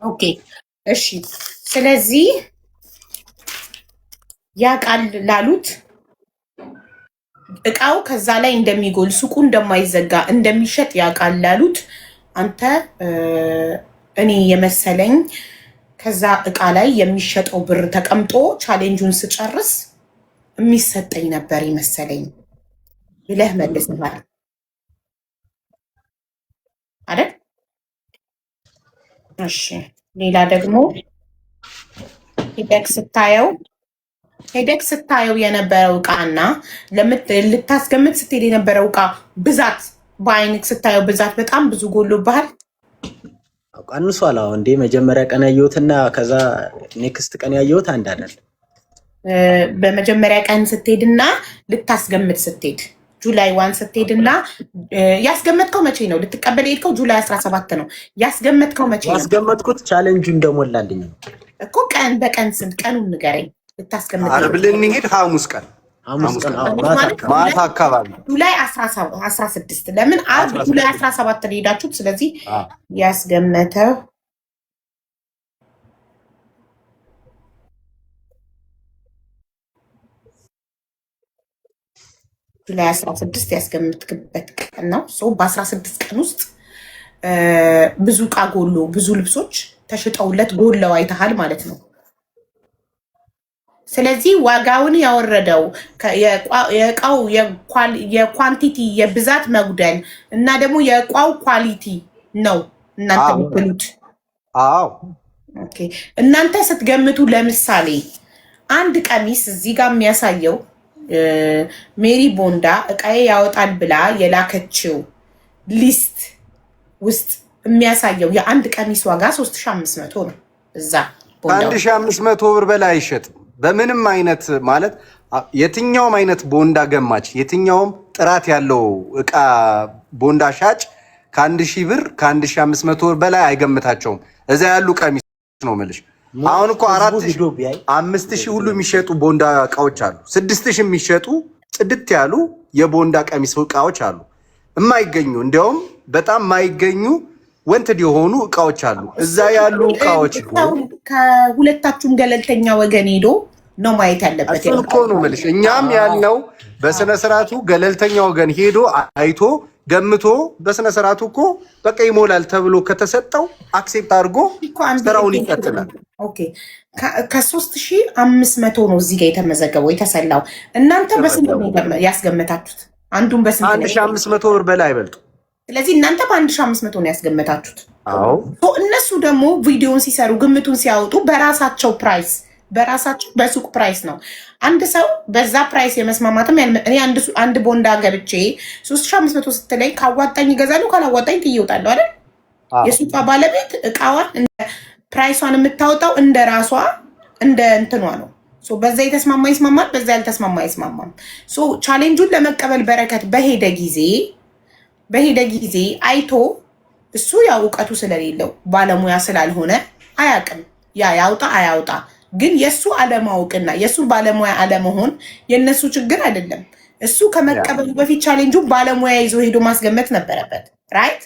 ኦኬ እሺ። ስለዚህ ያ ቃል ላሉት እቃው ከዛ ላይ እንደሚጎል ሱቁ እንደማይዘጋ እንደሚሸጥ ያ ቃል ላሉት አንተ እኔ የመሰለኝ ከዛ እቃ ላይ የሚሸጠው ብር ተቀምጦ ቻሌንጁን ስጨርስ የሚሰጠኝ ነበር ይመሰለኝ ብለህ መልሰሃል አይደል? እሺ ሌላ ደግሞ ሄደክ ስታየው የነበረው እቃና ልታስገምት ስትሄድ የነበረው እቃ ብዛት በአይንክ ስታየው ብዛት በጣም ብዙ ጎሎብሃል። ቀንሷል። አሁን እንደ መጀመሪያ ቀን ያየሁትና ከዛ ኔክስት ቀን ያየሁት አንድ አይደል? በመጀመሪያ ቀን ስትሄድና ልታስገምት ስትሄድ ጁላይ 1 ስትሄድና ያስገመትከው መቼ ነው? ልትቀበል የሄድከው ጁላይ 17 ነው። ያስገመትከው መቼ ነው? ያስገመትኩት ቻሌንጁ እንደሞላልኝ እኮ ቀን በቀን ስንት ቀኑን ንገረኝ። ልታስገምት ዓርብ ልንሄድ ሐሙስ ቀን ማታ አካባቢ ጁላይ 16 ለምን ዓርብ ጁላይ 17 ሄዳችሁት? ስለዚህ ያስገመተው ጁላይ 16 ያስገምትክበት ቀን ነው። በ16 ቀን ውስጥ ብዙ እቃ ጎሎ ብዙ ልብሶች ተሽጠውለት ጎለው አይተሃል ማለት ነው። ስለዚህ ዋጋውን ያወረደው የእቃው የኳንቲቲ የብዛት መጉደል እና ደግሞ የእቃው ኳሊቲ ነው እናንተ የምትሉት። አዎ ኦኬ። እናንተ ስትገምቱ ለምሳሌ አንድ ቀሚስ እዚህ ጋር የሚያሳየው ሜሪ ቦንዳ እቃዬ ያወጣል ብላ የላከችው ሊስት ውስጥ የሚያሳየው የአንድ ቀሚስ ዋጋ 3500 ነው። እዛ 1500 ብር በላይ አይሸጥም በምንም አይነት ማለት የትኛውም አይነት ቦንዳ ገማች የትኛውም ጥራት ያለው እቃ ቦንዳ ሻጭ ከ1000 ብር ከ1500 ብር በላይ አይገምታቸውም። እዛ ያሉ ቀሚስ ነው የምልሽ። አሁን እኮ 4000 5000 ሁሉ የሚሸጡ ቦንዳ እቃዎች አሉ። 6000 የሚሸጡ ጽድት ያሉ የቦንዳ ቀሚስ እቃዎች አሉ። የማይገኙ እንዲያውም በጣም የማይገኙ ወንትድ የሆኑ እቃዎች አሉ። እዛ ያሉ እቃዎች ከሁለታችሁም ገለልተኛ ወገን ሄዶ ነው ማየት ያለበት። እሱን እኮ ነው የምልሽ። እኛም ያልነው በስነ ስርዓቱ ገለልተኛ ወገን ሄዶ አይቶ ገምቶ በስነ ስርዓቱ እኮ በቃ ይሞላል ተብሎ ከተሰጠው አክሴፕት አድርጎ ስራውን ይቀጥላል። ኦኬ ከ3500 ነው እዚህ ጋር የተመዘገበው የተሰላው። እናንተ በስንት ነው ያስገመታችሁት? አንዱን በስንት? 1500 ብር በላይ አይበልጡ። ስለዚህ እናንተ በ1500 ነው ያስገመታችሁት። አዎ እነሱ ደግሞ ቪዲዮን ሲሰሩ ግምቱን ሲያወጡ በራሳቸው ፕራይስ በራሳቸው በሱቅ ፕራይስ ነው። አንድ ሰው በዛ ፕራይስ የመስማማትም እኔ አንድ ቦንዳ ገብቼ 3500 ስትለኝ ካዋጣኝ ይገዛሉ፣ ካላዋጣኝ ትይወጣለሁ አይደል? የሱቋ ባለቤት እቃዋን ፕራይሷን የምታወጣው እንደ ራሷ እንደ እንትኗ ነው። በዛ የተስማማ ይስማማል፣ በዛ ያልተስማማ አይስማማም። ቻሌንጁን ለመቀበል በረከት በሄደ ጊዜ አይቶ እሱ ያው እውቀቱ ስለሌለው ባለሙያ ስላልሆነ አያውቅም። ያውጣ አያውጣ ግን የእሱ አለማወቅና የእሱ ባለሙያ አለመሆን የእነሱ ችግር አይደለም። እሱ ከመቀበሉ በፊት ቻሌንጁን ባለሙያ ይዞ ሄዶ ማስገመት ነበረበት። ራይት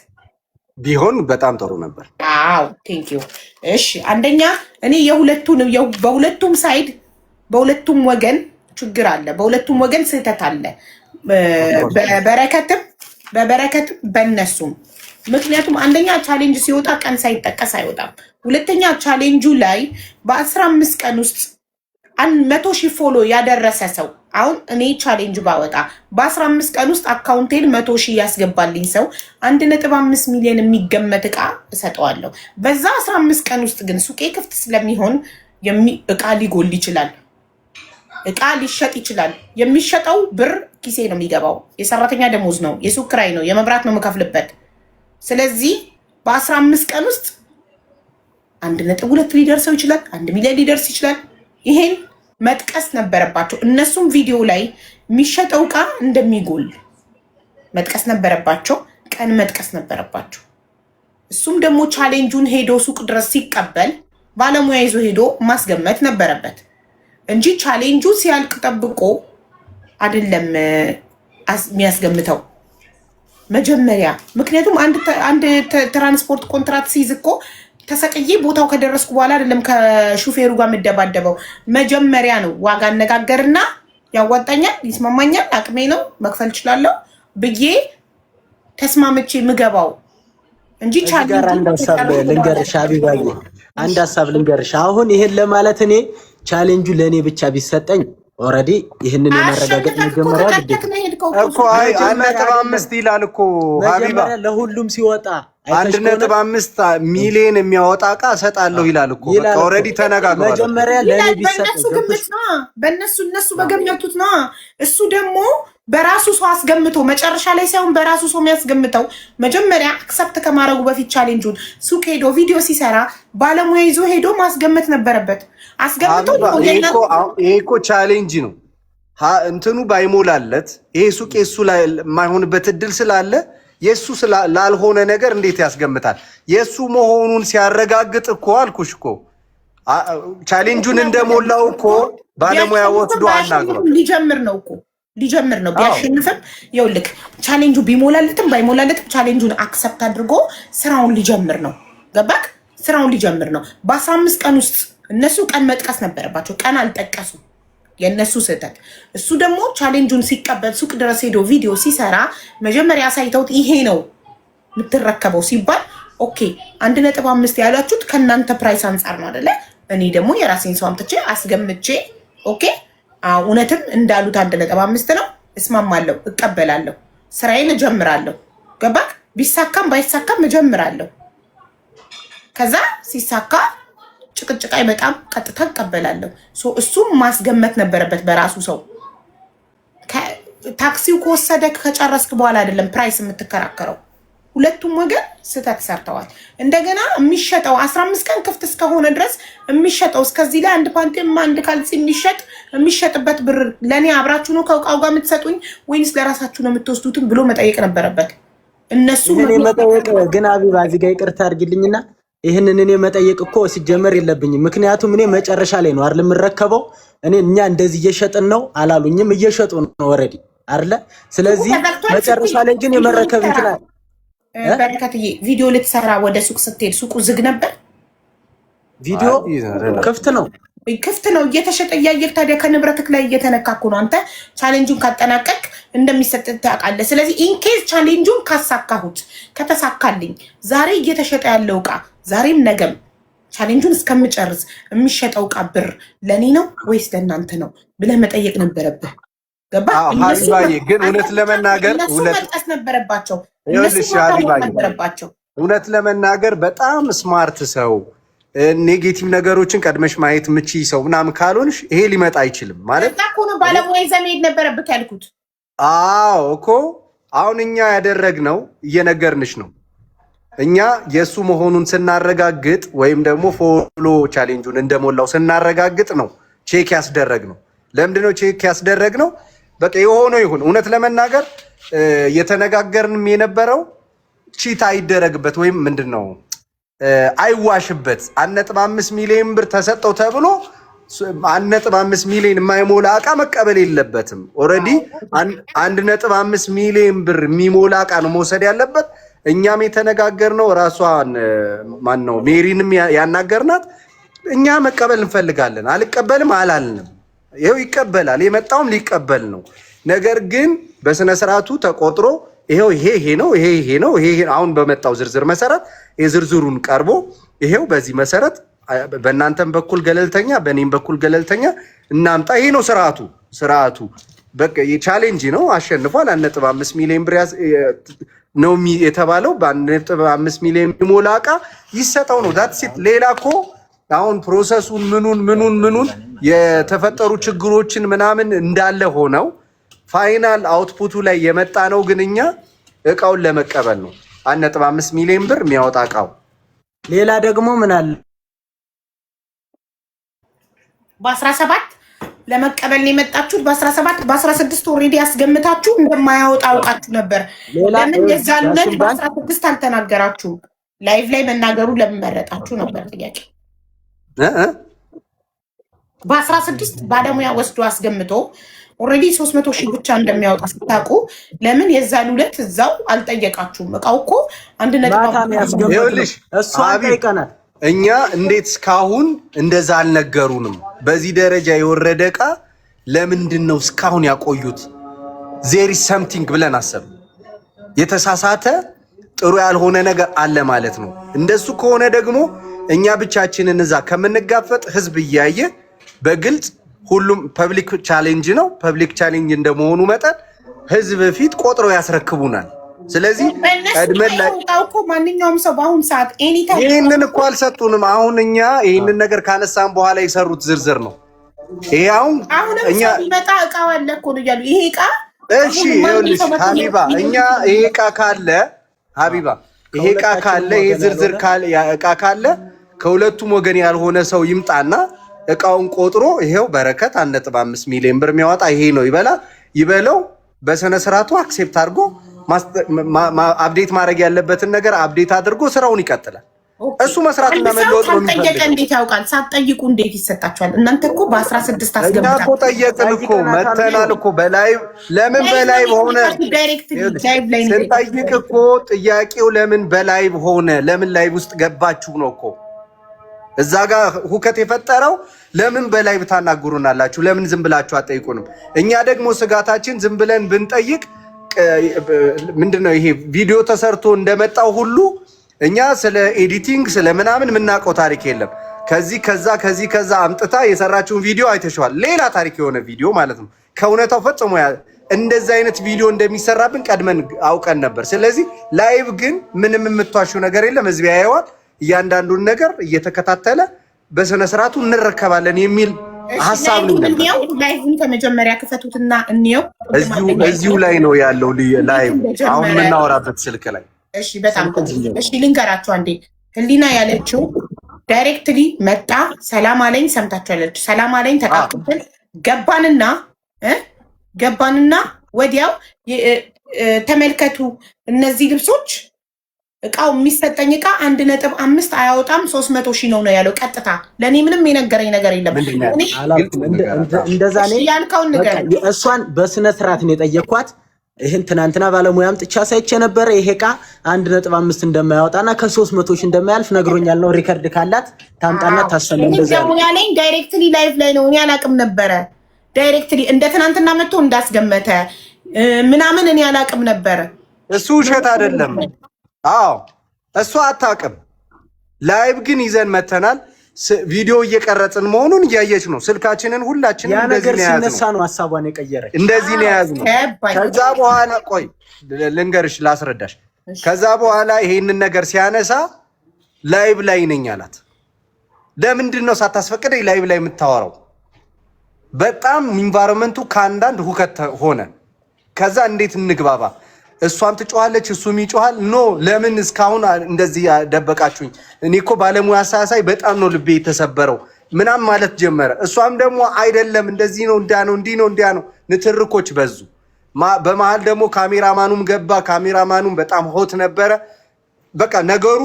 ቢሆን በጣም ጥሩ ነበር። አዎ ቴንኪዩ። እሺ አንደኛ እኔ በሁለቱም ሳይድ በሁለቱም ወገን ችግር አለ፣ በሁለቱም ወገን ስህተት አለ፣ በበረከትም በነሱም። ምክንያቱም አንደኛ ቻሌንጅ ሲወጣ ቀን ሳይጠቀስ አይወጣም። ሁለተኛ ቻሌንጁ ላይ በ15 ቀን ውስጥ 100,000 ፎሎ ያደረሰ ሰው አሁን እኔ ቻሌንጅ ባወጣ በ15 ቀን ውስጥ አካውንቴን 100,000 ያስገባልኝ ሰው 1.5 ሚሊዮን የሚገመት እቃ እሰጠዋለሁ። በዛ 15 ቀን ውስጥ ግን ሱቄ ክፍት ስለሚሆን እቃ ሊጎል ይችላል፣ እቃ ሊሸጥ ይችላል። የሚሸጠው ብር ኪሴ ነው የሚገባው። የሰራተኛ ደሞዝ ነው፣ የሱቅ ኪራይ ነው፣ የመብራት ነው የምከፍልበት። ስለዚህ በ15 ቀን ውስጥ 1.2 ሊደርሰው ይችላል፣ 1 ሚሊዮን ሊደርስ ይችላል። ይሄን መጥቀስ ነበረባቸው። እነሱም ቪዲዮ ላይ የሚሸጠው እቃ እንደሚጎል መጥቀስ ነበረባቸው፣ ቀን መጥቀስ ነበረባቸው። እሱም ደግሞ ቻሌንጁን ሄዶ ሱቅ ድረስ ሲቀበል ባለሙያ ይዞ ሄዶ ማስገመት ነበረበት እንጂ ቻሌንጁ ሲያልቅ ጠብቆ አይደለም የሚያስገምተው መጀመሪያ። ምክንያቱም አንድ ትራንስፖርት ኮንትራክት ሲይዝ እኮ ተሰቅዬ ቦታው ከደረስኩ በኋላ አይደለም ከሹፌሩ ጋር የምደባደበው። መጀመሪያ ነው ዋጋ አነጋገርና ያዋጣኛል፣ ይስማማኛል፣ አቅሜ ነው መክፈል እችላለሁ ብዬ ተስማምቼ ምገባው እንጂ አንድ ሀሳብ ልንገርሽ አቢባዬ፣ አንድ ሀሳብ ልንገርሽ። አሁን ይሄን ለማለት እኔ ቻሌንጁ ለእኔ ብቻ ቢሰጠኝ ኦልሬዲ ይህንን የማረጋገጥ መጀመሪያ እኮ 1.5 ይላል እኮ ሀቢባ፣ ለሁሉም ሲወጣ 1.5 ሚሊዮን የሚያወጣ እቃ እሰጣለሁ ይላል እኮ። በቃ ኦልሬዲ ተነጋግሯል። መጀመሪያ ለኔ ቢሰጥ እነሱ በገመቱት ነው። እሱ ደግሞ በራሱ ሰው አስገምቶ መጨረሻ ላይ ሳይሆን በራሱ ሰው የሚያስገምተው መጀመሪያ አክሰፕት ከማድረጉ በፊት ቻሌንጁን ሱቅ ሄዶ ቪዲዮ ሲሰራ ባለሙያ ይዞ ሄዶ ማስገመት ነበረበት። አስገምቶ ይሄ እኮ ቻሌንጅ ነው። እንትኑ ባይሞላለት ይሄ ሱቅ የሱ ላይ የማይሆንበት እድል ስላለ የሱ ላልሆነ ነገር እንዴት ያስገምታል? የሱ መሆኑን ሲያረጋግጥ እኮ አልኩሽ እኮ ቻሌንጁን እንደሞላው እኮ ባለሙያ ወስዶ አናግሯል። ሊጀምር ነው ቢያሸንፍም፣ ይኸውልህ ቻሌንጁ ቢሞላለትም ባይሞላለትም ቻሌንጁን አክሰፕት አድርጎ ስራውን ሊጀምር ነው። ገባክ? ስራውን ሊጀምር ነው። በ15 ቀን ውስጥ እነሱ ቀን መጥቀስ ነበረባቸው፣ ቀን አልጠቀሱም። የእነሱ ስህተት። እሱ ደግሞ ቻሌንጁን ሲቀበል ሱቅ ድረስ ሄዶ ቪዲዮ ሲሰራ መጀመሪያ አሳይተውት ይሄ ነው የምትረከበው ሲባል ኦኬ 1.5 ያላችሁት ከእናንተ ፕራይስ አንጻር ነው አይደለ? እኔ ደግሞ የራሴን ሰው አምጥቼ አስገምቼ ኦኬ እውነትም እንዳሉት 1.5 ነው፣ እስማማለሁ፣ እቀበላለሁ፣ ስራዬን እጀምራለሁ። ገባክ? ቢሳካም ባይሳካም እጀምራለሁ። ከዛ ሲሳካ ጭቅጭቅ አይመጣም፣ ቀጥታ እቀበላለሁ። እሱም ማስገመት ነበረበት በራሱ ሰው። ታክሲው ከወሰደ ከጨረስክ በኋላ አይደለም ፕራይስ የምትከራከረው። ሁለቱም ወገን ስህተት ሰርተዋል። እንደገና የሚሸጠው 15 ቀን ክፍት እስከሆነ ድረስ የሚሸጠው እስከዚህ ላይ አንድ ፓንቴም አንድ ካልሲ የሚሸጥበት ብር ለእኔ አብራችሁ ነው ከእቃው ጋር የምትሰጡኝ ወይንስ ለራሳችሁ ነው የምትወስዱትም ብሎ መጠየቅ ነበረበት። እነሱ መጠየቅ ግን አቢባ እዚህ ጋር ይቅርታ አድርጊልኝና ይህንን እኔ መጠየቅ እኮ ሲጀመር የለብኝም። ምክንያቱም እኔ መጨረሻ ላይ ነው አይደል የምረከበው። እኛ እንደዚህ እየሸጥን ነው አላሉኝም፣ እየሸጡ ነው ኦልሬዲ አይደለ? ስለዚህ መጨረሻ ላይ ግን የመረከብ እንችላል። በረከትዬ ቪዲዮ ልትሰራ ወደ ሱቅ ስትሄድ ሱቁ ዝግ ነበር? ቪዲዮ ክፍት ነው እየተሸጠ እያየህ። ታዲያ ከንብረትክ ላይ እየተነካኩ ነው። አንተ ቻሌንጁን ካጠናቀቅ እንደሚሰጥ ታውቃለህ። ስለዚህ ኢንኬዝ ቻሌንጁን ካሳካሁት ከተሳካልኝ ዛሬ እየተሸጠ ያለው እቃ ዛሬም ነገም ቻሌንጁን እስከምጨርስ የሚሸጠው ዕቃ ብር ለኔ ነው ወይስ ለእናንተ ነው ብለህ መጠየቅ ነበረብህ። ገባ? ሀቢባዬ ግን እውነት ለመናገር መጥቀስ ነበረባቸው። እውነት ለመናገር በጣም ስማርት ሰው ኔጌቲቭ ነገሮችን ቀድመሽ ማየት ምችይ ሰው ምናምን ካልሆንሽ ይሄ ሊመጣ አይችልም ማለት ነው። ባለሙያ ይዘህ መሄድ ነበረብህ ያልኩት። አዎ እኮ አሁን እኛ ያደረግነው እየነገርንሽ ነው። እኛ የእሱ መሆኑን ስናረጋግጥ ወይም ደግሞ ፎሎ ቻሌንጁን እንደሞላው ስናረጋግጥ ነው ቼክ ያስደረግነው። ለምንድነው ቼክ ያስደረግነው? በቃ የሆነው ይሁን። እውነት ለመናገር የተነጋገርንም የነበረው ቺት አይደረግበት ወይም ምንድነው አይዋሽበት። 1.5 ሚሊዮን ብር ተሰጠው ተብሎ 1.5 ሚሊዮን የማይሞላ እቃ መቀበል የለበትም። ኦልሬዲ 1.5 ሚሊዮን ብር የሚሞላ እቃ ነው መውሰድ ያለበት። እኛም የተነጋገርነው ራሷን ማን ነው ሜሪንም ያናገርናት እኛ መቀበል እንፈልጋለን። አልቀበልም አላልንም። ይሄው ይቀበላል፣ የመጣውም ሊቀበል ነው። ነገር ግን በስነ ስርዓቱ ተቆጥሮ ይሄው ይሄ ነው ይሄ ነው ይሄ አሁን በመጣው ዝርዝር መሰረት የዝርዝሩን ቀርቦ ይሄው በዚህ መሰረት በእናንተም በኩል ገለልተኛ በእኔም በኩል ገለልተኛ እናምጣ። ይሄ ነው ስርዓቱ። በቃ የቻሌንጅ ነው፣ አሸንፏል። 1.5 ሚሊዮን ብር ነው የተባለው። በ1.5 ሚሊዮን የሚሞላ እቃ ይሰጠው ነው ዳትሲት። ሌላ እኮ አሁን ፕሮሰሱን ምኑን የተፈጠሩ ችግሮችን ምናምን እንዳለ ሆነው ፋይናል አውትፑቱ ላይ የመጣ ነው። ግን እኛ እቃውን ለመቀበል ነው 1.5 ሚሊዮን ብር የሚያወጣ እቃው። ሌላ ደግሞ ምን አለ በ17 ለመቀበል ነው የመጣችሁት። በ17 በ16 ኦልሬዲ ያስገምታችሁ እንደማያወጣ አውቃችሁ ነበር። ለምን የዛን ዕለት በ16 አልተናገራችሁም? ላይቭ ላይ መናገሩ ለምን መረጣችሁ ነበር ጥያቄ። በ16 ባለሙያ ወስዶ አስገምቶ ኦልሬዲ 300 ሺህ ብቻ እንደሚያወጣ ስታውቁ ለምን የዛን ዕለት እዛው አልጠየቃችሁም? እቃው እኮ 1.5 እኛ እንዴት እስካሁን እንደዛ አልነገሩንም? በዚህ ደረጃ የወረደ እቃ ለምንድን ነው እስካሁን ያቆዩት? ዜር ኢዝ ሰምቲንግ ብለን አሰብ። የተሳሳተ ጥሩ ያልሆነ ነገር አለ ማለት ነው። እንደሱ ከሆነ ደግሞ እኛ ብቻችንን እዛ ከምንጋፈጥ ህዝብ እያየ በግልጽ ሁሉም ፐብሊክ ቻሌንጅ ነው። ፐብሊክ ቻሌንጅ እንደመሆኑ መጠን ህዝብ ፊት ቆጥረው ያስረክቡናል። ስለዚህ ቀድመን ላይ እኮ ማንኛውም ሰው በአሁን ሰዓት ኤኒታይም ይሄንን እኮ አልሰጡንም። አሁን እኛ ይሄንን ነገር ካነሳን በኋላ የሰሩት ዝርዝር ነው ይሄ። አሁን እኛ ይመጣ እቃው አለ እኮ ነው ያሉ። ይሄ እቃ እሺ ይኸውልሽ ሀቢባ፣ እኛ ይሄ እቃ ካለ ሀቢባ፣ ይሄ እቃ ካለ ይሄ ዝርዝር እቃ ካለ ከሁለቱም ወገን ያልሆነ ሰው ይምጣና እቃውን ቆጥሮ ይሄው በረከት 1.5 ሚሊዮን ብር የሚያወጣ ይሄ ነው ይበለው። በሰነ ስርዓቱ አክሴፕት አድርጎ አፕዴት ማድረግ ያለበትን ነገር አፕዴት አድርጎ ስራውን ይቀጥላል። እሱ መስራትና መለወጥ ነው የሚፈልገው። እንዴት ያውቃል? ሳትጠይቁ እንዴት ይሰጣችኋል? እናንተ እኮ በ16 አስገብታችሁ እኮ ጠየቅን እኮ መተናል እኮ በላይ ለምን በላይ ሆነ ስንጠይቅ እኮ ጥያቄው ለምን በላይ ሆነ? ለምን ላይቭ ውስጥ ገባችሁ ነው እኮ እዛ ጋር ሁከት የፈጠረው። ለምን በላይ ብታናግሩናላችሁ? ለምን ዝም ብላችሁ አጠይቁንም? እኛ ደግሞ ስጋታችን ዝም ብለን ብንጠይቅ ምንድነው ይሄ ቪዲዮ ተሰርቶ እንደመጣው ሁሉ እኛ ስለ ኤዲቲንግ ስለ ምናምን የምናውቀው ታሪክ የለም። ከዚህ ከዛ አምጥታ የሰራችውን ቪዲዮ አይተሽዋል። ሌላ ታሪክ የሆነ ቪዲዮ ማለት ነው። ከእውነታው ፈጽሞ እንደዚህ አይነት ቪዲዮ እንደሚሰራብን ቀድመን አውቀን ነበር። ስለዚህ ላይቭ ግን ምንም የምትዋሹ ነገር የለም። ህዝብ ያየዋል። እያንዳንዱን ነገር እየተከታተለ በስነ ስርዓቱ እንረከባለን የሚል ሀሳብ ነው። ላይቭን ከመጀመሪያ ክፈቱትና እንየው። እዚሁ ላይ ነው ያለው ላይቭ አሁን የምናወራበት ስልክ ላይ። እሺ በጣም እሺ፣ ልንገራችሁ አንዴ። ህሊና ያለችው ዳይሬክትሊ መጣ ሰላም አለኝ። ሰምታችኋለች። ሰላም አለኝ ተቃቅተን ገባንና ወዲያው ተመልከቱ እነዚህ ልብሶች እቃው የሚሰጠኝ እቃ 1.5 አያወጣም 300 ሺህ ነው ያለው። ቀጥታ ለኔ ምንም የነገረኝ ነገር የለም። እንደዛ ነው ያልከውን ነገር እሷን በስነ ስርዓት ነው የጠየኳት። ይሄን ትናንትና ባለሙያም ጥቻ ሳይቼ ነበር። ይሄ እቃ 1.5 እንደማያወጣና ከ300 ሺህ እንደማያልፍ ነግሮኛል ነው። ሪከርድ ካላት ታምጣና ታሰማ። እንደዛ ነው ያለኝ። ዳይሬክትሊ ላይቭ ላይ ነው። እኔ አላቅም ነበረ። ዳይሬክትሊ እንደ ትናንትና መጥቶ እንዳስገመተ ምናምን እኔ አላቅም ነበረ። እሱ ውሸት አይደለም። አዎ እሷ አታውቅም። ላይቭ ግን ይዘን መተናል። ቪዲዮ እየቀረጽን መሆኑን እያየች ነው። ስልካችንን ሁላችንም እንደዚህ ነው ያዝነው። ሲነሳ ነው ሐሳቧን የቀየረች። እንደዚህ ነው ያዝነው። ከዛ በኋላ ቆይ ልንገርሽ፣ ላስረዳሽ። ከዛ በኋላ ይሄንን ነገር ሲያነሳ ላይቭ ላይ ነኝ አላት። ለምንድን ነው ሳታስፈቅደኝ ላይቭ ላይ የምታወራው? በጣም ኢንቫይሮንመንቱ ከአንዳንድ ሁከት ሆነ። ከዛ እንዴት እንግባባ? እሷም ትጮኻለች፣ እሱም ይጮኻል። ኖ ለምን እስካሁን እንደዚህ ደበቃችሁኝ? እኔ እኮ ባለሙያ ሳሳይ በጣም ነው ልቤ የተሰበረው ምናምን ማለት ጀመረ። እሷም ደግሞ አይደለም እንደዚህ ነው እንዲያ ነው እንዲህ ነው እንዲያ ነው። ንትርኮች በዙ። በመሀል ደግሞ ካሜራማኑም ገባ። ካሜራማኑም በጣም ሆት ነበረ። በቃ ነገሩ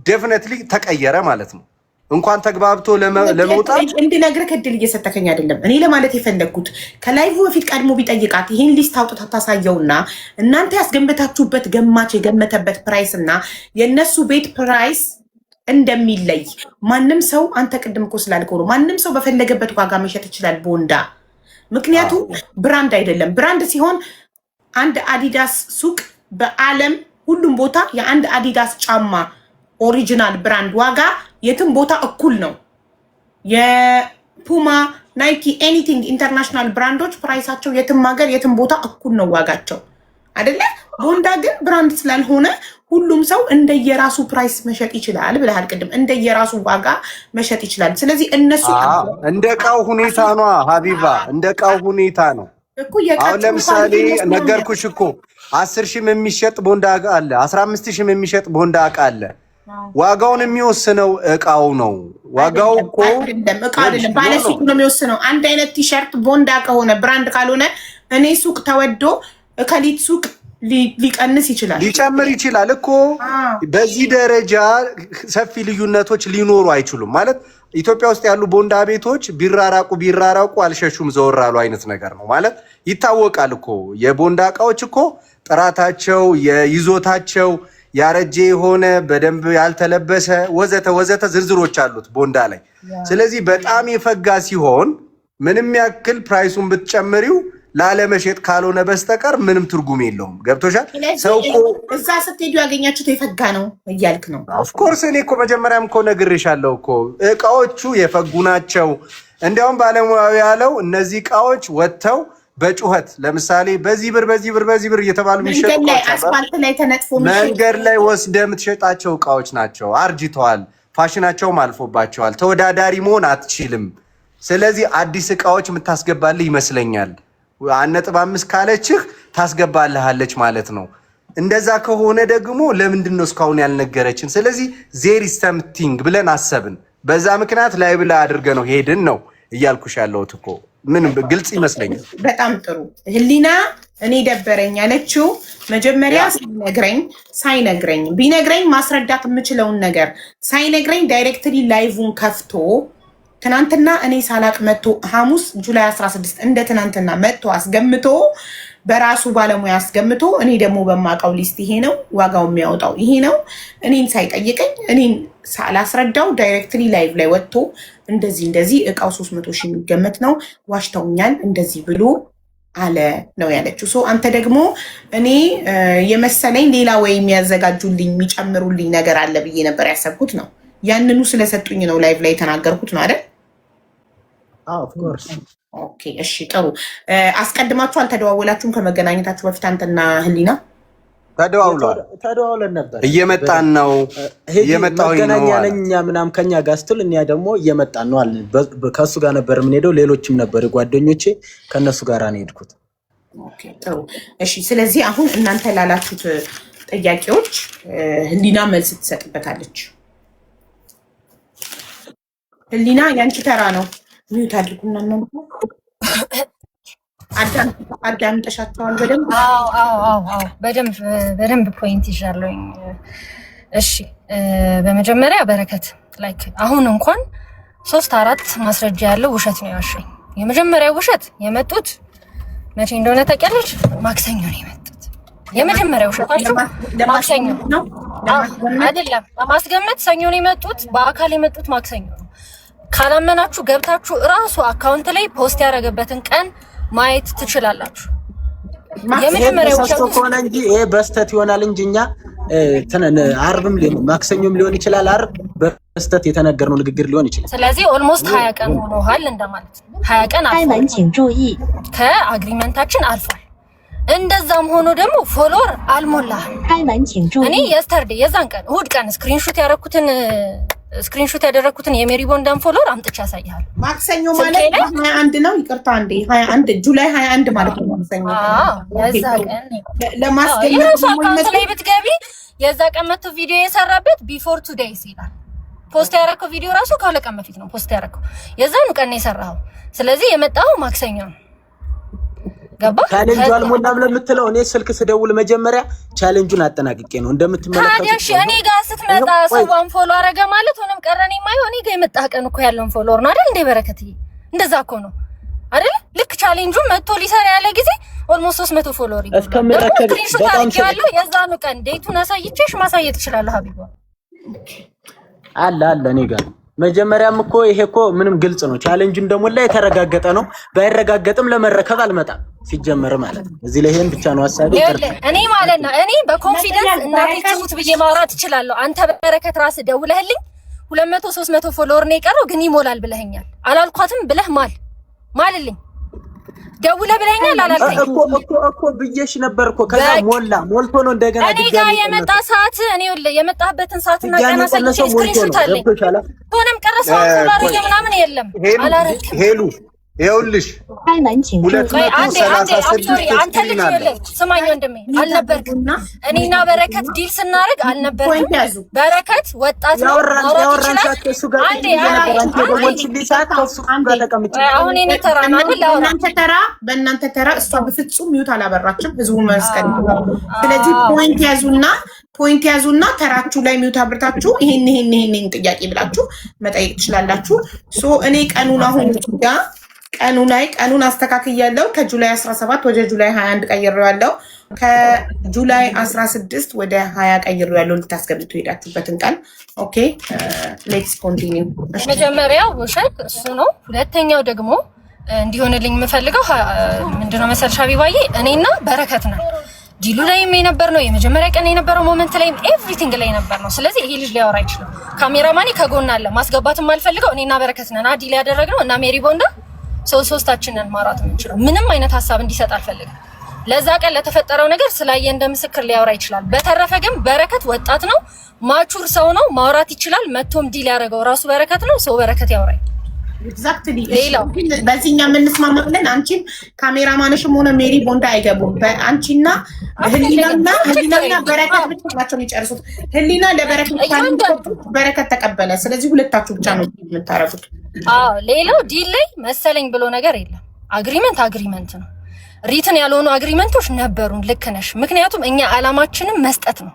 ዴፊኒትሊ ተቀየረ ማለት ነው። እንኳን ተግባብቶ ለመውጣት እንድነግርህ እድል እየሰጠከኝ አይደለም። እኔ ለማለት የፈለግኩት ከላይቭ በፊት ቀድሞ ቢጠይቃት ይሄን ሊስት አውጥታ ታሳየውና እናንተ ያስገንበታችሁበት ገማች የገመተበት ፕራይስ እና የእነሱ ቤት ፕራይስ እንደሚለይ ማንም ሰው አንተ ቅድም እኮ ስላልከው ነው ማንም ሰው በፈለገበት ዋጋ መሸጥ ይችላል ቦንዳ። ምክንያቱም ብራንድ አይደለም። ብራንድ ሲሆን አንድ አዲዳስ ሱቅ በዓለም ሁሉም ቦታ የአንድ አዲዳስ ጫማ ኦሪጂናል ብራንድ ዋጋ የትም ቦታ እኩል ነው። የፑማ፣ ናይኪ፣ ኤኒቲንግ ኢንተርናሽናል ብራንዶች ፕራይሳቸው የትም ሀገር የትም ቦታ እኩል ነው ዋጋቸው አይደለ? ቦንዳ ግን ብራንድ ስላልሆነ ሁሉም ሰው እንደየራሱ ፕራይስ መሸጥ ይችላል ብለሃል ቅድም። እንደየራሱ ዋጋ መሸጥ ይችላል። ስለዚህ እነሱ እንደ እቃው ሁኔታ ነው ሀቢባ፣ እንደ እቃው ሁኔታ ነው። አሁን ለምሳሌ ነገርኩሽ እኮ 10,000 የሚሸጥ ቦንዳ እቃ አለ፣ 15,000 የሚሸጥ ቦንዳ እቃ አለ። ዋጋውን የሚወስነው እቃው ነው። ዋጋው እኮ እቃ አይደለም፣ ባለሱቁ ነው የሚወስነው። አንድ አይነት ቲሸርት ቦንዳ ከሆነ ብራንድ ካልሆነ እኔ ሱቅ ተወዶ ከሊት ሱቅ ሊቀንስ ይችላል፣ ሊጨምር ይችላል እኮ። በዚህ ደረጃ ሰፊ ልዩነቶች ሊኖሩ አይችሉም ማለት ኢትዮጵያ ውስጥ ያሉ ቦንዳ ቤቶች ቢራራቁ አልሸሹም ዘወር አሉ አይነት ነገር ነው ማለት ይታወቃል እኮ። የቦንዳ እቃዎች እኮ ጥራታቸው፣ የይዞታቸው ያረጀ የሆነ በደንብ ያልተለበሰ ወዘተ ዝርዝሮች አሉት ቦንዳ ላይ። ስለዚህ በጣም የፈጋ ሲሆን ምንም ያክል ፕራይሱን ብትጨምሪው ላለመሸጥ ካልሆነ በስተቀር ምንም ትርጉም የለውም። ገብቶሻል? ሰው እኮ እዛ ስትሄዱ ያገኛችሁት የፈጋ ነው እያልክ ነው። ኦፍኮርስ እኔ እኮ መጀመሪያም እኮ ነግሬሻለሁ እኮ እቃዎቹ የፈጉ ናቸው። እንዲያውም ባለሙያው ያለው እነዚህ እቃዎች ወጥተው በጩኸት ለምሳሌ በዚህ ብር እየተባሉ የሚሸጡ አስፋልት ላይ ተነጥፎ መንገድ ላይ ወስደህ የምትሸጣቸው እቃዎች ናቸው። አርጅተዋል፣ ፋሽናቸውም አልፎባቸዋል። ተወዳዳሪ መሆን አትችልም። ስለዚህ አዲስ እቃዎች የምታስገባልህ ይመስለኛል። 1.5 ካለችህ ታስገባልሃለች ማለት ነው። እንደዛ ከሆነ ደግሞ ለምንድን ነው እስካሁን ያልነገረችን? ስለዚህ ዜር ኢዝ ሰምቲንግ ብለን አሰብን። በዛ ምክንያት ላይ ብላ አድርገ ነው ሄድን ነው እያልኩሽ ያለሁት እኮ። ምንም ግልጽ ይመስለኛል። በጣም ጥሩ ህሊና። እኔ ደበረኝ ያለችው መጀመሪያ ሳይነግረኝ ቢነግረኝ ማስረዳት የምችለውን ነገር ሳይነግረኝ ዳይሬክትሊ ላይቭን ከፍቶ ትናንትና እኔ ሳላቅ መጥቶ ሐሙስ ጁላይ 16 እንደ ትናንትና መጥቶ አስገምቶ በራሱ ባለሙያ አስገምቶ እኔ ደግሞ በማውቀው ሊስት ይሄ ነው ዋጋው የሚያወጣው ይሄ ነው እኔን ሳይጠይቀኝ እኔን ሳላስረዳው ዳይሬክትሊ ላይቭ ላይ ወጥቶ እንደዚህ እቃው 300,000 የሚገመት ነው ዋሽተውኛል እንደዚህ ብሎ አለ ነው ያለችው። ሶ አንተ ደግሞ እኔ የመሰለኝ ሌላ ወይ የሚያዘጋጁልኝ የሚጨምሩልኝ ነገር አለ ብዬ ነበር ያሰብኩት ነው። ያንኑ ስለሰጡኝ ነው ላይቭ ላይ የተናገርኩት ነው አይደል? ኦፍ ኮርስ። ኦኬ እሺ ጥሩ። አስቀድማችሁ አልተደዋወላችሁም ከመገናኘታችሁ በፊት አንተና ህሊና? ተደዋውለን ነበር። እየመጣን ነው መገናኛ ነኝ ምናምን ከኛ ጋር ስትል እኛ ደግሞ እየመጣን ነው አለ። ከሱ ጋር ነበር የምንሄደው። ሌሎችም ነበር ጓደኞቼ፣ ከነሱ ጋር ነው የሄድኩት። ኦኬ ጥሩ እሺ። ስለዚህ አሁን እናንተ ላላችሁት ጥያቄዎች ህሊና መልስ ትሰጥበታለች። ህሊና ያንቺ ተራ ነው። ሚዩት አድርጉና ነው አዳምጠሻቸዋል በደንብ? አዎ በደንብ ፖይንት ይዣለሁኝ። እሺ በመጀመሪያ በረከት ላይክ አሁን እንኳን 3-4 ማስረጃ ያለው ውሸት ነው ያዋሸኝ። የመጀመሪያው ውሸት የመጡት መቼ እንደሆነ ታውቂያለሽ? ማክሰኞ ነው የመጡት። የመጀመሪያው ውሸታቸው ማክሰኞ ነው አይደለም፣ በማስገመት ሰኞ ነው የመጡት። በአካል የመጡት ማክሰኞ ነው። ካላመናችሁ ገብታችሁ እራሱ አካውንት ላይ ፖስት ያደረገበትን ቀን ማየት ትችላላችሁ። የመጀመሪያው ውሸት ከሆነ እንጂ ይሄ በስተት ይሆናል እንጂ እኛ አርብም ማክሰኞም ሊሆን ይችላል። አርብ በስተት የተነገረው ንግግር ሊሆን ይችላል። ስለዚህ ኦልሞስት 20 ቀን ሆኖሃል እንደማለት ነው። 20 ቀን አልፏል፣ ከአግሪመንታችን አልፏል። እንደዛም ሆኖ ደግሞ ፎሎወር አልሞላህም። እኔ የስተርዴ የዛን ቀን እሑድ ቀን ስክሪንሾት ያደረኩትን የሜሪ ቦንዳን ፎሎወር አምጥቼ ያሳያል። ማክሰኞ ማለት 21 ነው። ይቅርታ አንዴ 21 ጁላይ 21 ማለት ነው ማክሰኞ። የዛ ቀን ለማስገኘት አካውንት ላይ ብትገቢ የዛ ቀን መቶ ቪዲዮ የሰራበት ቢፎር ቱ ዴይስ ይላል። ፖስት ያደረከው ቪዲዮ ራሱ ከሁለት ቀን በፊት ነው ፖስት ያደረከው። የዛኑ ቀን ነው የሰራው። ስለዚህ የመጣው ማክሰኞ ነው። ገባ? ቻሌንጁ አልሞላም ለምትለው እኔ ስልክ ስደውል መጀመሪያ ቻሌንጁን አጠናቅቄ ነው እንደምትመለከቱት። ታዲያ እሺ እኔ ጋር ስትመጣ ሰዋን ፎሎ አረገ ማለት ሆነም ቀረኔ ማይሆን እኔ ጋር የመጣ ቀን እኮ ያለውን ፎሎወር ነው አይደል እንዴ? በረከትዬ እንደዛ እኮ ነው አይደል? ልክ ቻሌንጁን መጥቶ ሊሰራ ያለ ጊዜ ኦልሞስት 300 ፎሎወር ይገኛል። እስከምረከብ በጣም ያለው የዛኑ ቀን ዴቱን አሳይቼሽ ማሳየት እችላለሁ። ሀቢባ አለ እኔ ጋር መጀመሪያም እኮ ይሄ እኮ ምንም ግልጽ ነው። ቻሌንጅ እንደሞላ የተረጋገጠ ነው። ባይረጋገጥም ለመረከብ አልመጣም ሲጀመር ማለት ነው። እዚህ ላይ ይሄን ብቻ ነው ሐሳቤ። እኔ ማለት ነው እኔ በኮንፊደንስ እናቴ ትሙት ብዬ ማውራት እችላለሁ። አንተ በረከት ራስህ ደውለህልኝ 200 300 ፎሎወር ነው የቀረው ግን ይሞላል ብለኸኛል። አላልኳትም ብለህ ማልልኝ ደውለህ ብለኸኛል አላልከኝ እኮ ብዬሽ ነበር እኮ። ከዛ ሞልቶ ነው እንደገና እኔ ጋር የመጣ ሰዓት እኔ የመጣህበትን ሰዓትና ቀን አሳይቼ ስክሪንሾት አለኝ። ሆነም ቀረሰው ፎሎወር ምናምን የለም አላረክም። ሄሉ ይኸውልሽ አንተ ልጅ ስማኝ ወንድሜ አልነበርክም። እኔና በረከት ዲል ስናደርግ አልነበርክም። በረከት ወጣት ነው ማውራት ይችላል። አሁን እኔ ተራ ነው በእናንተ ተራ እሷ በፍጹም ሚውት አላበራችም። ህዝቡ መስቀል። ስለዚህ ፖይንት ያዙና ተራችሁ ላይ ሚውት አብርታችሁ ይሄን ጥያቄ ብላችሁ መጠየቅ ትችላላችሁ። ሶ እኔ ቀኑን አሁን ጋር ቀኑን አስተካክያለሁ። ከጁላይ 17 ወደ ጁላይ 21 ቀይሬዋለሁ። ከጁላይ 16 ወደ 20 ቀይሬዋለሁ። ልታስገብቱ ሄዳችሁበትን ቀን። ኦኬ ሌትስ ኮንቲኒው። መጀመሪያው ውሸት እሱ ነው። ሁለተኛው ደግሞ እንዲሆንልኝ የምፈልገው ምንድነው መሰልሽ ሀቢባዬ፣ እኔና በረከት ነው ዲሉ ላይም የነበር ነው። የመጀመሪያ ቀን የነበረው ሞመንት ላይም ኤቭሪቲንግ ላይ ነበር ነው። ስለዚህ ይሄ ልጅ ሊያወራ አይችልም። ካሜራማኒ ከጎን አለ። ማስገባትም አልፈልገው እኔና በረከት ነን ዲል ያደረግነው እና ሜሪ ቦንዳ ሶስታችንን ማውራት የምንችለው ምንም አይነት ሀሳብ እንዲሰጥ አልፈልግም። ለዛ ቀን ለተፈጠረው ነገር ስላየ እንደ ምስክር ሊያወራ ይችላል። በተረፈ ግን በረከት ወጣት ነው፣ ማቹር ሰው ነው፣ ማውራት ይችላል። መቶም ዲል ያደረገው ራሱ በረከት ነው። ሰው በረከት ያወራኝ። ኤግዛክትሊ በዚህኛ የምንስማማ ብለን አንቺም ካሜራማንሽም ሆነ ሜሪ ቦንዳ አይገቡም። በአንቺና ህሊናና በረከት ብቻ ናቸው የሚጨርሱት። ህሊና በረከት ተቀበለ። ስለዚህ ሁለታችሁ ብቻ ነው የምታረጉት። ሌላው ዲል ላይ መሰለኝ ብሎ ነገር የለም። አግሪመንት ነው። ሪትን ያልሆኑ አግሪመንቶች ነበሩን። ልክ ነሽ። ምክንያቱም እኛ አላማችንም መስጠት ነው።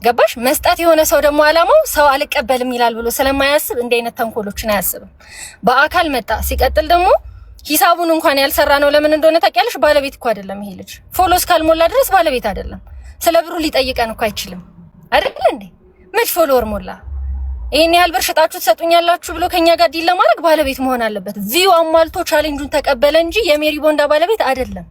ገባሽ? መስጠት የሆነ ሰው ደግሞ አላማው ሰው አልቀበልም ይላል ብሎ ስለማያስብ እንደ አይነት ተንኮሎችን አያስብም። በአካል መጣ። ሲቀጥል ደግሞ ሂሳቡን እንኳን ያልሰራ ነው። ለምን እንደሆነ ታውቂያለሽ? ባለቤት እኮ አይደለም ይሄ ልጅ። ፎሎ እስካልሞላ ድረስ ባለቤት አይደለም። ስለ ብሩ ሊጠይቀን እኮ አይችልም አይደል እንዴ? መች ፎሎወር ሞላ? ይሄን ያህል ብር ሽጣችሁ ትሰጡኛላችሁ ብሎ ከኛ ጋር ዲል ለማድረግ ባለቤት መሆን አለበት። ቪው አሟልቶ ቻሌንጁን ተቀበለ እንጂ የሜሪ ቦንዳ ባለቤት አይደለም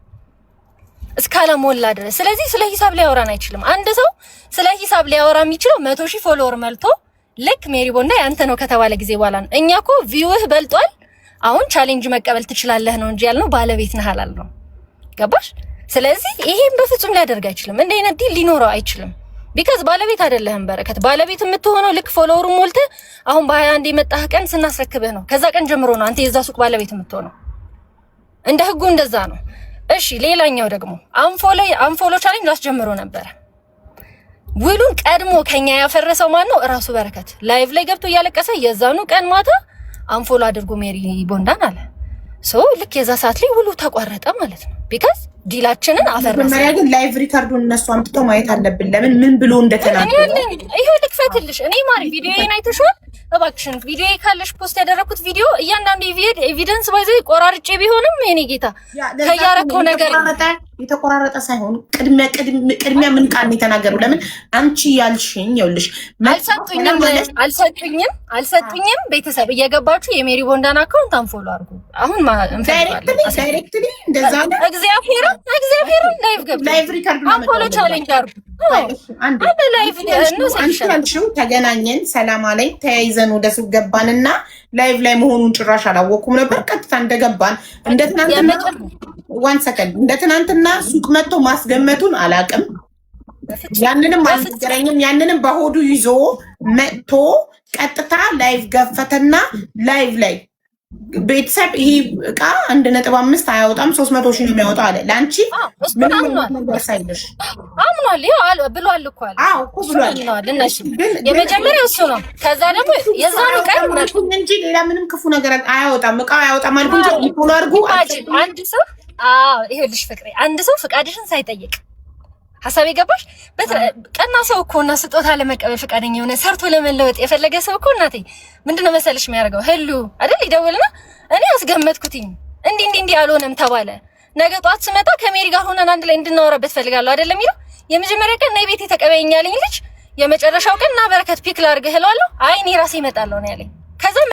እስካለሞላ ድረስ። ስለዚህ ስለ ሂሳብ ሊያወራን አይችልም። አንድ ሰው ስለ ሂሳብ ሊያወራ የሚችለው 100,000 ፎሎወር መልቶ ልክ ሜሪ ቦንዳ ያንተ ነው ከተባለ ጊዜ በኋላ ነው። እኛ እኮ ቪውህ በልጧል፣ አሁን ቻሌንጅ መቀበል ትችላለህ ነው እንጂ ያልነው ባለቤት ነህ አላልነው። ገባሽ? ስለዚህ ይሄን በፍጹም ሊያደርግ አይችልም። እንደ አይነት ዲል ሊኖረው አይችልም። ቢካዝ ባለቤት አይደለህም በረከት። ባለቤት የምትሆነው ልክ ፎሎወሩ ሞልተህ አሁን በ21 የመጣህ ቀን ስናስረክብህ ነው። ከዛ ቀን ጀምሮ ነው አንተ የዛ ሱቅ ባለቤት የምትሆነው። እንደ ህጉ እንደዛ ነው። እሺ ሌላኛው ደግሞ አንፎሎ ቻሌንጅ አስጀምሮ ነበር። ውሉን ቀድሞ ከኛ ያፈረሰው ማን ነው? እራሱ በረከት ላይቭ ላይ ገብቶ እያለቀሰ የዛኑ ቀን ማታ አንፎሎ አድርጎ ሜሪ ቦንዳን አለ። ሶ ልክ የዛ ሰዓት ላይ ውሉ ተቋረጠ ማለት ነው። ቢካዝ ዲላችንን አፈረሰ። መጀመሪያ ግን ላይቭ ሪካርዱን እነሱ አምጥተው ማየት አለብን። ለምን ምን ብሎ እንደተናገረ ይሄው ልክፈትልሽ። እኔ ማሪ ቪዲዮዬን አይተሽዋል? እባክሽን ቪዲዮ ካለሽ ፖስት ያደረኩት ቪዲዮ እያንዳንዱ ኤቪደንስ ባይዘ ቆራርጬ ቢሆንም የኔ ጌታ ከያረከው ነገር የተቆራረጠ ሳይሆን ቅድሚያ ምን ቃል ነው የተናገሩ? ለምን አንቺ ያልሽኝ ይኸውልሽ አልሰጡኝም። ቤተሰብ እየገባችሁ የሜሪ ቦንዳን አካውንት አንፎሎ አድርጉ። አሁን ዳይሬክትሊ እንደዛ ነው። እግዚአብሔር እግዚአብሔርን ላይቭ ገብቶ ላይቭ ሪከርድ አፖሎ ቻሌንጅ አድርጉ። አንድ ላይቭ አንቺ ተገናኘን፣ ሰላም አለኝ፣ ተያይዘን ወደ ሱቅ ገባንና ላይቭ ላይ መሆኑን ጭራሽ አላወኩም ነበር። ቀጥታ እንደገባን እንደ ትናንትና ዋን ሰከንድ እንደ ትናንትና ሱቅ መጥቶ ማስገመቱን አላቅም። ያንንም አልነገረኝም። ያንንም በሆዱ ይዞ መጥቶ ቀጥታ ላይቭ ገፈተና ላይቭ ላይ ቤተሰብ ይሄ እቃ 1.5 አያወጣም 300 ሺህ ነው የሚያወጣው አለ። ለአንቺ ምንም ነገር ሳይልሽ አምኗል። ይኸው ብሏል እኮ አለ። አዎ እኮ ብሏል። እነሱ የመጀመሪያው እሱ ነው። ከዛ ደግሞ የዛኑ ቀን እንጂ ሌላ ምንም ክፉ ነገር አያወጣም፣ እቃ አያወጣም አልኩ እንጂ ሆኖ አድርጉ አንድ ሰው ይኸውልሽ ፍቅሬ፣ አንድ ሰው ፍቃድሽን ሳይጠይቅ ሐሳብ የገባሽ ቀና ሰው እኮ እና ስጦታ ለመቀበል ፍቃደኛ የሆነ ሰርቶ ለመለወጥ የፈለገ ሰው እኮ እናቴ ምንድነው መሰለሽ የሚያደርገው? ህሉ አይደል ይደውልና እኔ አስገመትኩትኝ እንዲህ አልሆነም ተባለ። ነገ ጧት ስመጣ ከሜሪ ጋር ሆነን አንድ ላይ እንድናወራበት ፈልጋለሁ አይደለም የሚለው። የመጀመሪያ ቀን ናይ ቤቴ ተቀበይኝ ያለኝ ልጅ የመጨረሻው ቀን እና በረከት ፒክ ላድርግህ እለዋለሁ። አይ እኔ ራሴ እመጣለሁ ነው ያለኝ። ከዛ